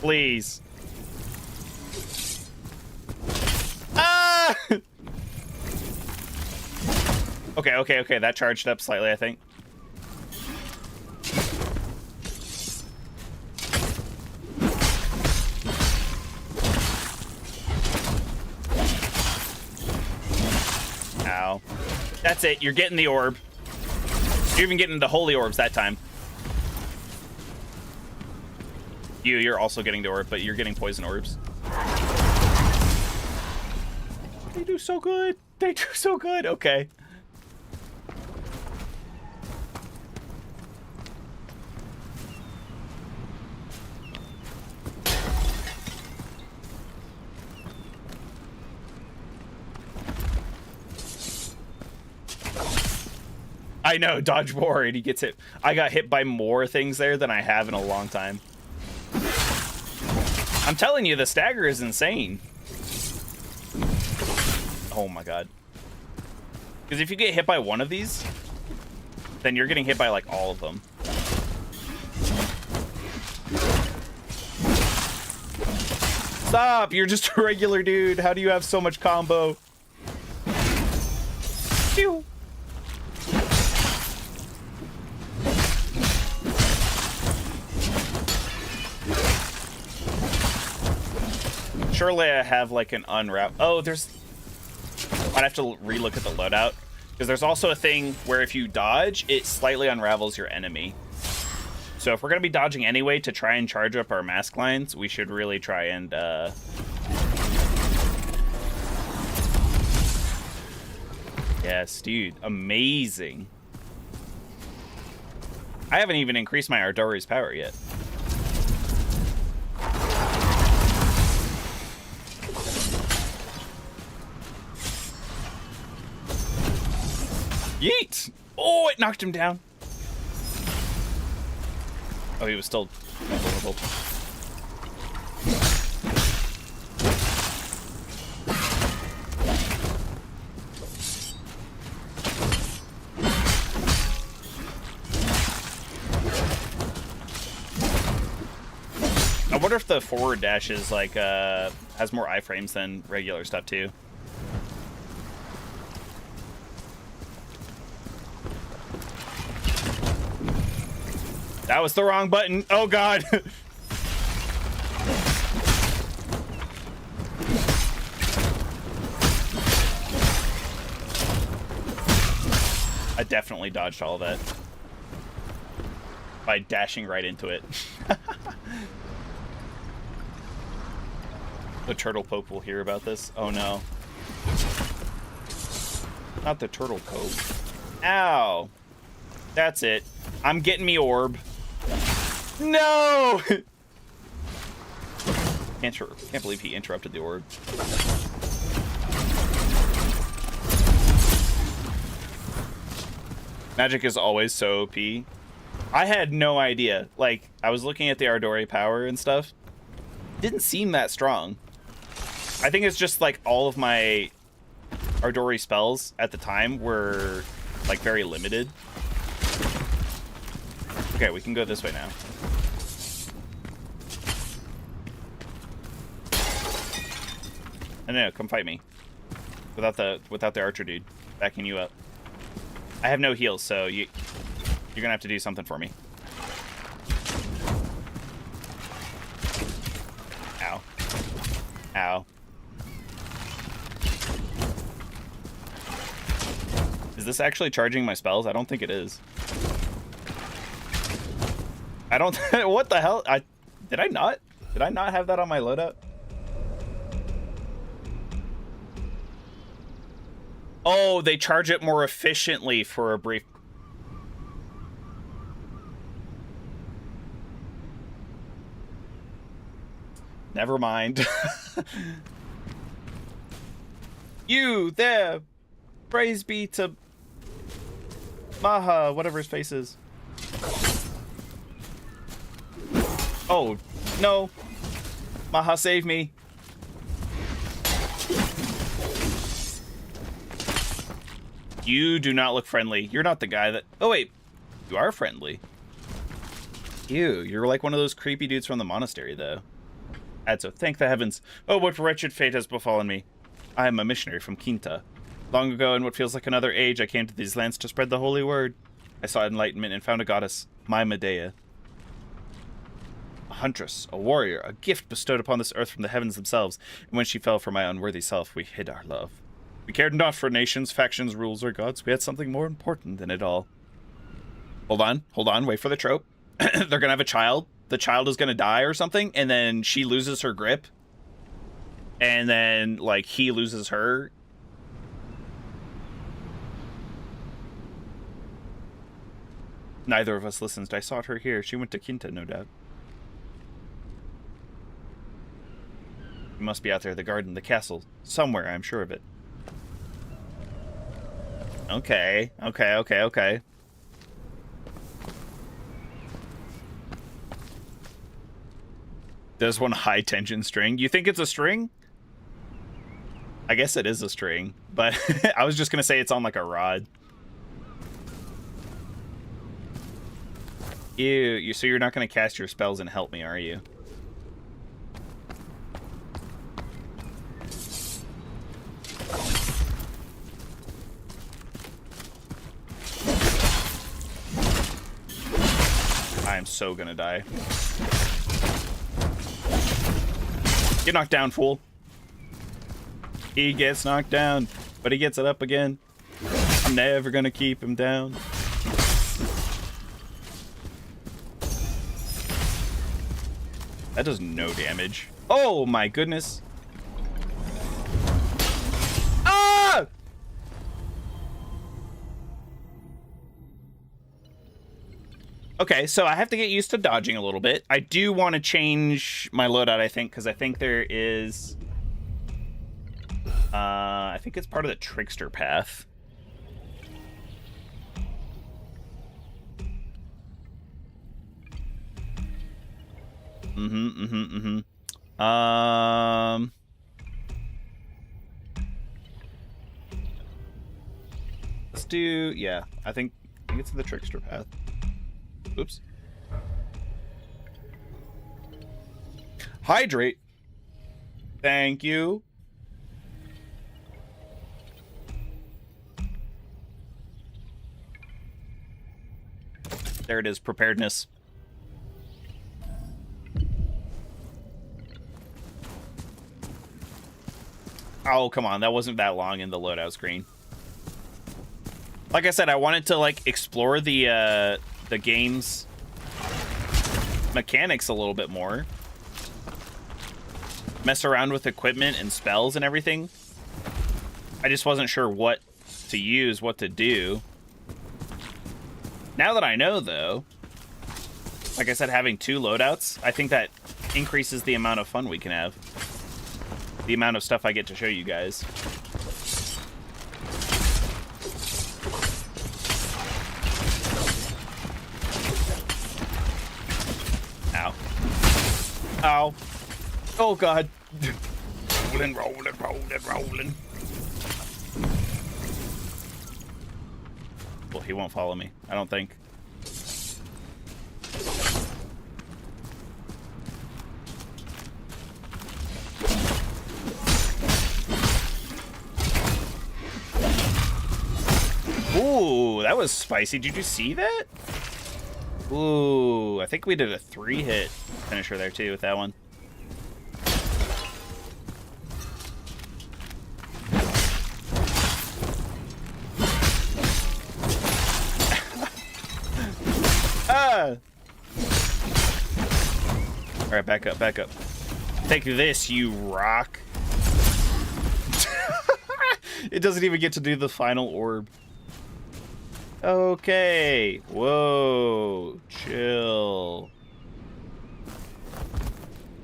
Please. Ah! Okay. That charged up slightly, I think. Ow. That's it. You're getting the orb. You're even getting the holy orbs that time. You're also getting the orb, but you're getting poison orbs. They do so good. They do so good. Okay. I know, dodge more, and he gets hit. I got hit by more things there than I have in a long time. I'm telling you, the stagger is insane. Oh my god. Because if you get hit by one of these, then you're getting hit by, like, all of them. Stop! You're just a regular dude. How do you have so much combo? Pew! Surely I have, like, an unwrap. Oh, there's... I'd have to relook at the loadout. Because there's also a thing where if you dodge, it slightly unravels your enemy. So if we're going to be dodging anyway to try and charge up our mask lines, we should really try and... Yes, dude. Amazing. I haven't even increased my Ardori's power yet. Yeet! Oh, it knocked him down. Oh, he was still vulnerable. I wonder if the forward dash is like has more iframes than regular stuff too. That was the wrong button. Oh god. I definitely dodged all of that by dashing right into it. The Turtle Pope will hear about this. Oh no. Not the Turtle Pope. Ow. That's it. I'm getting me orb. No! Can't believe he interrupted the orb. Magic is always so OP. I had no idea. Like, I was looking at the Ardori power and stuff. Didn't seem that strong. I think it's just like all of my Ardori spells at the time were like very limited. Okay, we can go this way now. No, come fight me. Without the archer dude backing you up. I have no heals, so you're gonna have to do something for me. Ow. Ow. Is this actually charging my spells? I don't think it is. I don't... What the hell? Did I not have that on my loadout? Oh, they charge it more efficiently for a brief... Never mind. You there! Praise be to... Maha, whatever his face is. Oh, no. Maha, save me. You do not look friendly. You're not the guy that... Oh, wait. You are friendly. Ew, you're like one of those creepy dudes from the monastery, though. Adzo, thank the heavens. Oh, what wretched fate has befallen me. I am a missionary from Quinta. Long ago, in what feels like another age, I came to these lands to spread the holy word. I saw enlightenment and found a goddess, my Medea. A huntress, a warrior, a gift bestowed upon this earth from the heavens themselves. And when she fell for my unworthy self, we hid our love. We cared not for nations, factions, rules, or gods. We had something more important than it all. Hold on, wait for the trope. They're gonna have a child. The child is gonna die or something, and then she loses her grip. And then, like, he loses her. Neither of us listens. I sought her here. She went to Quinta, no doubt. She must be out there, the garden, the castle. Somewhere, I'm sure of it. Okay. There's one high tension string. You think it's a string? I guess it is a string, but I was just gonna say it's on like a rod. Ew, so you're not gonna cast your spells and help me, are you? I am so gonna die. Get knocked down, fool. He gets knocked down, but he gets it up again. I'm never gonna keep him down. That does no damage. Oh my goodness. Ah! Okay, so I have to get used to dodging a little bit. I do want to change my loadout, I think, because I think there is... I think it's part of the trickster path. Let's do, yeah, I think it's the trickster path. Oops. Hydrate. Thank you. There it is, preparedness. Oh, come on. That wasn't that long in the loadout screen. Like I said, I wanted to like explore the game's mechanics a little bit more. Mess around with equipment and spells and everything. I just wasn't sure what to use, what to do. Now that I know, though, like I said, having 2 loadouts, I think that increases the amount of fun we can have. The amount of stuff I get to show you guys. Ow. Ow. Oh, God. Rolling, rolling, rolling, rolling. Well, he won't follow me, I don't think. Ooh, that was spicy. Did you see that? Ooh, I think we did a 3-hit finisher there too with that one. Ah! All right, back up, back up. Take this, you rock. It doesn't even get to do the final orb. Okay. Whoa. Chill.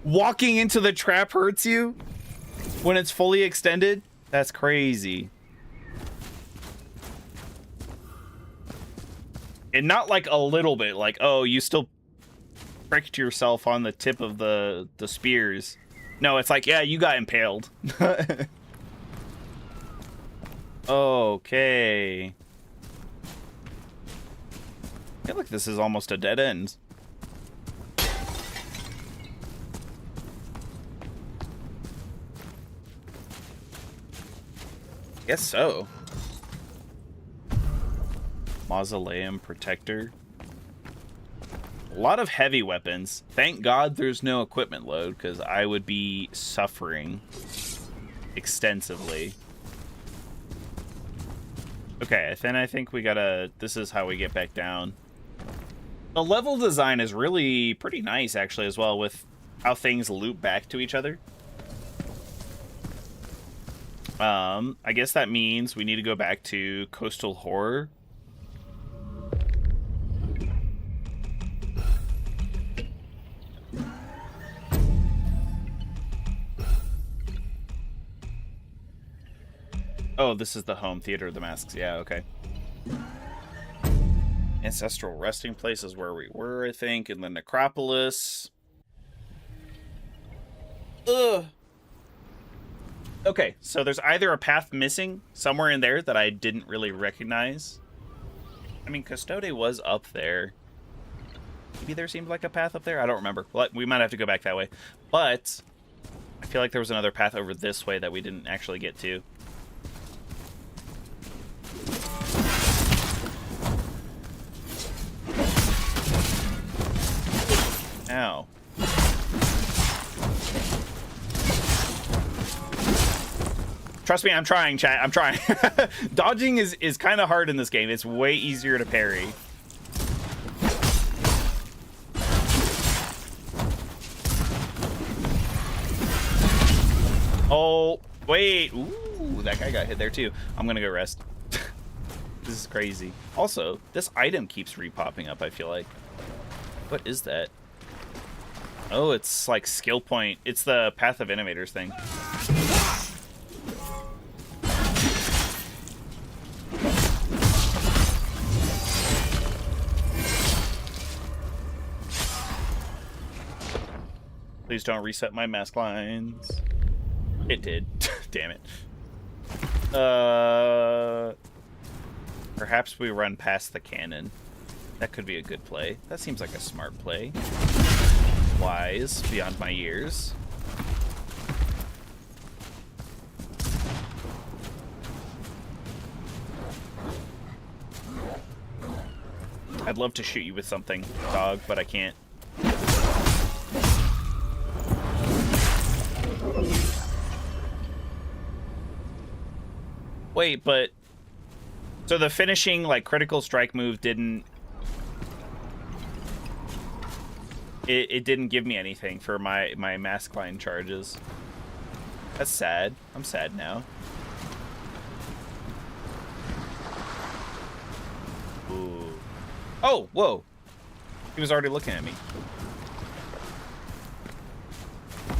Walking into the trap hurts you when it's fully extended? That's crazy. And not like a little bit, like, oh, you still pricked yourself on the tip of the spears. No, it's like, yeah, you got impaled. Okay. I feel like this is almost a dead end. Guess so. Mausoleum Protector. A lot of heavy weapons. Thank God there's no equipment load, because I would be suffering extensively. Okay, then I think we gotta... This is how we get back down. The level design is really pretty nice, actually, as well, with how things loop back to each other. I guess that means we need to go back to Coastal Horror. Oh, this is the home theater of the masks. Yeah, okay. Ancestral resting place is where we were, I think, in the necropolis. Ugh. Okay, so there's either a path missing somewhere in there that I didn't really recognize. I mean, Custode was up there. Maybe there seemed like a path up there? I don't remember. Well, we might have to go back that way. But I feel like there was another path over this way that we didn't actually get to. Ow. Trust me, I'm trying, chat. I'm trying. Dodging is kind of hard in this game. It's way easier to parry. Oh, wait. Ooh, that guy got hit there too. I'm gonna go rest. This is crazy. Also, this item keeps re-popping up, I feel like. What is that? Oh, it's like skill point. It's the Path of Innovators thing. Please don't reset my mask lines. It did. Damn it. Perhaps we run past the cannon. That could be a good play. That seems like a smart play. Wise, beyond my years. I'd love to shoot you with something, dog, but I can't. Wait, but so the finishing like critical strike move didn't it didn't give me anything for my mask line charges. That's sad. I'm sad now. Ooh. Oh, whoa. He was already looking at me.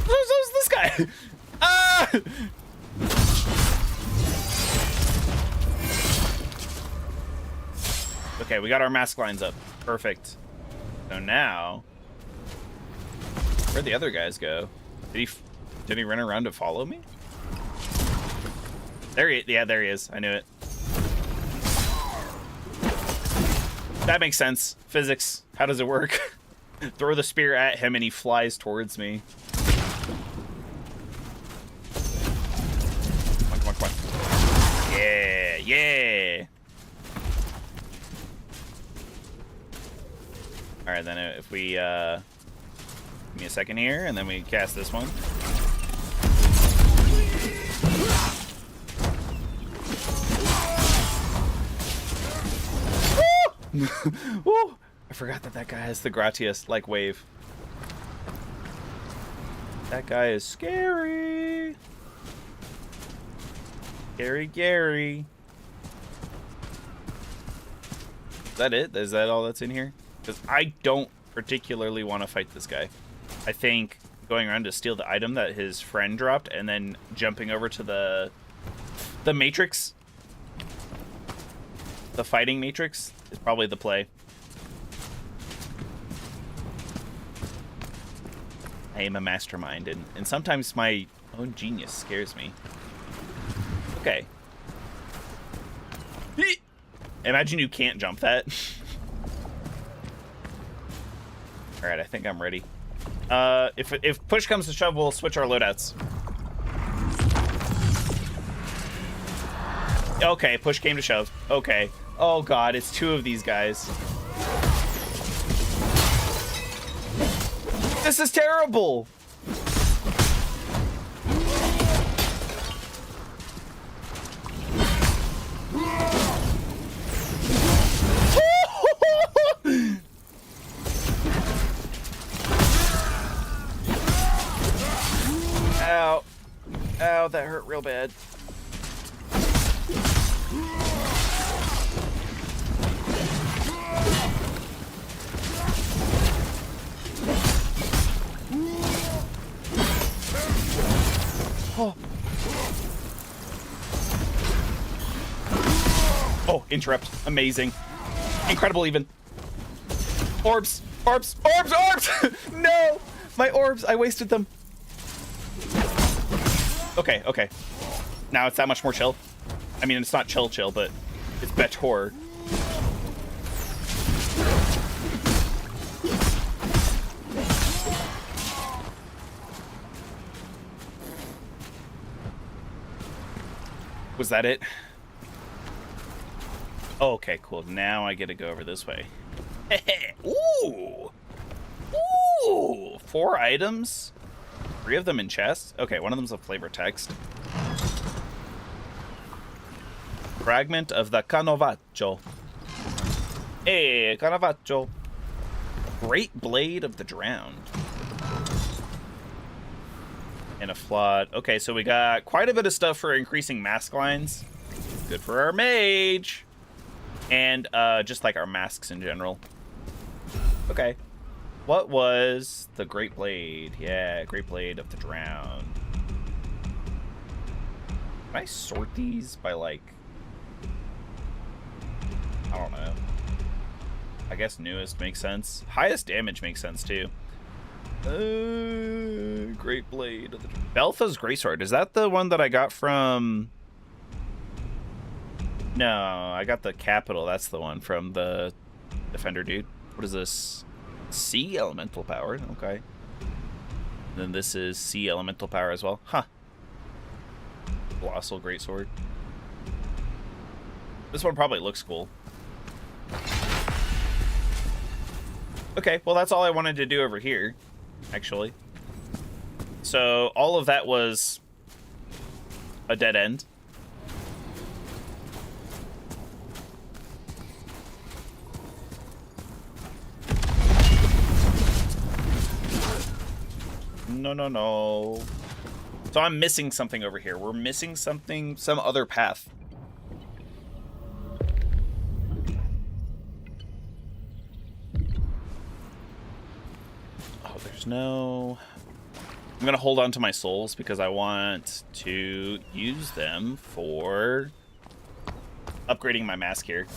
Who's this guy? Ah! Okay, we got our mask lines up. Perfect. So now, where'd the other guys go? Did he run around to follow me? There he is. I knew it. That makes sense. Physics. How does it work? Throw the spear at him and he flies towards me. Come on. Yeah. Alright, then if we, give me a second here, and then we cast this one. Woo! I forgot that guy has the Gratias, like, wave. That guy is scary. Gary. Is that it? Is that all that's in here? Because I don't particularly want to fight this guy. I think going around to steal the item that his friend dropped and then jumping over to the Matrix, the fighting Matrix, is probably the play. I am a mastermind, and sometimes my own genius scares me. Okay. Imagine you can't jump that. Alright, I think I'm ready. If push comes to shove, we'll switch our loadouts. Okay, push came to shove. Okay. Oh god, it's two of these guys. This is terrible! Ow. Ow, that hurt real bad. Oh. Oh, interrupt. Amazing. Incredible even. Orbs. No! My orbs. I wasted them. Okay. Now it's that much more chill. I mean, it's not chill, but it's better. Was that it? Oh, okay, cool. Now I get to go over this way. Ooh! Ooh! 4 items? 3 of them in chests? Okay, one of them's a flavor text. Fragment of the Canovaccio. Hey, Canovaccio. Great Blade of the Drowned. And a flawed. Okay, so we got quite a bit of stuff for increasing mask lines. Good for our mage. And just like our masks in general. Okay. What was the Great Blade? Yeah, Great Blade of the Drowned. Can I sort these by, like... I don't know. I guess newest makes sense. Highest damage makes sense, too. Great Blade of the... Beltha's Greatsword. Is that the one that I got from... No, I got the Capital. That's the one from the Defender dude. What is this? Sea Elemental Power. Okay. And then this is Sea Elemental Power as well. Huh. Colossal Greatsword. This one probably looks cool. Okay, well that's all I wanted to do over here, actually. So all of that was a dead end. No. So I'm missing something over here. We're missing something, some other path. Oh, there's no... I'm gonna hold on to my souls because I want to use them for upgrading my mask here.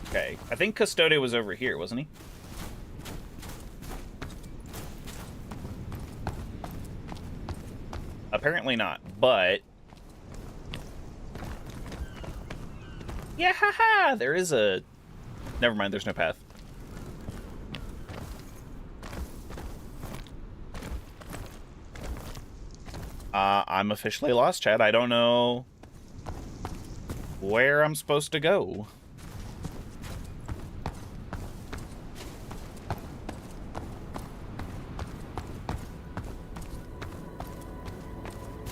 Okay, I think Custodio was over here, wasn't he? Apparently not, but... Yeah, haha! There is a... Never mind, there's no path. I'm officially lost, Chad. I don't know where I'm supposed to go.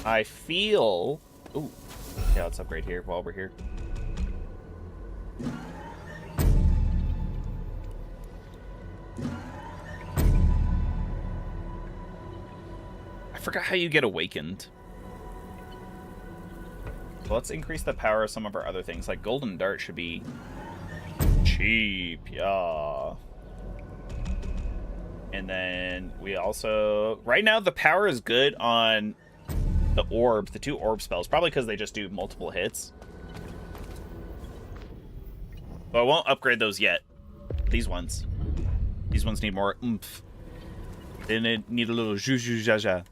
I feel... Ooh. Yeah, let's upgrade here while we're here. I forgot how you get awakened. So let's increase the power of some of our other things. Like Golden Dart should be cheap, yeah. And then we also... Right now, the power is good on... the orb, the 2 orb spells, probably because they just do multiple hits. But I won't upgrade those yet. These ones need more oomph. They need a little zhu-zhu-zha-zha.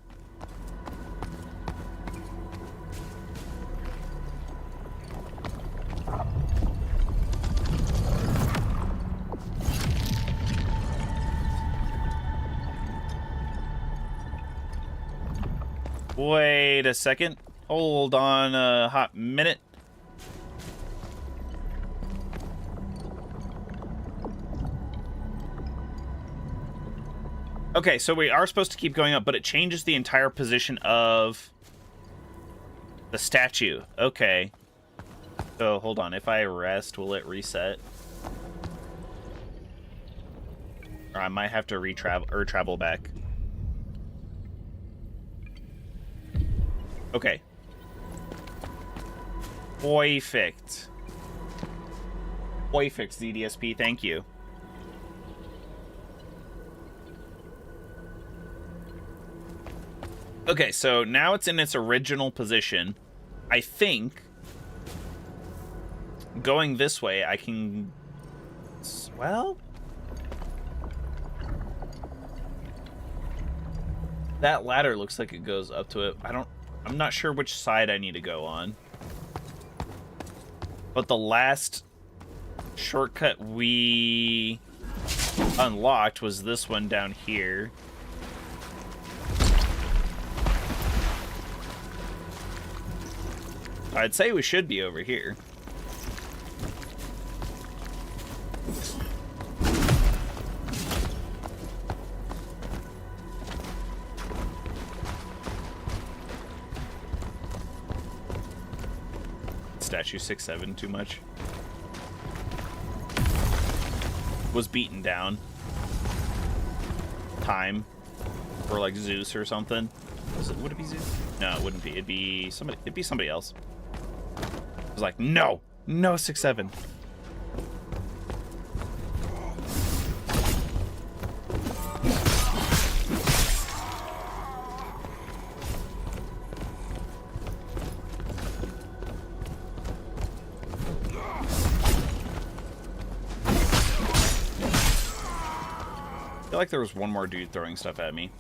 Wait a second. Hold on a hot minute. Okay, so we are supposed to keep going up, but it changes the entire position of the statue. Okay. So, hold on. If I rest, will it reset? Or I might have to travel back. Okay. Perfect. Perfect, ZDSP, thank you. Okay, so now it's in its original position. I think going this way, I can... Well... That ladder looks like it goes up to it. I'm not sure which side I need to go on. But the last shortcut we unlocked was this one down here. I'd say we should be over here. Statue 6'7" too much. Was beaten down. Time. Or like Zeus or something. Would it be Zeus? No, it wouldn't be. It'd be somebody else. It was like, no! No 6'7". I feel like there was one more dude throwing stuff at me.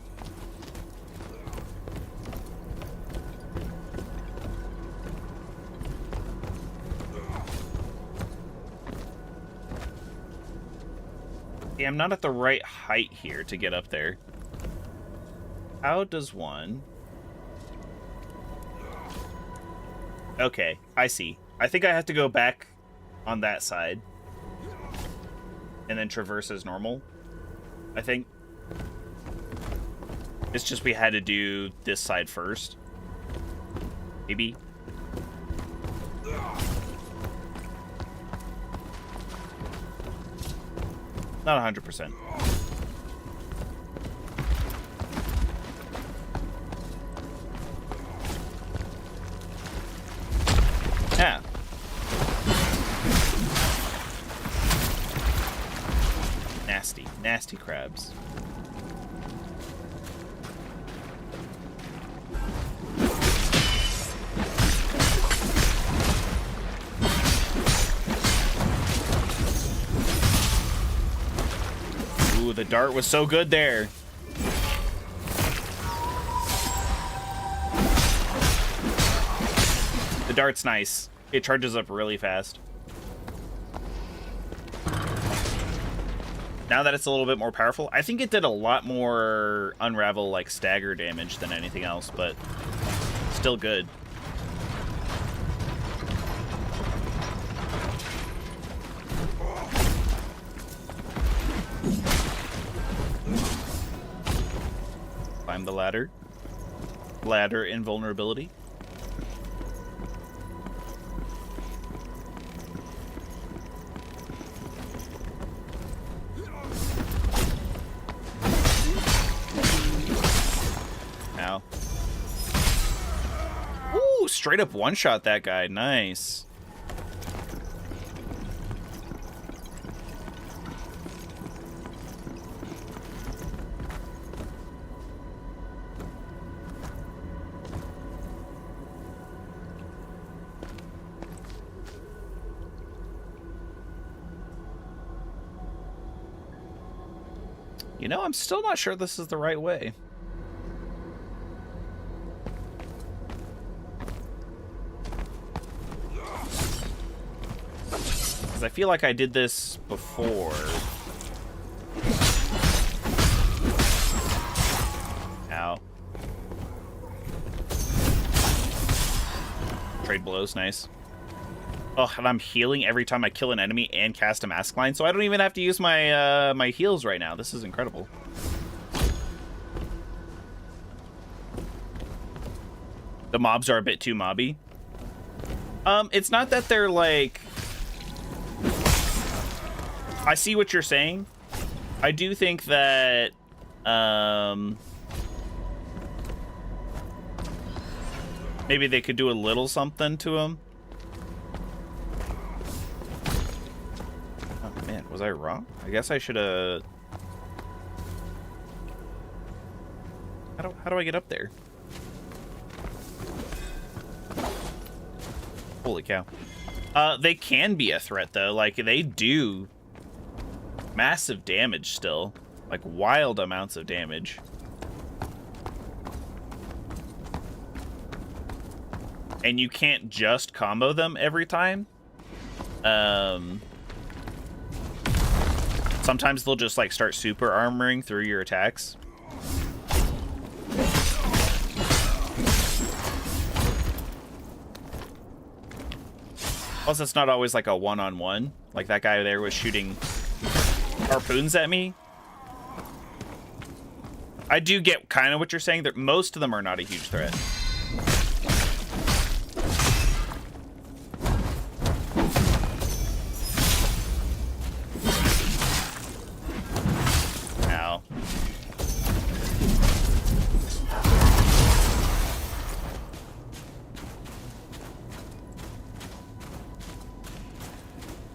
Yeah, I'm not at the right height here to get up there. How does one... Okay, I see. I think I have to go back on that side. And then traverse as normal. I think. It's just we had to do this side first. Maybe. Not 100%. Yeah. Nasty, nasty crabs. Ooh, the dart was so good there. The dart's nice. It charges up really fast. Now that it's a little bit more powerful, I think it did a lot more unravel, like, stagger damage than anything else, but still good. Climb the ladder. Ladder invulnerability. Ow. Ooh, straight up one-shot that guy. Nice. You know, I'm still not sure this is the right way. Because I feel like I did this before. Ow. Trade blows, nice. Oh, and I'm healing every time I kill an enemy and cast a mask line, so I don't even have to use my my heals right now. This is incredible. The mobs are a bit too mobby. It's not that they're like... I see what you're saying. I do think that maybe they could do a little something to them. Oh man, was I wrong? I guess I should have... How do I get up there? Holy cow. They can be a threat, though. Like, they do massive damage still. Like, wild amounts of damage. And you can't just combo them every time. Sometimes they'll just, like, start super armoring through your attacks. Plus, it's not always like a one-on-one. Like, that guy there was shooting harpoons at me. I do get kind of what you're saying. That most of them are not a huge threat. Ow.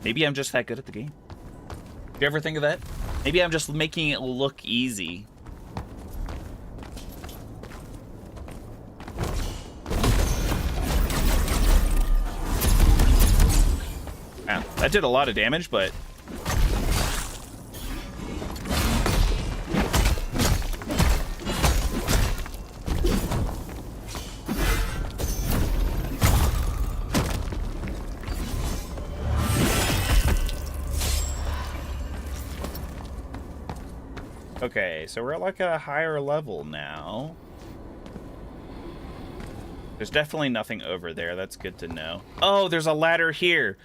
Maybe I'm just that good at the game. Do you ever think of that? Maybe I'm just making it look easy. Wow, that did a lot of damage, but... Okay, so we're at like a higher level now. There's definitely nothing over there. That's good to know. Oh, there's a ladder here.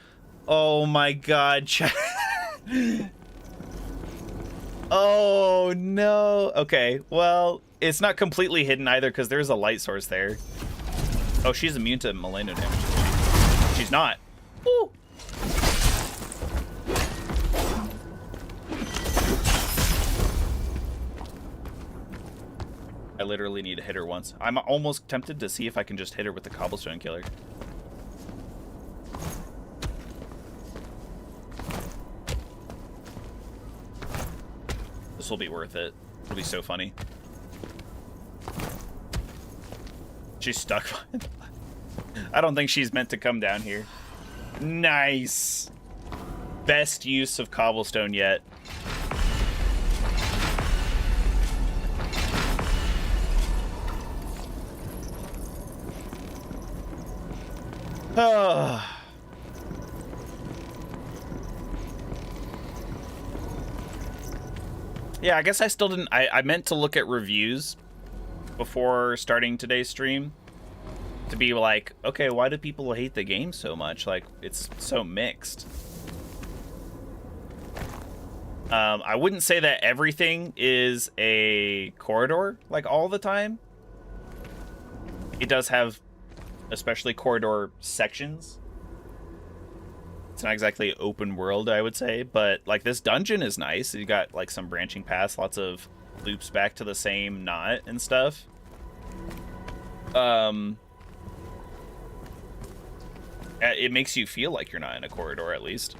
Oh my god. Oh no. Okay, well, it's not completely hidden either because there's a light source there. Oh, she's immune to Maleno damage. She's not. Ooh. I literally need to hit her once. I'm almost tempted to see if I can just hit her with the cobblestone killer. This will be worth it. It'll be so funny. She's stuck. I don't think she's meant to come down here. Nice. Best use of cobblestone yet. Yeah, I guess I still didn't... I meant to look at reviews before starting today's stream to be like, okay, why do people hate the game so much? Like, it's so mixed. I wouldn't say that everything is a corridor, like, all the time. It does have... especially corridor sections. It's not exactly open world, I would say, but like this dungeon is nice. You got like some branching paths, lots of loops back to the same knot and stuff. It makes you feel like you're not in a corridor, at least.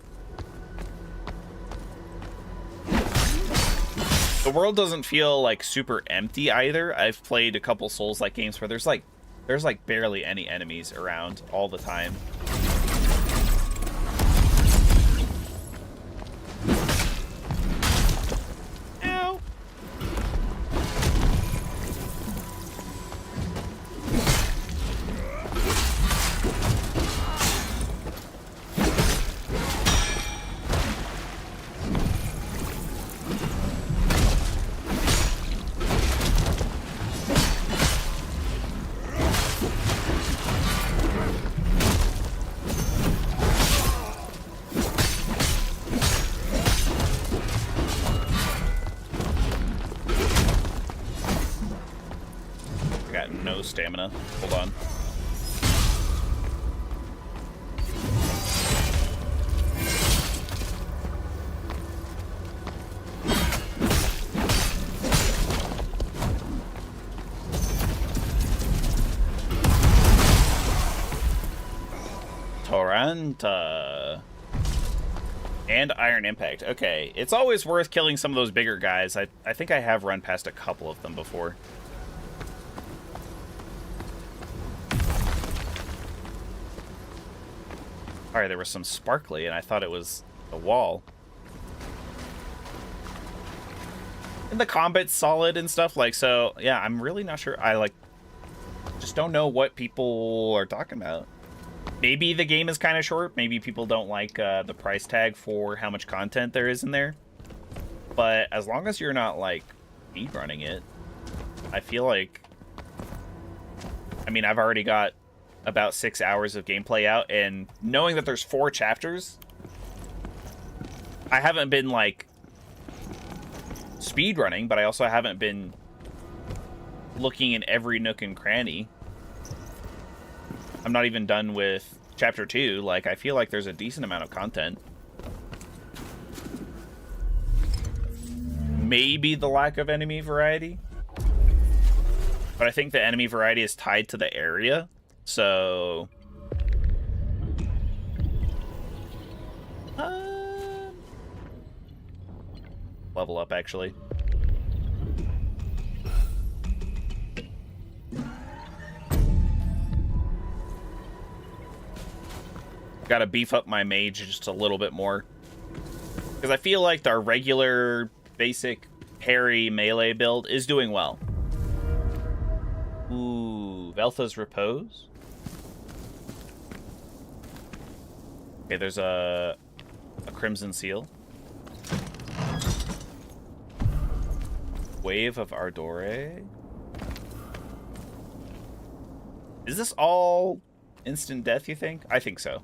The world doesn't feel like super empty either. I've played a couple Souls-like games where there's like barely any enemies around all the time. Ow. Stamina. Hold on. Torranta. And Iron Impact. Okay. It's always worth killing some of those bigger guys. I think I have run past a couple of them before. All right, there was some sparkly, and I thought it was the wall. And the combat's solid and stuff, like, so, yeah, I'm really not sure. I, like, just don't know what people are talking about. Maybe the game is kind of short. Maybe people don't like the price tag for how much content there is in there. But as long as you're not, like, speedrunning it, I feel like... I mean, I've already got about 6 hours of gameplay out, and knowing that there's 4 chapters, I haven't been, like, speedrunning, but I also haven't been looking in every nook and cranny. I'm not even done with chapter 2. Like, I feel like there's a decent amount of content. Maybe the lack of enemy variety, but I think the enemy variety is tied to the area, so level up, actually. Gotta beef up my mage just a little bit more, because I feel like our regular basic parry melee build is doing well. Ooh, Veltha's Repose. Okay, there's a Crimson Seal. Wave of Ardore. Is this all instant death, you think? I think so.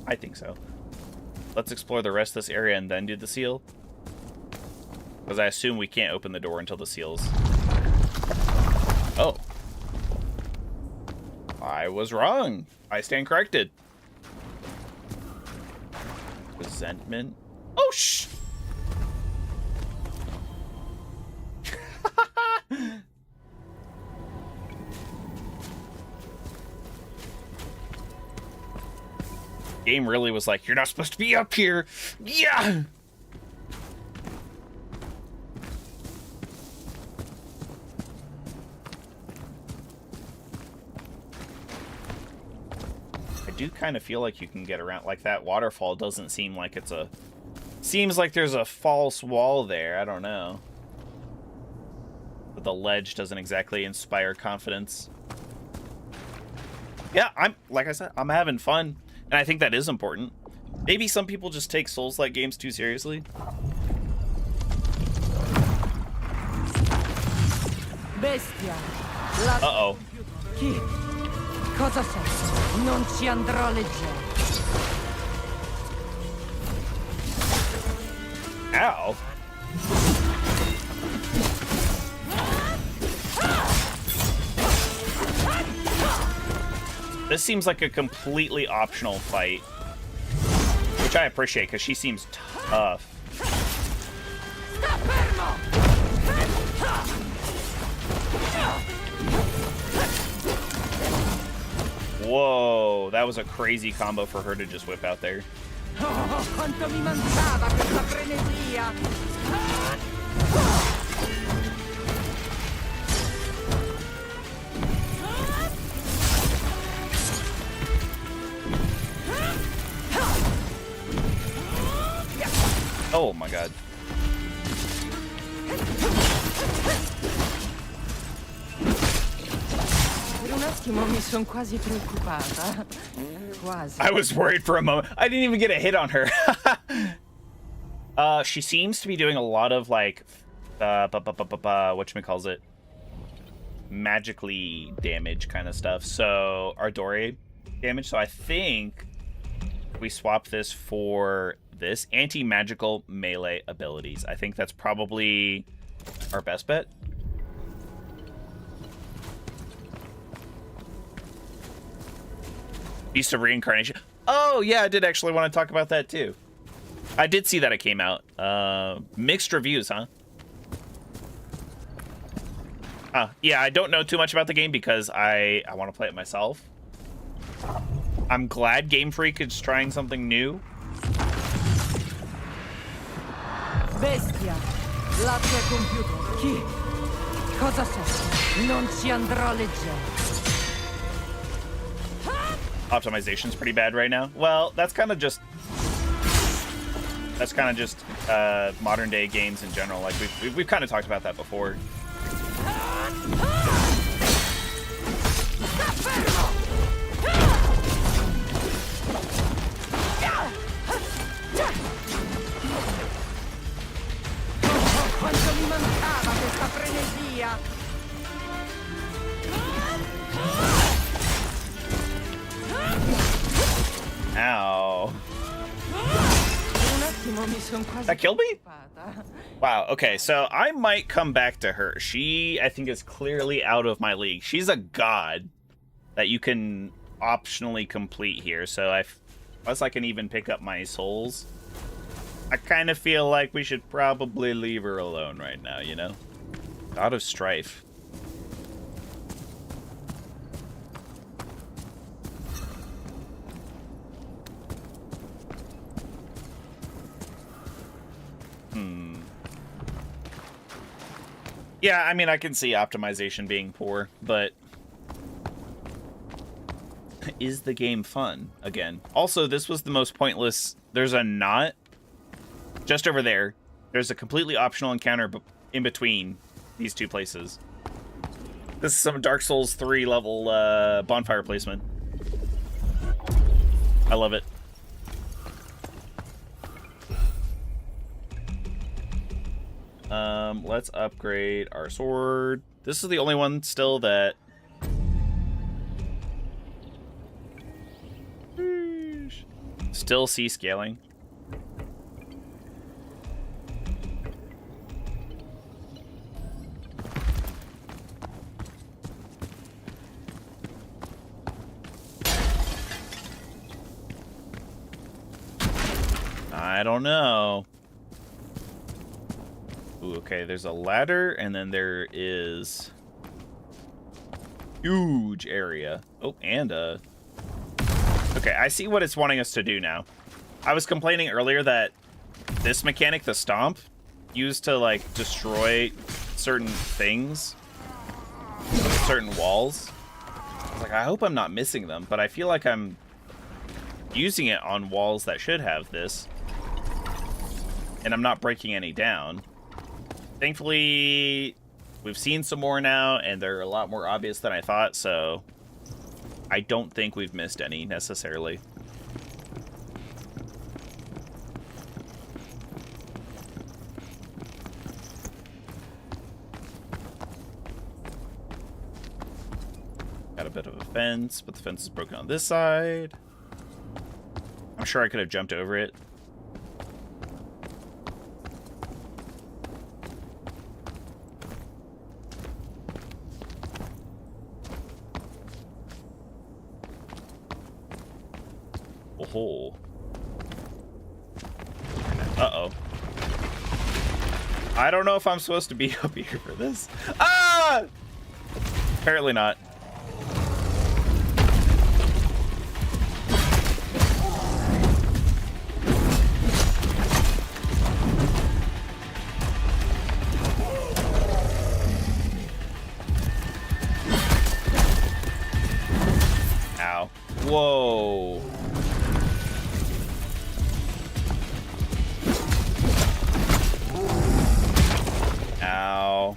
I think so. Let's explore the rest of this area and then do the seal. Because I assume we can't open the door until the seal's... Oh. I was wrong. I stand corrected. Resentment. Oh, shh! Game really was like, you're not supposed to be up here. Yeah! I do kind of feel like you can get around, like that waterfall doesn't seem like it's a... Seems like there's a false wall there, I don't know. But the ledge doesn't exactly inspire confidence. Yeah, like I said, I'm having fun. And I think that is important. Maybe some people just take Souls-like games too seriously. Bestia. Uh-oh. Chi? Cosa sei? Non ci andrò leggero. Ow. This seems like a completely optional fight, which I appreciate because she seems tough. Whoa, that was a crazy combo for her to just whip out there. Oh, quanto mi mancava questa frenesia! Oh my god. Per un attimo mi son quasi preoccupata. Quasi. I was worried for a moment. I didn't even get a hit on her. She seems to be doing a lot of like, whatchamacallit, magically damage kind of stuff. So Ardore damage. So I think we swap this for this anti-magical melee abilities. I think that's probably our best bet. Beast of Reincarnation. Oh yeah, I did actually want to talk about that too. I did see that it came out. Mixed reviews, huh? Yeah, I don't know too much about the game because I want to play it myself. I'm glad Game Freak is trying something new. Bestia, latte computer. Chi? Cosa sei? Non ci andrò leggero. optimization's pretty bad right now. Well, that's kind of just modern day games in general. Like we've kind of talked about that before. Quanto mi mancava questa frenesia! Ow. Un attimo mi son quasi That killed me? preoccupata. Wow, okay, so I might come back to her. She, I think, is clearly out of my league. She's a god that you can optionally complete here, so unless I can even pick up my souls, I kind of feel like we should probably leave her alone right now, you know? God of Strife. Yeah, I mean, I can see optimization being poor, but is the game fun? Again. Also, this was the most pointless. There's a knot just over there. There's a completely optional encounter in between these two places. This is some Dark Souls 3 level bonfire placement. I love it. Let's upgrade our sword. This is the only one still that... Still see scaling. I don't know. Ooh, okay, there's a ladder, and then there is huge area. Oh, and a... Okay, I see what it's wanting us to do now. I was complaining earlier that this mechanic, the stomp, used to, like, destroy certain things, certain walls. I was like, I hope I'm not missing them, but I feel like I'm using it on walls that should have this, and I'm not breaking any down. Thankfully, we've seen some more now, and they're a lot more obvious than I thought, so I don't think we've missed any, necessarily. Got a bit of a fence, but the fence is broken on this side. I'm sure I could have jumped over it. Oh. Uh-oh. I don't know if I'm supposed to be up here for this. Ah! Apparently not. Ow. Whoa. Ow.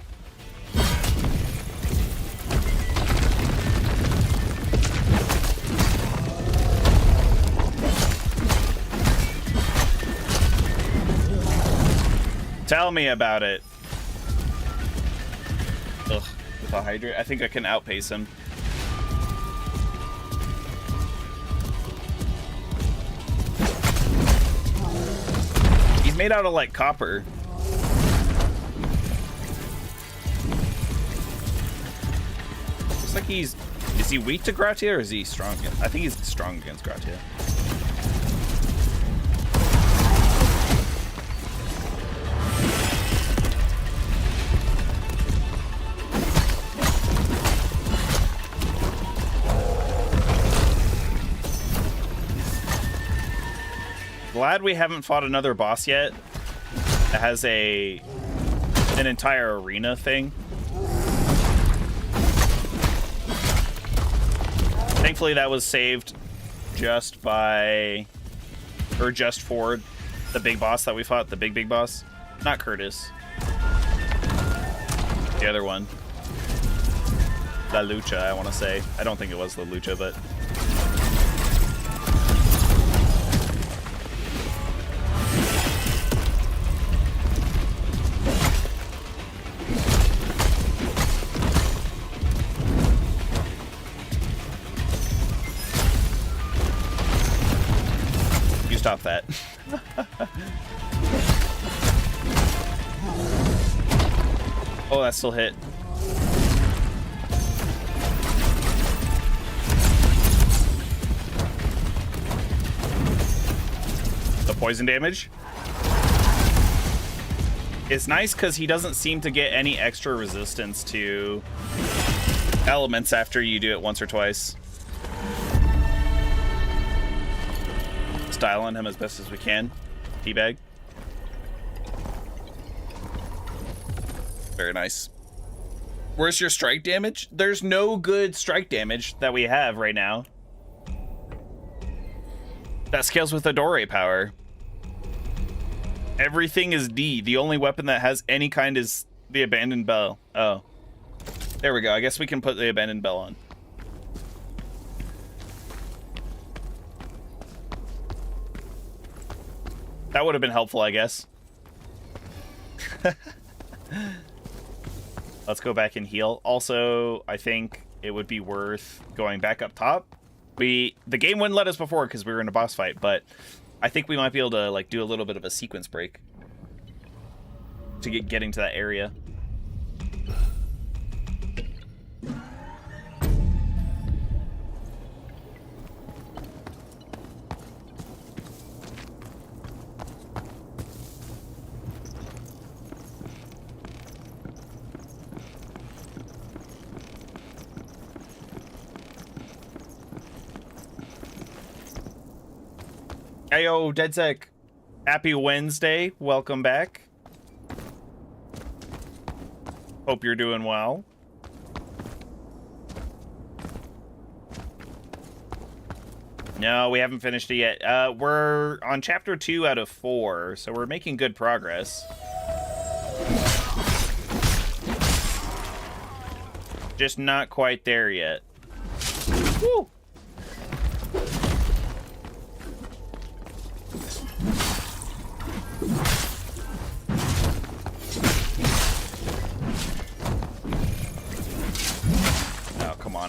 Tell me about it. Ugh, with a hydrate, I think I can outpace him. He's made out of, like, copper. Looks like he's... Is he weak to Gratia, or is he strong? I think he's strong against Gratia. Glad we haven't fought another boss yet that has an entire arena thing. Thankfully that was saved just by, or just for the big boss that we fought, the big boss. Not Curtis. The other one. La Lucha, I want to say. I don't think it was La Lucha, but... You stop that. Oh, that still hit. The poison damage. It's nice because he doesn't seem to get any extra resistance to elements after you do it once or twice. Style on him as best as we can. Teabag. Very nice. Where's your strike damage? There's no good strike damage that we have right now. That scales with Adore power. Everything is D. The only weapon that has any kind is the Abandoned Bell. Oh. There we go. I guess we can put the Abandoned Bell on. That would have been helpful, I guess. Let's go back and heal. Also, I think it would be worth going back up top. The game wouldn't let us before because we were in a boss fight, but I think we might be able to like do a little bit of a sequence break to getting to that area. Heyo, DeadSec. Happy Wednesday. Welcome back. Hope you're doing well. No, we haven't finished it yet. We're on chapter 2 out of 4, so we're making good progress. Just not quite there yet. Woo!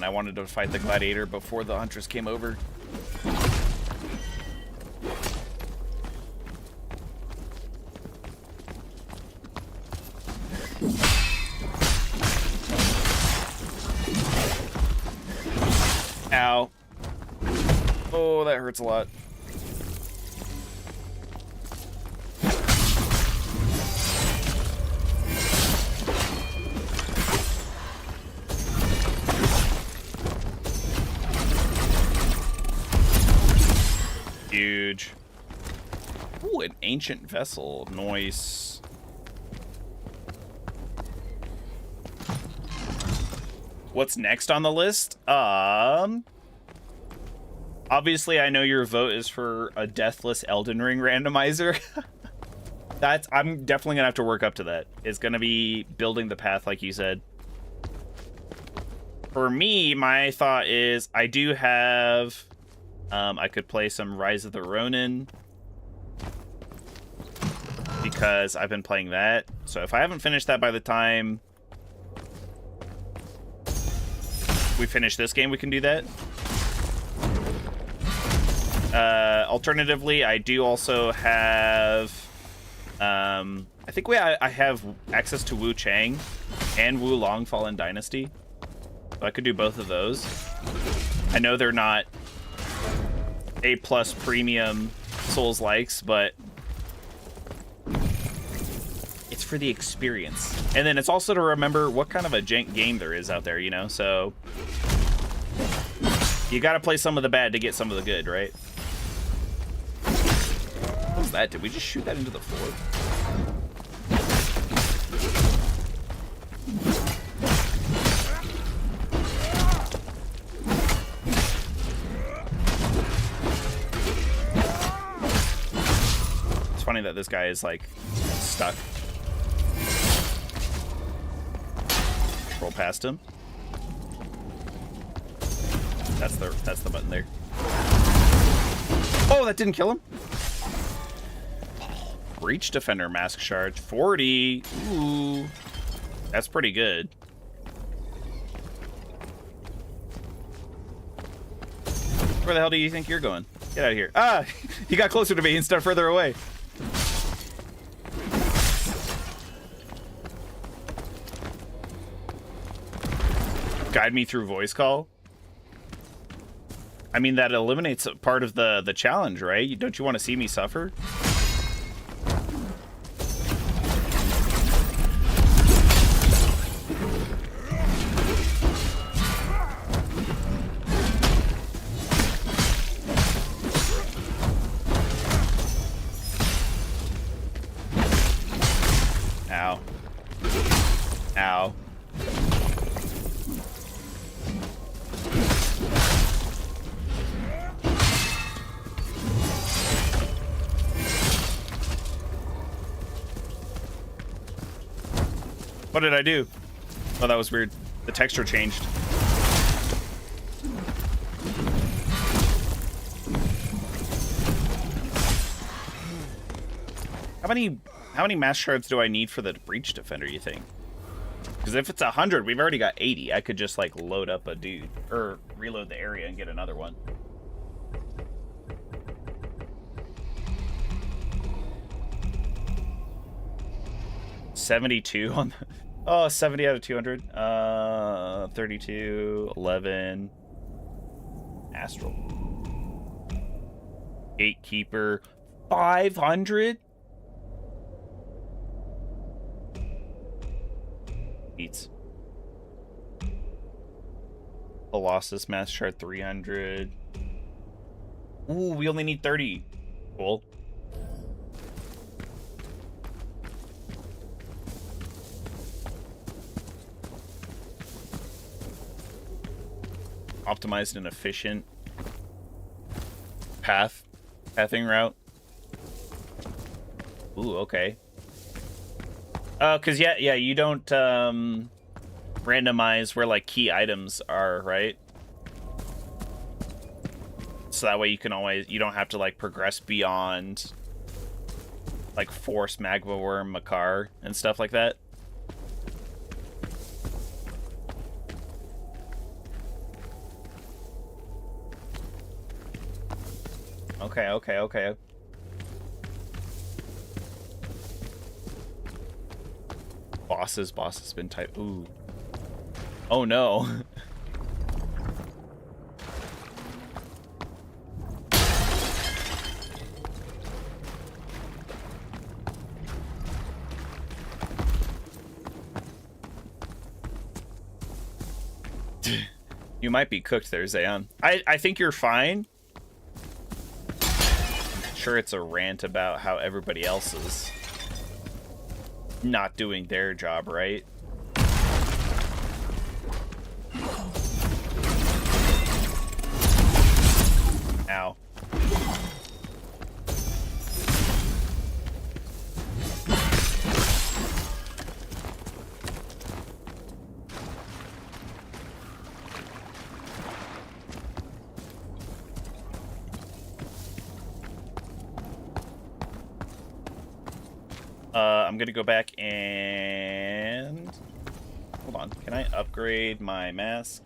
I wanted to fight the gladiator before the huntress came over. Ow. Oh, that hurts a lot. Huge. Ooh, an ancient vessel. Nice. What's next on the list? Obviously, I know your vote is for a Deathless Elden Ring randomizer. I'm definitely gonna have to work up to that. It's gonna be building the path, like you said. For me, my thought is I do have... I could play some Rise of the Ronin because I've been playing that. So if I haven't finished that by the time we finish this game, we can do that. Alternatively, I do also have... I think I have access to Wu Chang and Wu Long Fallen Dynasty. So I could do both of those. I know they're not A+ premium Souls likes, but it's for the experience. And then it's also to remember what kind of a jank game there is out there, you know? So you gotta play some of the bad to get some of the good, right? What was that? Did we just shoot that into the floor? funny that this guy is like stuck. Roll past him. That's the button there. Oh, that didn't kill him. Breach defender mask charge 40. Ooh, that's pretty good. Where the hell do you think you're going? Get out of here. Ah, he got closer to me instead of further away. Guide me through voice call. I mean, that eliminates a part of the challenge, right? Don't you want to see me suffer? Ow. Ow. What did I do? Oh, that was weird. The texture changed. How many mass shards do I need for the breach defender, you think? Because if it's 100, we've already got 80. I could just like load up a dude or reload the area and get another one. $72 on the, oh, 70 out of 200. 32, 11. Astral. Gatekeeper, 500. Beats. Colossus mass shard 300. Ooh, we only need 30. Cool. Optimized and efficient pathing route. Ooh, okay. Cause yeah, you don't randomize where like key items are, right? So that way you can you don't have to like progress beyond like force magma worm Makar and stuff like that. Okay. Boss has been typed. Ooh. Oh no. You might be cooked there, Zayon. I think you're fine. Sure, it's a rant about how everybody else is not doing their job right. Ow. I'm gonna go back and hold on. Can I upgrade my mask?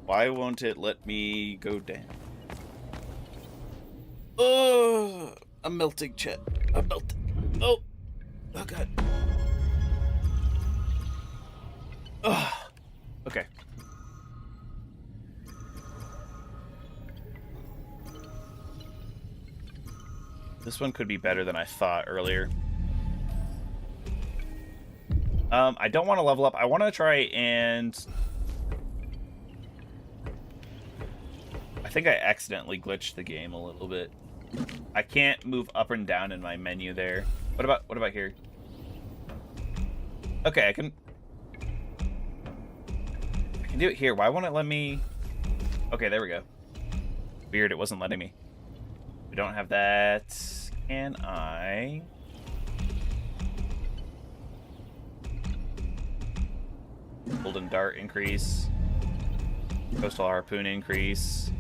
Why won't it let me go down? Oh, I'm melting, chat. I'm melting. Oh god. Oh, okay. This one could be better than I thought earlier. I don't want to level up. I want to try and... I think I accidentally glitched the game a little bit. I can't move up and down in my menu there. What about here? Okay, I can do it here. Why won't it let me... Okay, there we go. Weird, it wasn't letting me. We don't have that. Can I? Golden Dart increase. Coastal Harpoon increase.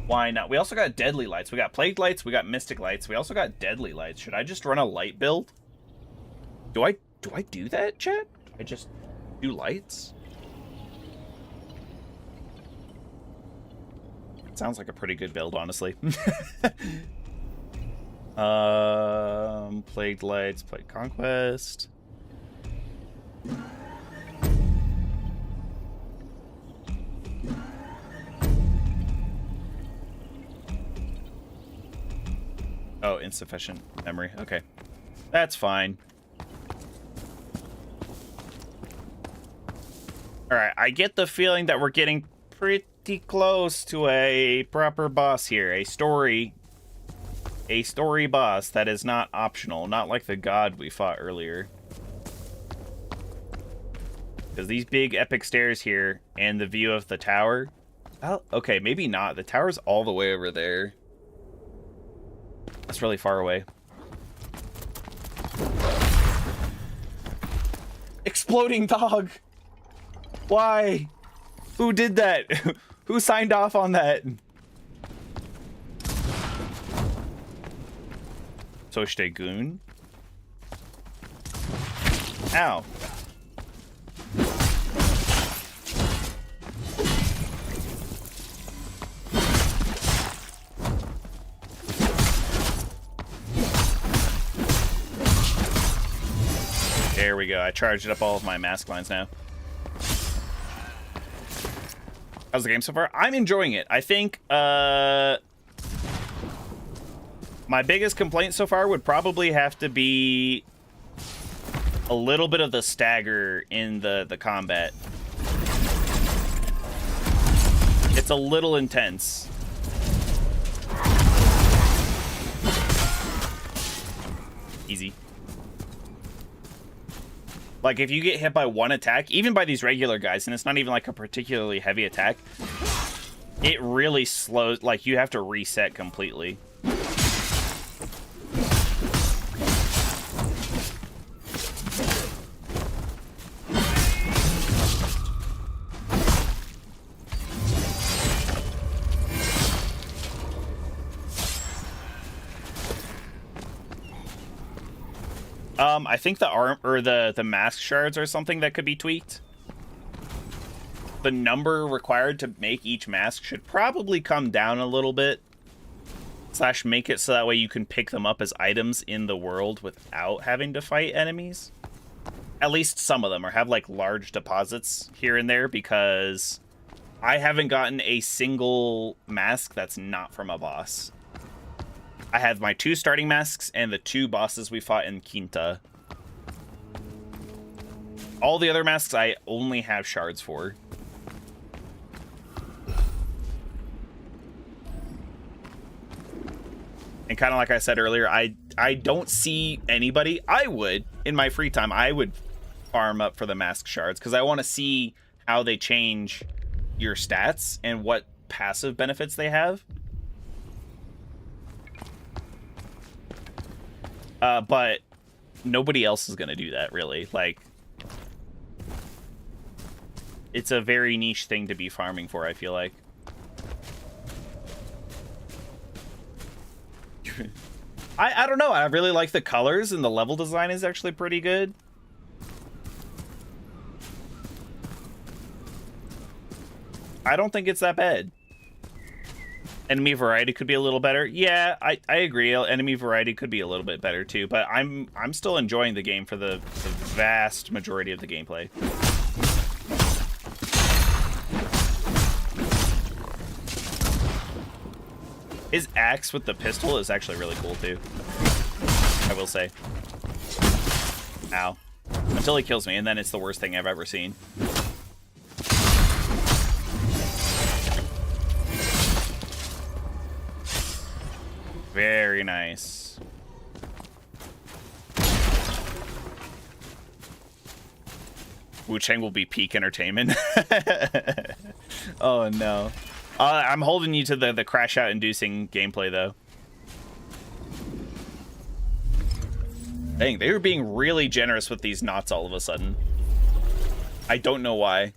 Why not? We also got Deadly Lights. We got Plague Lights. We got Mystic Lights. We also got Deadly Lights. Should I just run a light build? Do I do that, chat? Do I just do lights? Sounds like a pretty good build, honestly. Plague Lights, Plague Conquest. Oh, insufficient memory. Okay. That's fine. Alright, I get the feeling that we're getting pretty close to a proper boss here. A story boss that is not optional. Not like the god we fought earlier. Because these big epic stairs here and the view of the tower... Oh, okay, maybe not. The tower's all the way over there. That's really far away. Exploding dog! Why? Who did that? Who signed off on that? Goon. Ow. There we go. I charged up all of my mask lines now. How's the game so far? I'm enjoying it. I think my biggest complaint so far would probably have to be a little bit of the stagger in the combat. It's a little intense. Easy. Like, if you get hit by one attack, even by these regular guys, and it's not even like a particularly heavy attack, it really slows, like, you have to reset completely. I think the arm or the mask shards are something that could be tweaked. The number required to make each mask should probably come down a little bit. / make it so that way you can pick them up as items in the world without having to fight enemies. At least some of them, or have like large deposits here and there, because I haven't gotten a single mask that's not from a boss. I have my 2 starting masks and the 2 bosses we fought in Quinta. All the other masks I only have shards for. And kind of like I said earlier, I don't see anybody. I would, in my free time, I would farm up for the mask shards, because I want to see how they change your stats and what passive benefits they have. But nobody else is going to do that, really. Like, it's a very niche thing to be farming for, I feel like. I don't know. I really like the colors, and the level design is actually pretty good. I don't think it's that bad. Enemy variety could be a little better. Yeah, I agree. Enemy variety could be a little bit better too, but I'm still enjoying the game for the vast majority of the gameplay. His axe with the pistol is actually really cool too, I will say. Ow. Until he kills me, and then it's the worst thing I've ever seen. Very nice. Wu Chang will be peak entertainment. Oh no. I'm holding you to the crash out inducing gameplay though. Dang, they were being really generous with these knots all of a sudden. I don't know why.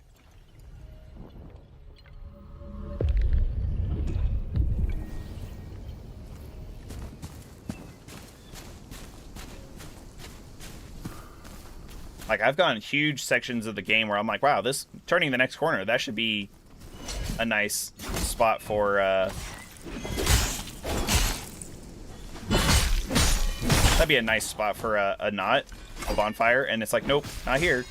Like, I've gone huge sections of the game where I'm like, wow, this turning the next corner, that should be a nice spot for, that'd be a nice spot for a knot, a bonfire, and it's like, nope, not here.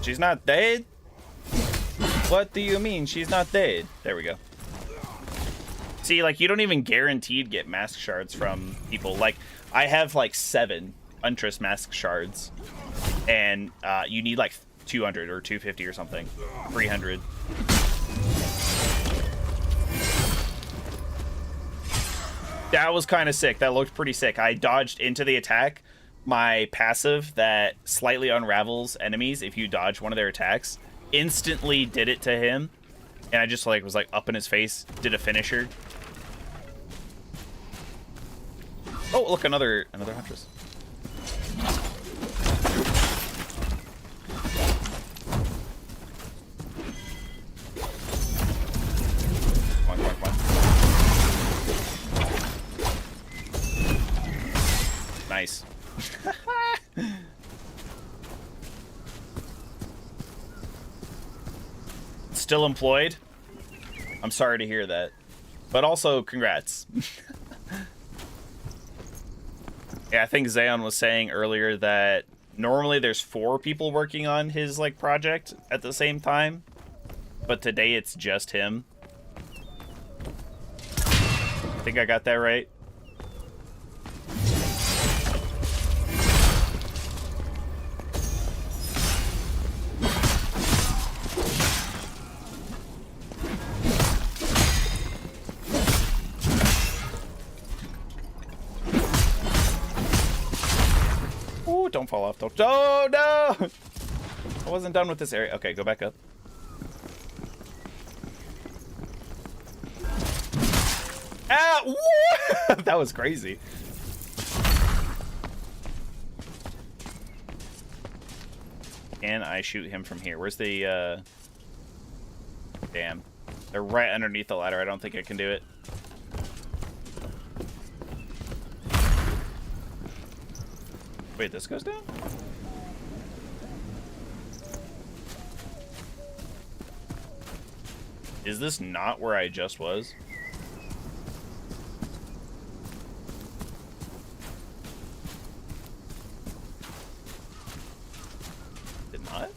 She's not dead? What do you mean she's not dead? There we go. See, like, you don't even guaranteed get mask shards from people. Like, I have, like, 7 Huntress mask shards. And you need, like, 200 or 250 or something. 300. That was kind of sick. That looked pretty sick. I dodged into the attack. My passive that slightly unravels enemies if you dodge one of their attacks instantly did it to him, and I just like was like up in his face, did a finisher. Oh, look, another Huntress. Come on, come on, come on. Nice. Still employed? I'm sorry to hear that. But also, congrats. Yeah, I think Zayon was saying earlier that normally there's 4 people working on his, like, project at the same time. But today it's just him. I think I got that right. Don't fall off. Don't. Oh, no! I wasn't done with this area. Okay, go back up. Ah! What? That was crazy. Can I shoot him from here? Where's the, Damn. They're right underneath the ladder. I don't think I can do it. Wait, this goes down? Is this not where I just was? Did not?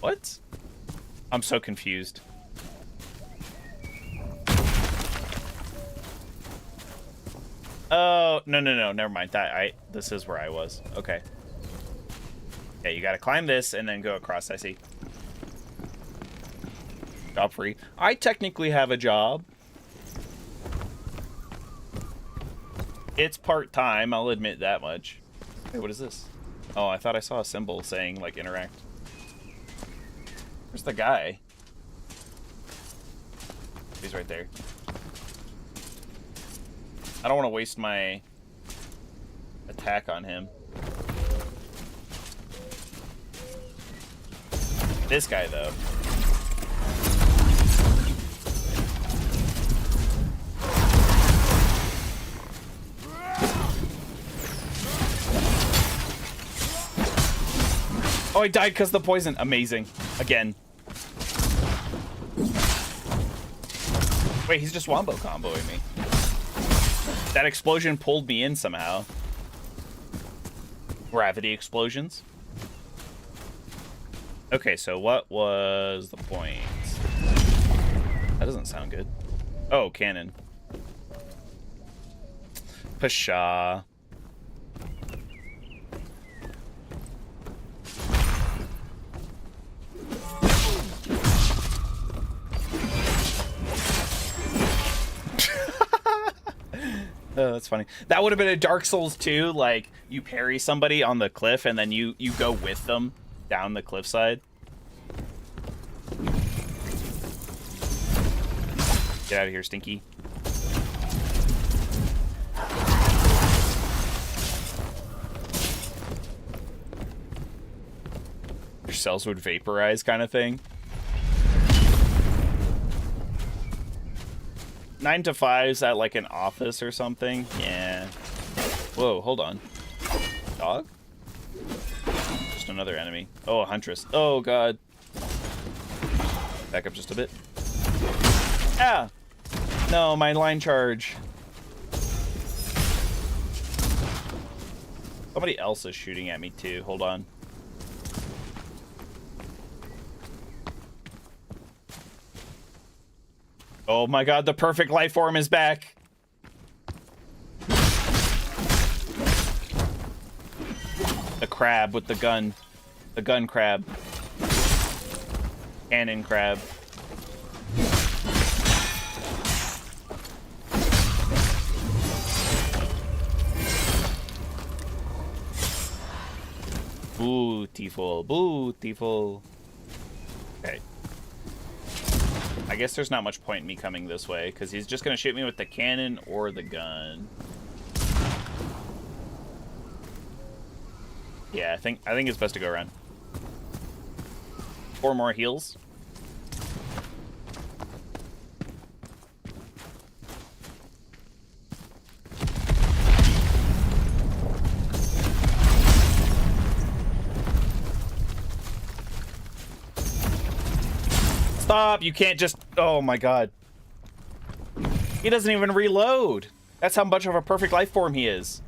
What? I'm so confused. Oh, no, never mind. This is where I was. Okay. Yeah, you gotta climb this and then go across, I see. Job free. I technically have a job. It's part-time, I'll admit that much. Hey, what is this? Oh, I thought I saw a symbol saying, like, interact. Where's the guy? He's right there. I don't want to waste my attack on him. This guy, though. Oh, he died because of the poison. Amazing. Again. Wait, he's just wombo comboing me. That explosion pulled me in somehow. Gravity explosions. Okay, so what was the point? That doesn't sound good. Oh, cannon. Pshaw. Oh, that's funny. That would have been a Dark Souls 2, like, you parry somebody on the cliff, and then you go with them down the cliffside. Get out of here, Stinky. Your cells would vaporize kind of thing. 9 to 5's at like an office or something. Yeah. Whoa, hold on. Dog? Just another enemy. Oh, a huntress. Oh, God. Back up just a bit. Ah! No, my line charge. Somebody else is shooting at me, too. Hold on. Oh my God, the perfect life form is back. The crab with the gun. The gun crab. Cannon crab. Beautiful, beautiful. Okay. I guess there's not much point in me coming this way, because he's just going to shoot me with the cannon or the gun. Yeah, I think it's best to go around. 4 more heals. Stop! You can't just... Oh my God. He doesn't even reload. That's how much of a perfect life form he is.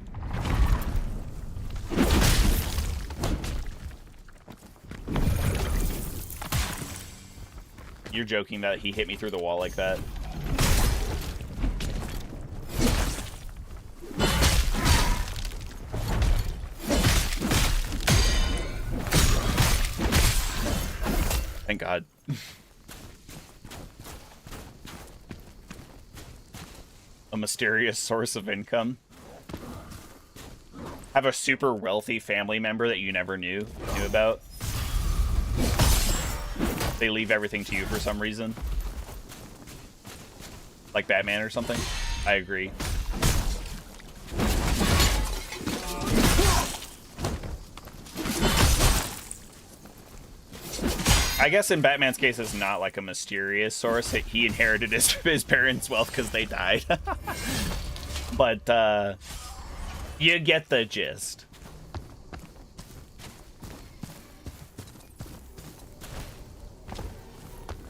You're joking that he hit me through the wall like that. Thank God. A mysterious source of income. Have a super wealthy family member that you never knew about. They leave everything to you for some reason. Like Batman or something. I agree. I guess in Batman's case, it's not like a mysterious source. He inherited his parents' wealth because they died. But, you get the gist.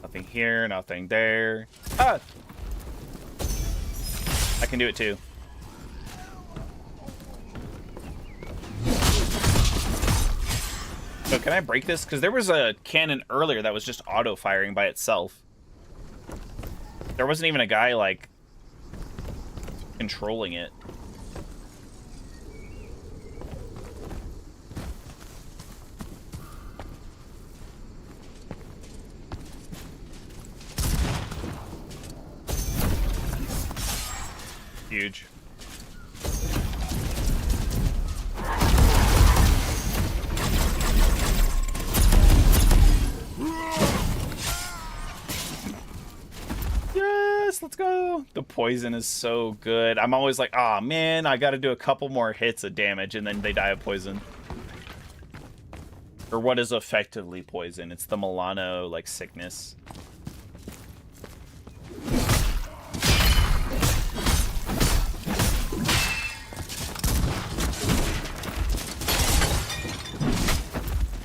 Nothing here, nothing there. Ah! I can do it too. So can I break this? Because there was a cannon earlier that was just auto-firing by itself. There wasn't even a guy, like, controlling it. Huge. Yes, let's go. The poison is so good. I'm always like, oh man, I gotta do a couple more hits of damage and then they die of poison. Or what is effectively poison. It's the Milano, like, sickness.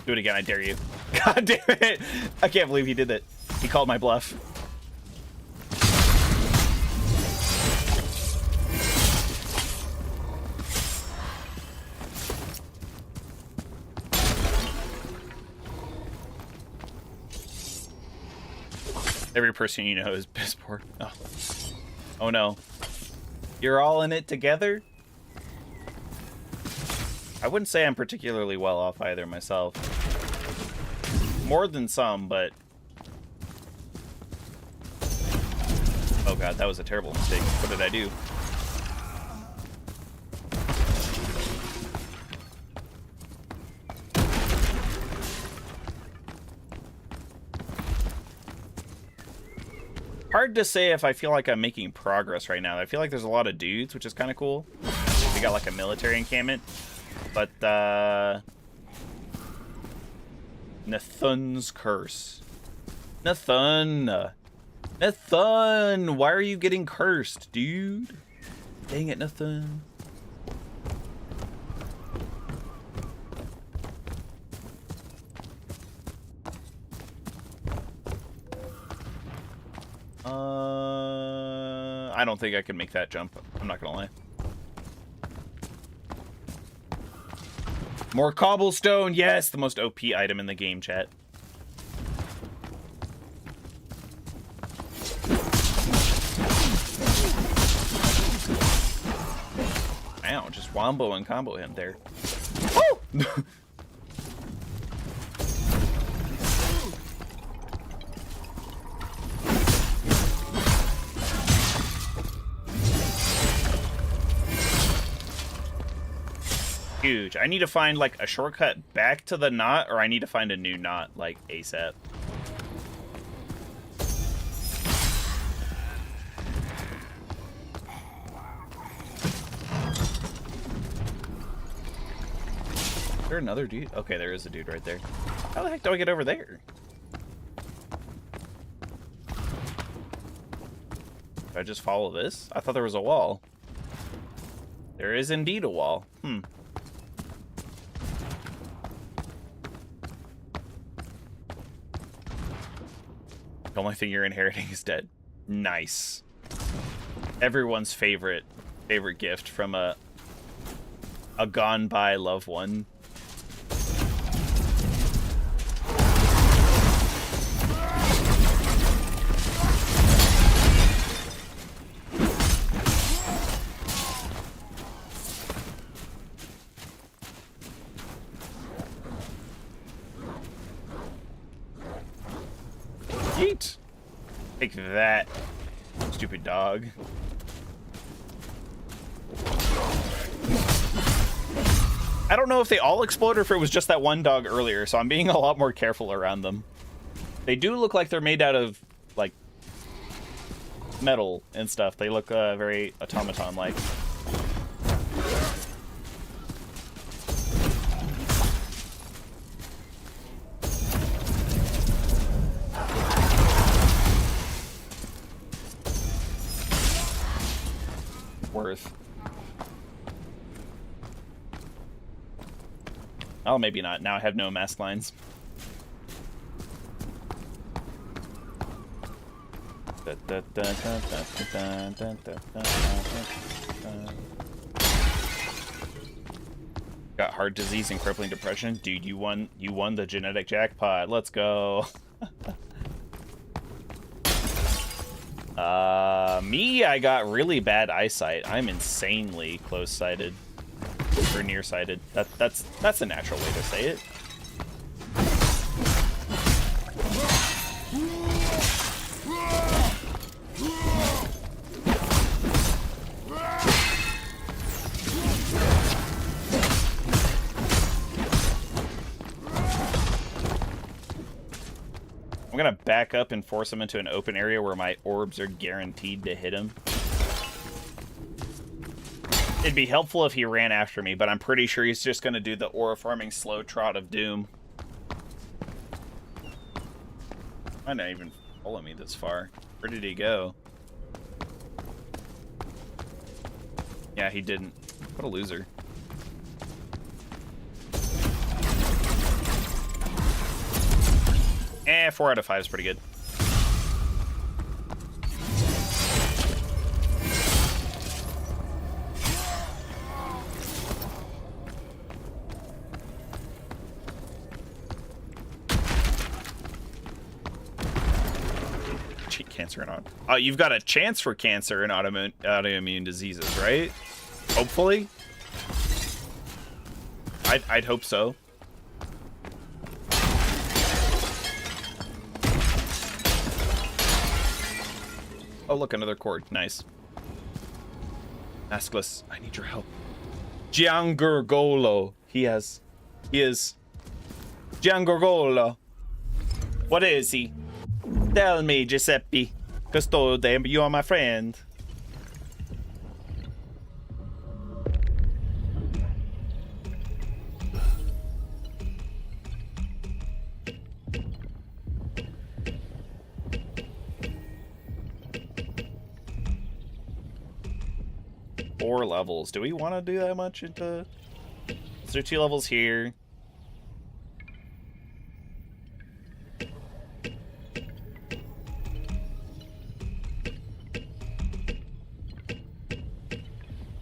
Do it again, I dare you. God damn it. I can't believe he did that. He called my bluff. Every person you know is piss poor. Oh. Oh no. You're all in it together? I wouldn't say I'm particularly well off either myself. More than some, but... Oh god, that was a terrible mistake. What did I do? Hard to say if I feel like I'm making progress right now. I feel like there's a lot of dudes, which is kind of cool. We got like a military encampment. But, Nathun's curse. Nathun! Nathun! Why are you getting cursed, dude? Dang it, Nathun. I don't think I can make that jump. I'm not gonna lie. More cobblestone! Yes! The most OP item in the game, chat. Ow, just wombo and combo him there. Oh! Huge. I need to find like a shortcut back to the knot, or I need to find a new knot like ASAP. Is there another dude? Okay, there is a dude right there. How the heck do I get over there? Do I just follow this? I thought there was a wall. There is indeed a wall. The only thing you're inheriting is dead. Nice. Everyone's favorite gift from a gone by loved one. Yeet. Take that, stupid dog. I don't know if they all explode or if it was just that one dog earlier, so I'm being a lot more careful around them. They do look like they're made out of, like, metal and stuff. They look very automaton-like. Worth. Oh, maybe not. Now I have no mask lines. Got heart disease and crippling depression. Dude, you won the genetic jackpot. Let's go. Me, I got really bad eyesight. I'm insanely close-sighted. Or nearsighted. That's a natural way to say it. I'm gonna back up and force him into an open area where my orbs are guaranteed to hit him. It'd be helpful if he ran after me, but I'm pretty sure he's just gonna do the aura farming slow trot of doom. Might not even follow me this far. Where did he go? Yeah, he didn't. What a loser. Eh, 4 out of 5 is pretty good. Cheat cancer and auto. Oh, you've got a chance for cancer and autoimmune diseases, right? Hopefully. I'd hope so. Oh, look, another cord. Nice. Maskless, I need your help. Giangorgolo. He is. Giangorgolo. What is he? Tell me, Giuseppe. Custode, you are my friend. Four levels. Do we want to do that much into... Is there 2 levels here?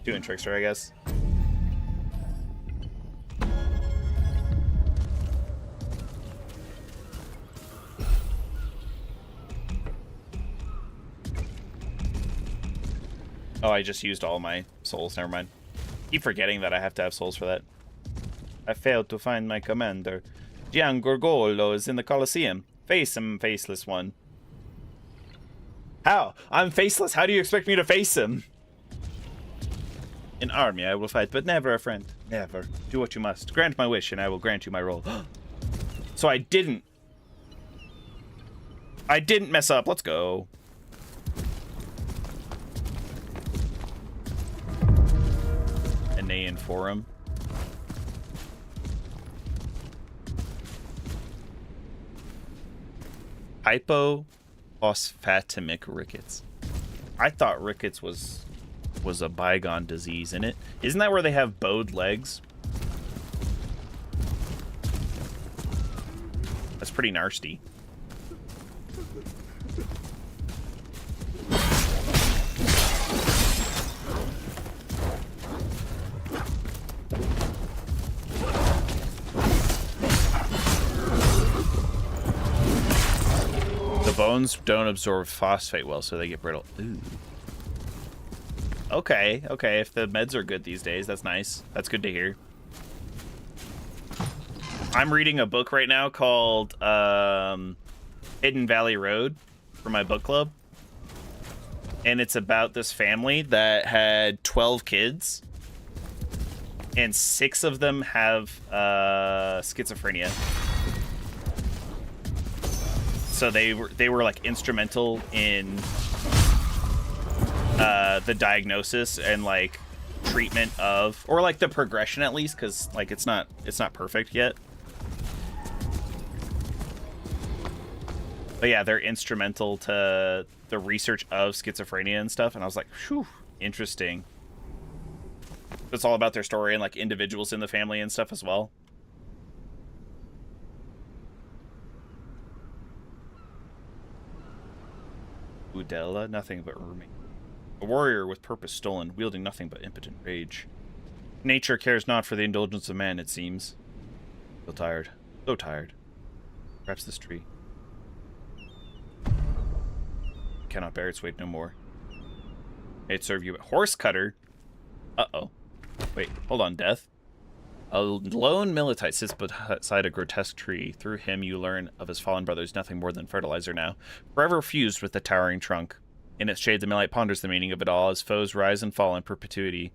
Doing Trickster, I guess. Oh, I just used all my souls. Never mind. Keep forgetting that I have to have souls for that. I failed to find my commander. Gian Gorgolo is in the Colosseum. Face him, faceless one. How? I'm faceless. How do you expect me to face him? An army I will fight, but never a friend. Never. Do what you must. Grant my wish, and I will grant you my role. So I didn't mess up. Let's go. Aenean Forum. Hypophosphatemic rickets. I thought rickets was a bygone disease in it. Isn't that where they have bowed legs? That's pretty nasty. The bones don't absorb phosphate well, so they get brittle. Ooh. Okay, okay, if the meds are good these days, that's nice. That's good to hear. I'm reading a book right now called Hidden Valley Road for my book club. And it's about this family that had 12 kids. And 6 of them have schizophrenia. So they were like instrumental in the diagnosis and like treatment of, or like the progression at least, because like it's not perfect yet. But yeah, they're instrumental to the research of schizophrenia and stuff, and I was like, whew, interesting. It's all about their story and like individuals in the family and stuff as well. Udella, nothing but roommate. A warrior with purpose stolen, wielding nothing but impotent rage. Nature cares not for the indulgence of man, it seems. So tired. So tired. Perhaps this tree cannot bear its weight no more. May it serve you. Horse cutter? Uh-oh. Wait, hold on, Death. A lone militite sits beside a grotesque tree. Through him you learn of his fallen brothers nothing more than fertilizer now, forever fused with the towering trunk. In its shade the Milite ponders the meaning of it all as foes rise and fall in perpetuity.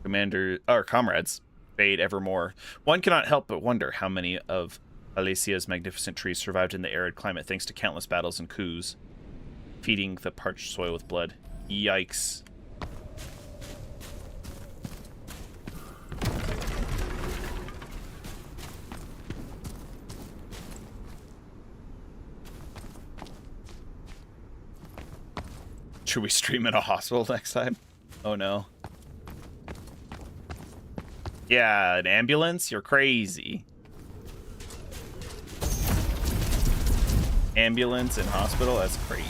Comrades fade evermore. One cannot help but wonder how many of Falesia's magnificent trees survived in the arid climate thanks to countless battles and coups, feeding the parched soil with blood. Yikes. Should we stream at a hospital next time? Oh no. Yeah, an ambulance? You're crazy. Ambulance and hospital? That's crazy.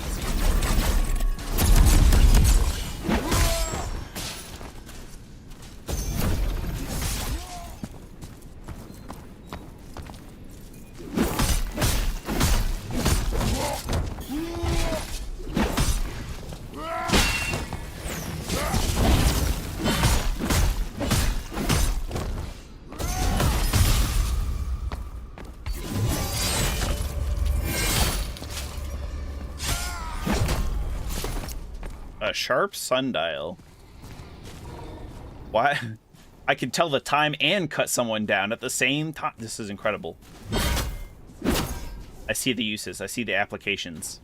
A sharp sundial. Why? I can tell the time and cut someone down at the same time. This is incredible. I see the uses. I see the applications.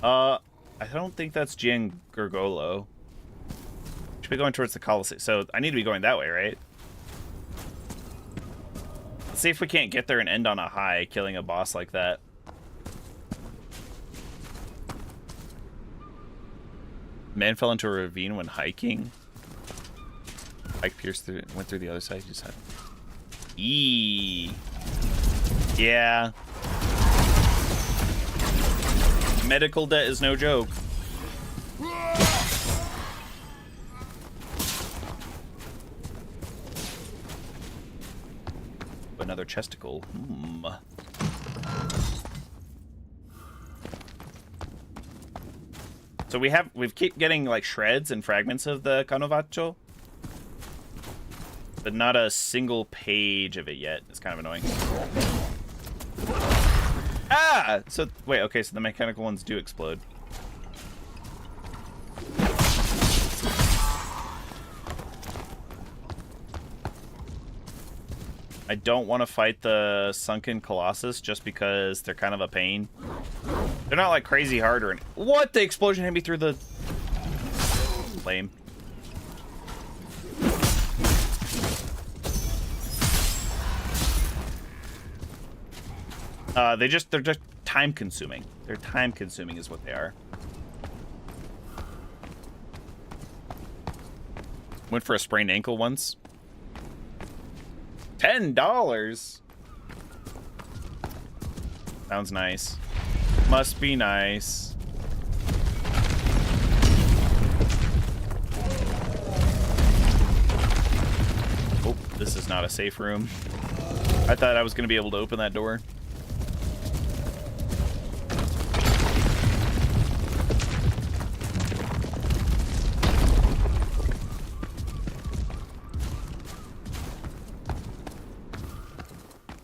I don't think that's Giangorgolo. Should be going towards the Colosseum. So I need to be going that way, right? Let's see if we can't get there and end on a high, killing a boss like that. Man fell into a ravine when hiking. Hike pierced through, went through the other side. Just had. Yeah. Medical debt is no joke. Another chesticle. So we keep getting like shreds and fragments of the Canovaccio, but not a single page of it yet. It's kind of annoying. Ah! So wait, okay, so the mechanical ones do explode. I don't want to fight the Sunken Colossus just because they're kind of a pain. They're not like crazy hard or anything. What? The explosion hit me through the... Lame. They're just time consuming. They're time consuming is what they are. Went for a sprained ankle once. $10. Sounds nice. Must be nice. Oh, this is not a safe room. I thought I was going to be able to open that door.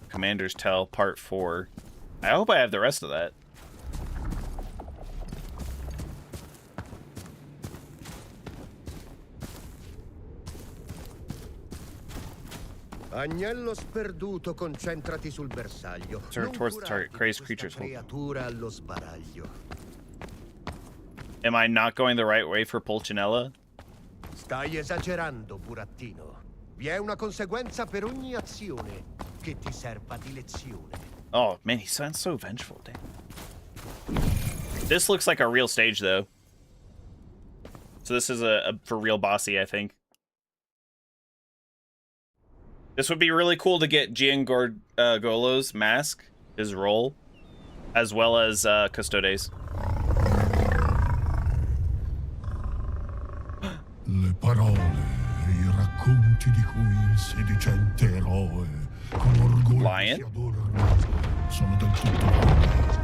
Commander's Tell Part 4. I hope I have the rest of that. Agnello sperduto, concentrati sul bersaglio. Turn towards the target. Crazed creatures. Creatura allo sbaraglio. Am I not going the right way for Pulcinella? Stai esagerando, burattino. Vi è una conseguenza per ogni azione che ti serva di lezione. Oh, man, he sounds so vengeful. Damn. This looks like a real stage, though. So this is a for real bossy, I think. This would be really cool to get Giangorgolo's mask, his role, as well as Custodes. Le parole e I racconti di cui il sedicente eroe con orgoglio Lion? si adorano sono del tutto veri.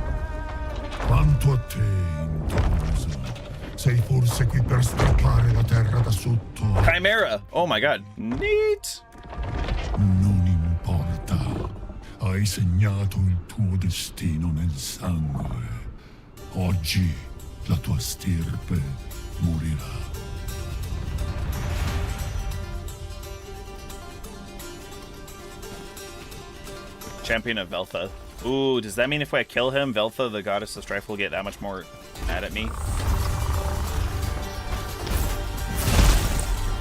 Quanto a te, intrusa, sei forse qui per strappare la terra da sotto? Chimera! Oh my god. Neat! Non importa. Hai segnato il tuo destino nel sangue. Oggi la tua stirpe morirà. Champion of Veltha. Ooh, does that mean if I kill him, Veltha, the goddess of strife, will get that much more mad at me?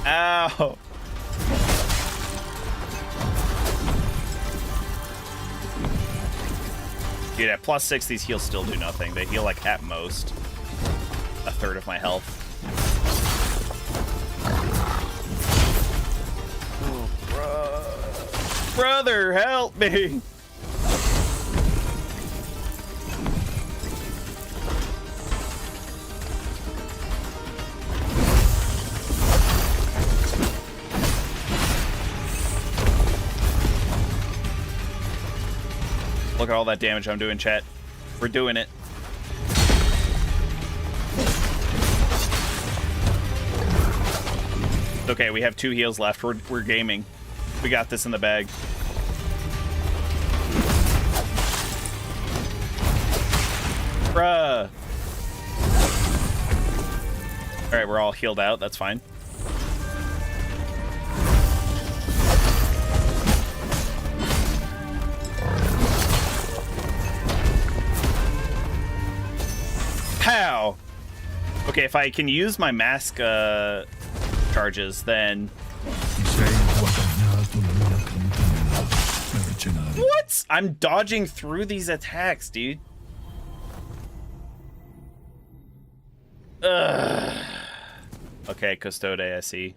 Ow! Dude, at +6, these heals still do nothing. They heal, like, at most a third of my health. Oh, brother, help me! Look at all that damage I'm doing, chat. We're doing it. Okay, we have 2 heals left. We're gaming. We got this in the bag. Bruh. Alright, we're all healed out. That's fine. Wow. Okay, if I can use my mask charges, then... What? I'm dodging through these attacks, dude. Ugh. Okay, Custode, I see.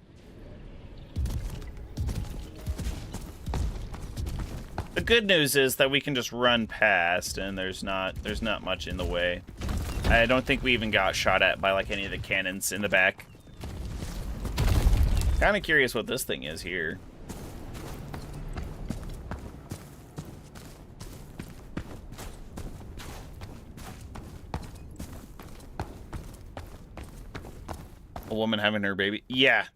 The good news is that we can just run past, and there's not much in the way. I don't think we even got shot at by like any of the cannons in the back. Kind of curious what this thing is here. A woman having her baby. Yeah.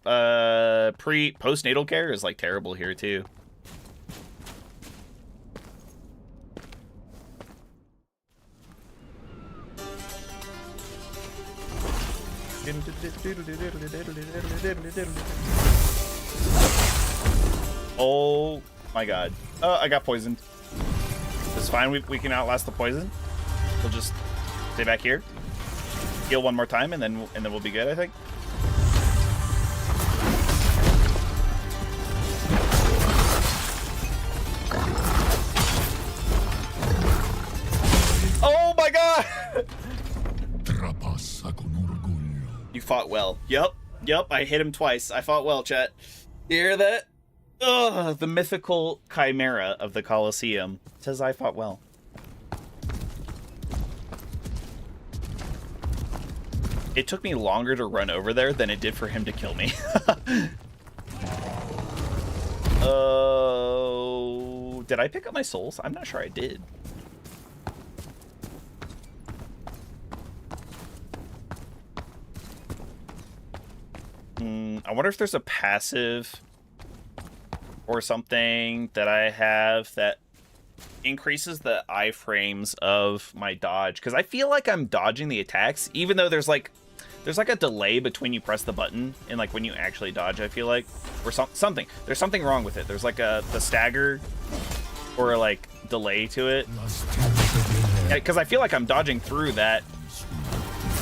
Postnatal care is like terrible here too. Oh my god. Oh, I got poisoned. It's fine. We can outlast the poison. We'll just stay back here. Heal one more time, and then we'll be good, I think. Oh my god! You fought well. Yep, I hit him twice. I fought well, chat. You hear that? Ugh, the mythical chimera of the Colosseum says I fought well. It took me longer to run over there than it did for him to kill me. Oh, did I pick up my souls? I'm not sure I did. I wonder if there's a passive or something that I have that increases the iframes of my dodge, because I feel like I'm dodging the attacks, even though there's like a delay between you press the button and like when you actually dodge. I feel like, or something. There's something wrong with it. There's like the stagger or like delay to it, because I feel like I'm dodging through that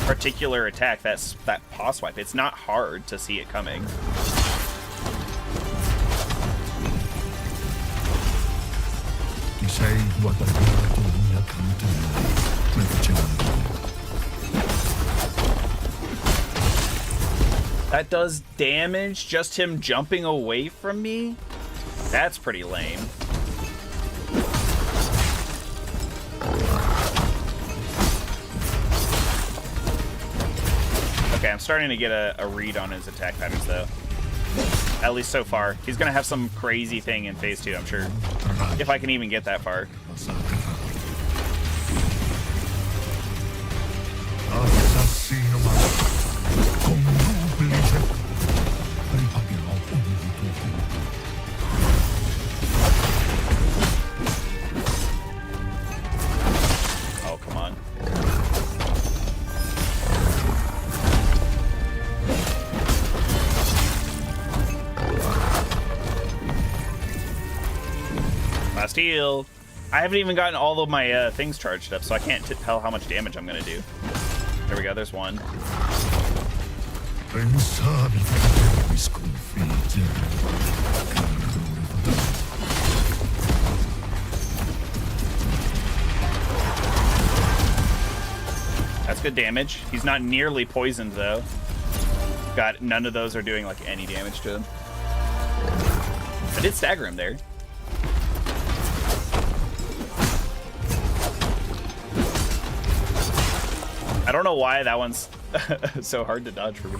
particular attack. That paw swipe. It's not hard to see it coming. That does damage, just him jumping away from me? That's pretty lame. Okay, I'm starting to get a read on his attack patterns, though. At least so far. He's going to have some crazy thing in phase 2, I'm sure. If I can even get that far. Oh, come on. Last heal. I haven't even gotten all of my things charged up, so I can't tell how much damage I'm gonna do. There we go, there's one. That's good damage. He's not nearly poisoned, though. None of those are doing like any damage to him. I did stagger him there. I don't know why that one's so hard to dodge for me.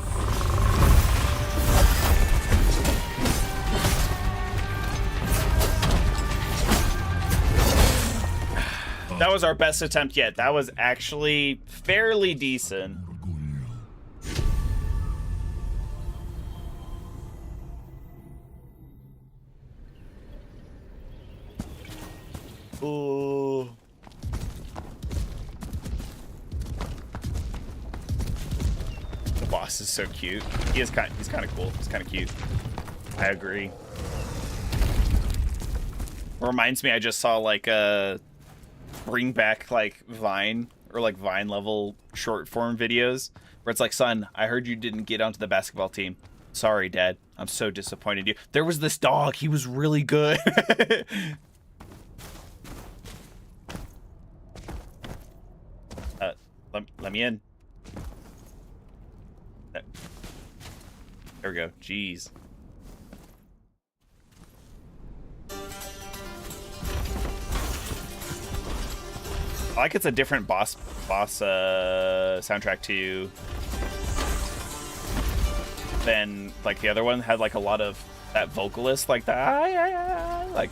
That was our best attempt yet. That was actually fairly decent. Oh. The boss is so cute. He's kind of cool. He's kind of cute. I agree. Reminds me, I just saw like a bring back like Vine or like Vine level short form videos where it's like, son, I heard you didn't get onto the basketball team. Sorry, Dad. I'm so disappointed in you. There was this dog. He was really good. Let me in. There we go. Jeez. I like it's a different boss soundtrack too than like the other one had like a lot of that vocalist like that like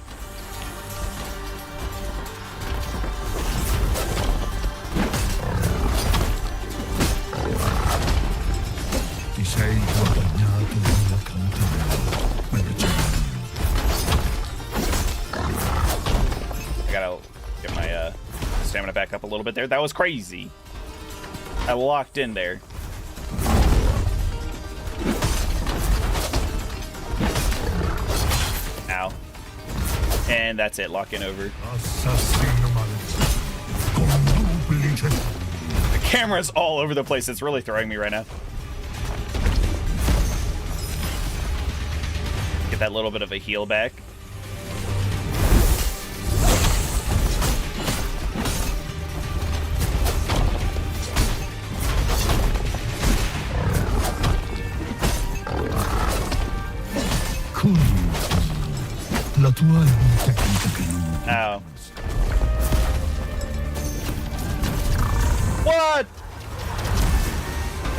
Ti sei guadagnato una cantina. I gotta get my stamina back up a little bit there. That was crazy. I locked in there. Ow. And that's it. Lock in over. The camera's all over the place. It's really throwing me right now. Get that little bit of a heal back. La tua è una tecnica che non... Ow. What?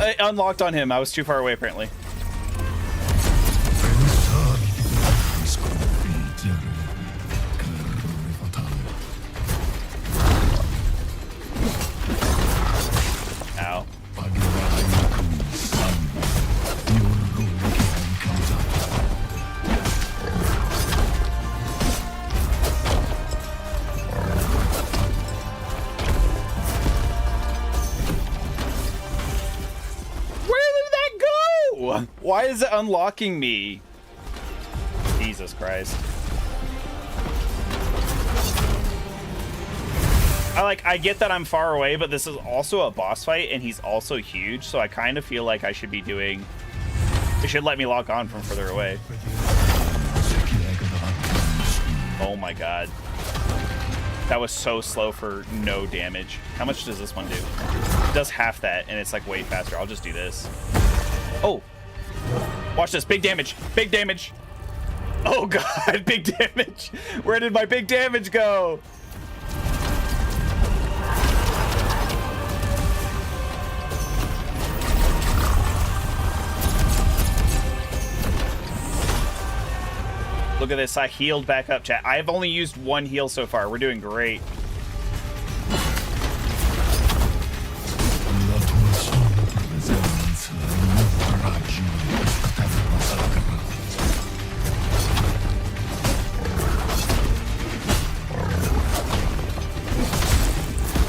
I unlocked on him. I was too far away, apparently. Pensavi di potermi sconfiggere. Che errore fatale. Ow. Pagherai con il sangue gli orrori che hai causato. Why is it unlocking me? Jesus Christ. I get that I'm far away, but this is also a boss fight and he's also huge, so I kind of feel like I should be doing... It should let me lock on from further away. Oh my god. That was so slow for no damage. How much does this one do? It does half that and it's like way faster. I'll just do this. Oh. Watch this. Big damage. Big damage. Oh, God. Big damage. Where did my big damage go? Look at this. I healed back up, chat. I've only used one heal so far. We're doing great.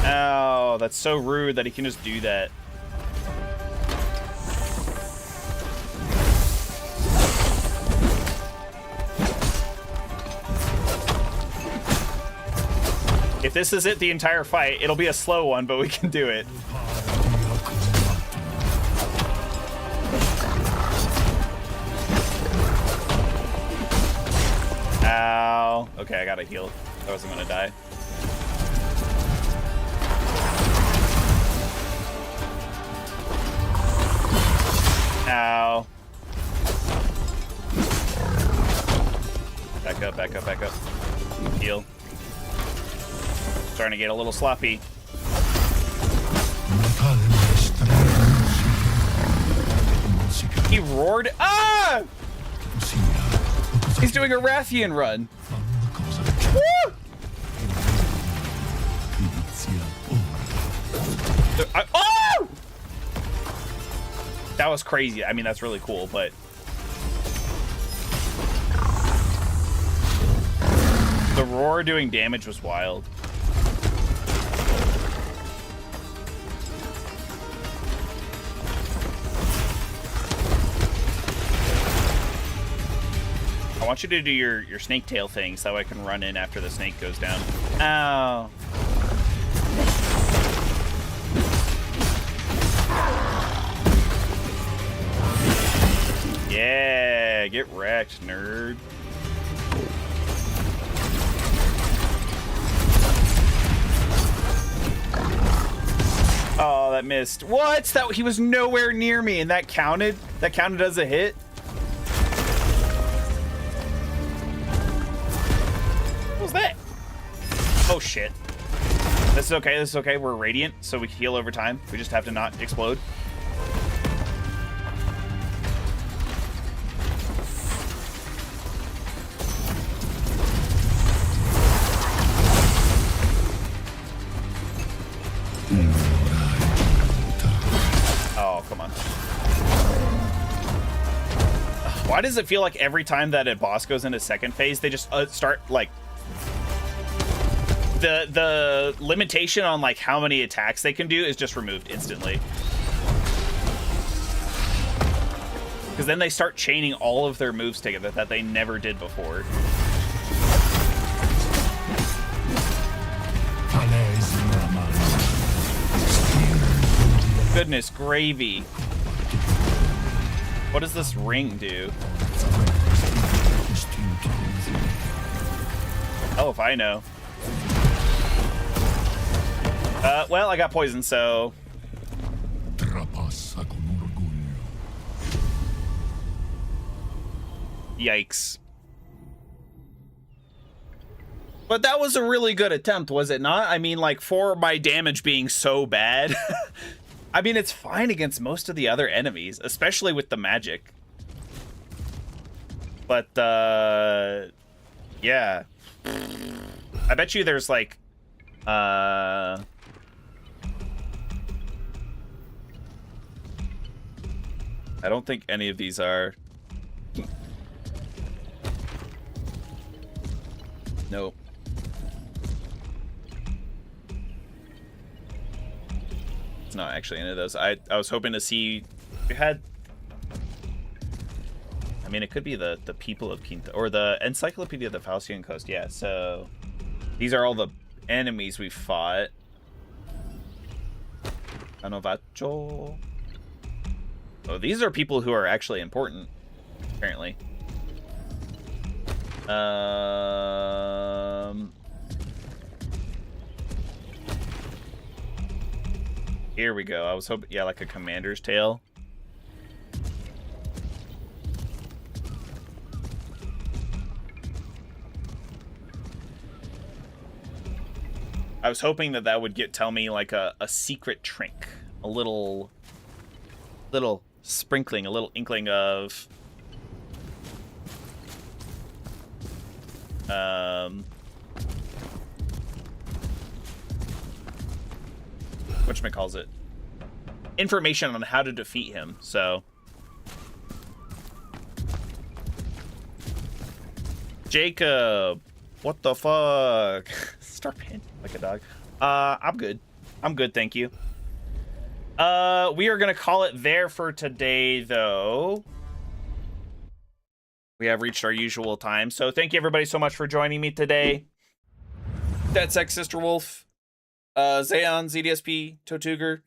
Oh, that's so rude that he can just do that. If this is it the entire fight, it'll be a slow one, but we can do it. Ow. Okay, I gotta heal. I wasn't gonna die. Ow. Back up, back up, back up. Heal. Starting to get a little sloppy. He roared. Ah! He's doing a Rathian run. Woo! Oh! That was crazy. I mean, that's really cool, but the roar doing damage was wild. I want you to do your snake tail thing so I can run in after the snake goes down. Ow. get wrecked, nerd. Oh, that missed. What? That he was nowhere near me, and that counted? That counted as a hit? What was that? Oh, shit. This is okay, this is okay. We're radiant, so we heal over time. We just have to not explode. Oh, come on. Why does it feel like every time that a boss goes into second phase, they just start, like... The limitation on, like, how many attacks they can do is just removed instantly. Because then they start chaining all of their moves together that they never did before. Goodness gravy. What does this ring do? Oh, if I know. Well, I got poisoned, so... Yikes. But that was a really good attempt, was it not? I mean, like, for my damage being so bad... I mean, it's fine against most of the other enemies, especially with the magic. But, yeah. I bet you there's, like, I don't think any of these are. Nope. It's not actually any of those. I was hoping to see... We had... I mean, it could be the people of Quinta, or the Encyclopedia of the Falcian Coast. Yeah, so... These are all the enemies we fought. Anovacho. Oh, these are people who are actually important, apparently. Here we go. I was hoping, yeah, like a commander's tail. I was hoping that would tell me like a secret trick, a little sprinkling, a little inkling of whatchamacalls it, information on how to defeat him. So Jacob, what the fuck? Start panting like a dog. I'm good, thank you. We are gonna call it there for today, though. We have reached our usual time, so thank you everybody so much for joining me today. That's X Sister Wolf, Zayon, ZDSP, Totuger,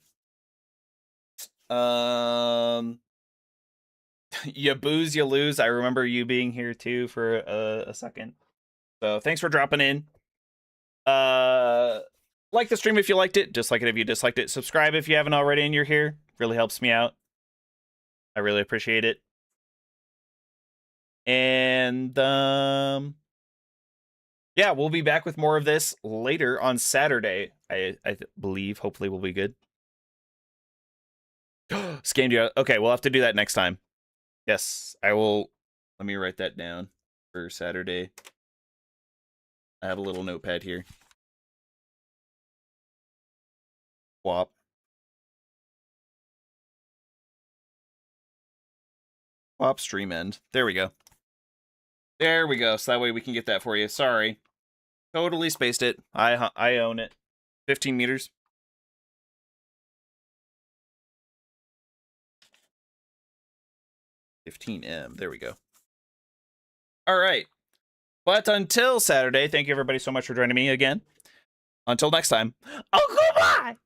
you booze, you lose. I remember you being here too for a second, so thanks for dropping in. Like the stream if you liked it, dislike it if you disliked it, subscribe if you haven't already and you're here. Really helps me out. I really appreciate it. And yeah, we'll be back with more of this later on Saturday. I believe, hopefully we'll be good. Scammed you out. Okay, we'll have to do that next time. Yes, I will. Let me write that down for Saturday. I have a little notepad here. Swap. Swap stream end. There we go. There we go. So that way we can get that for you. Sorry. Totally spaced it. I own it. 15 meters. $15M. There we go. All right. But until Saturday, thank you everybody so much for joining me again. Until next time. Oh, goodbye!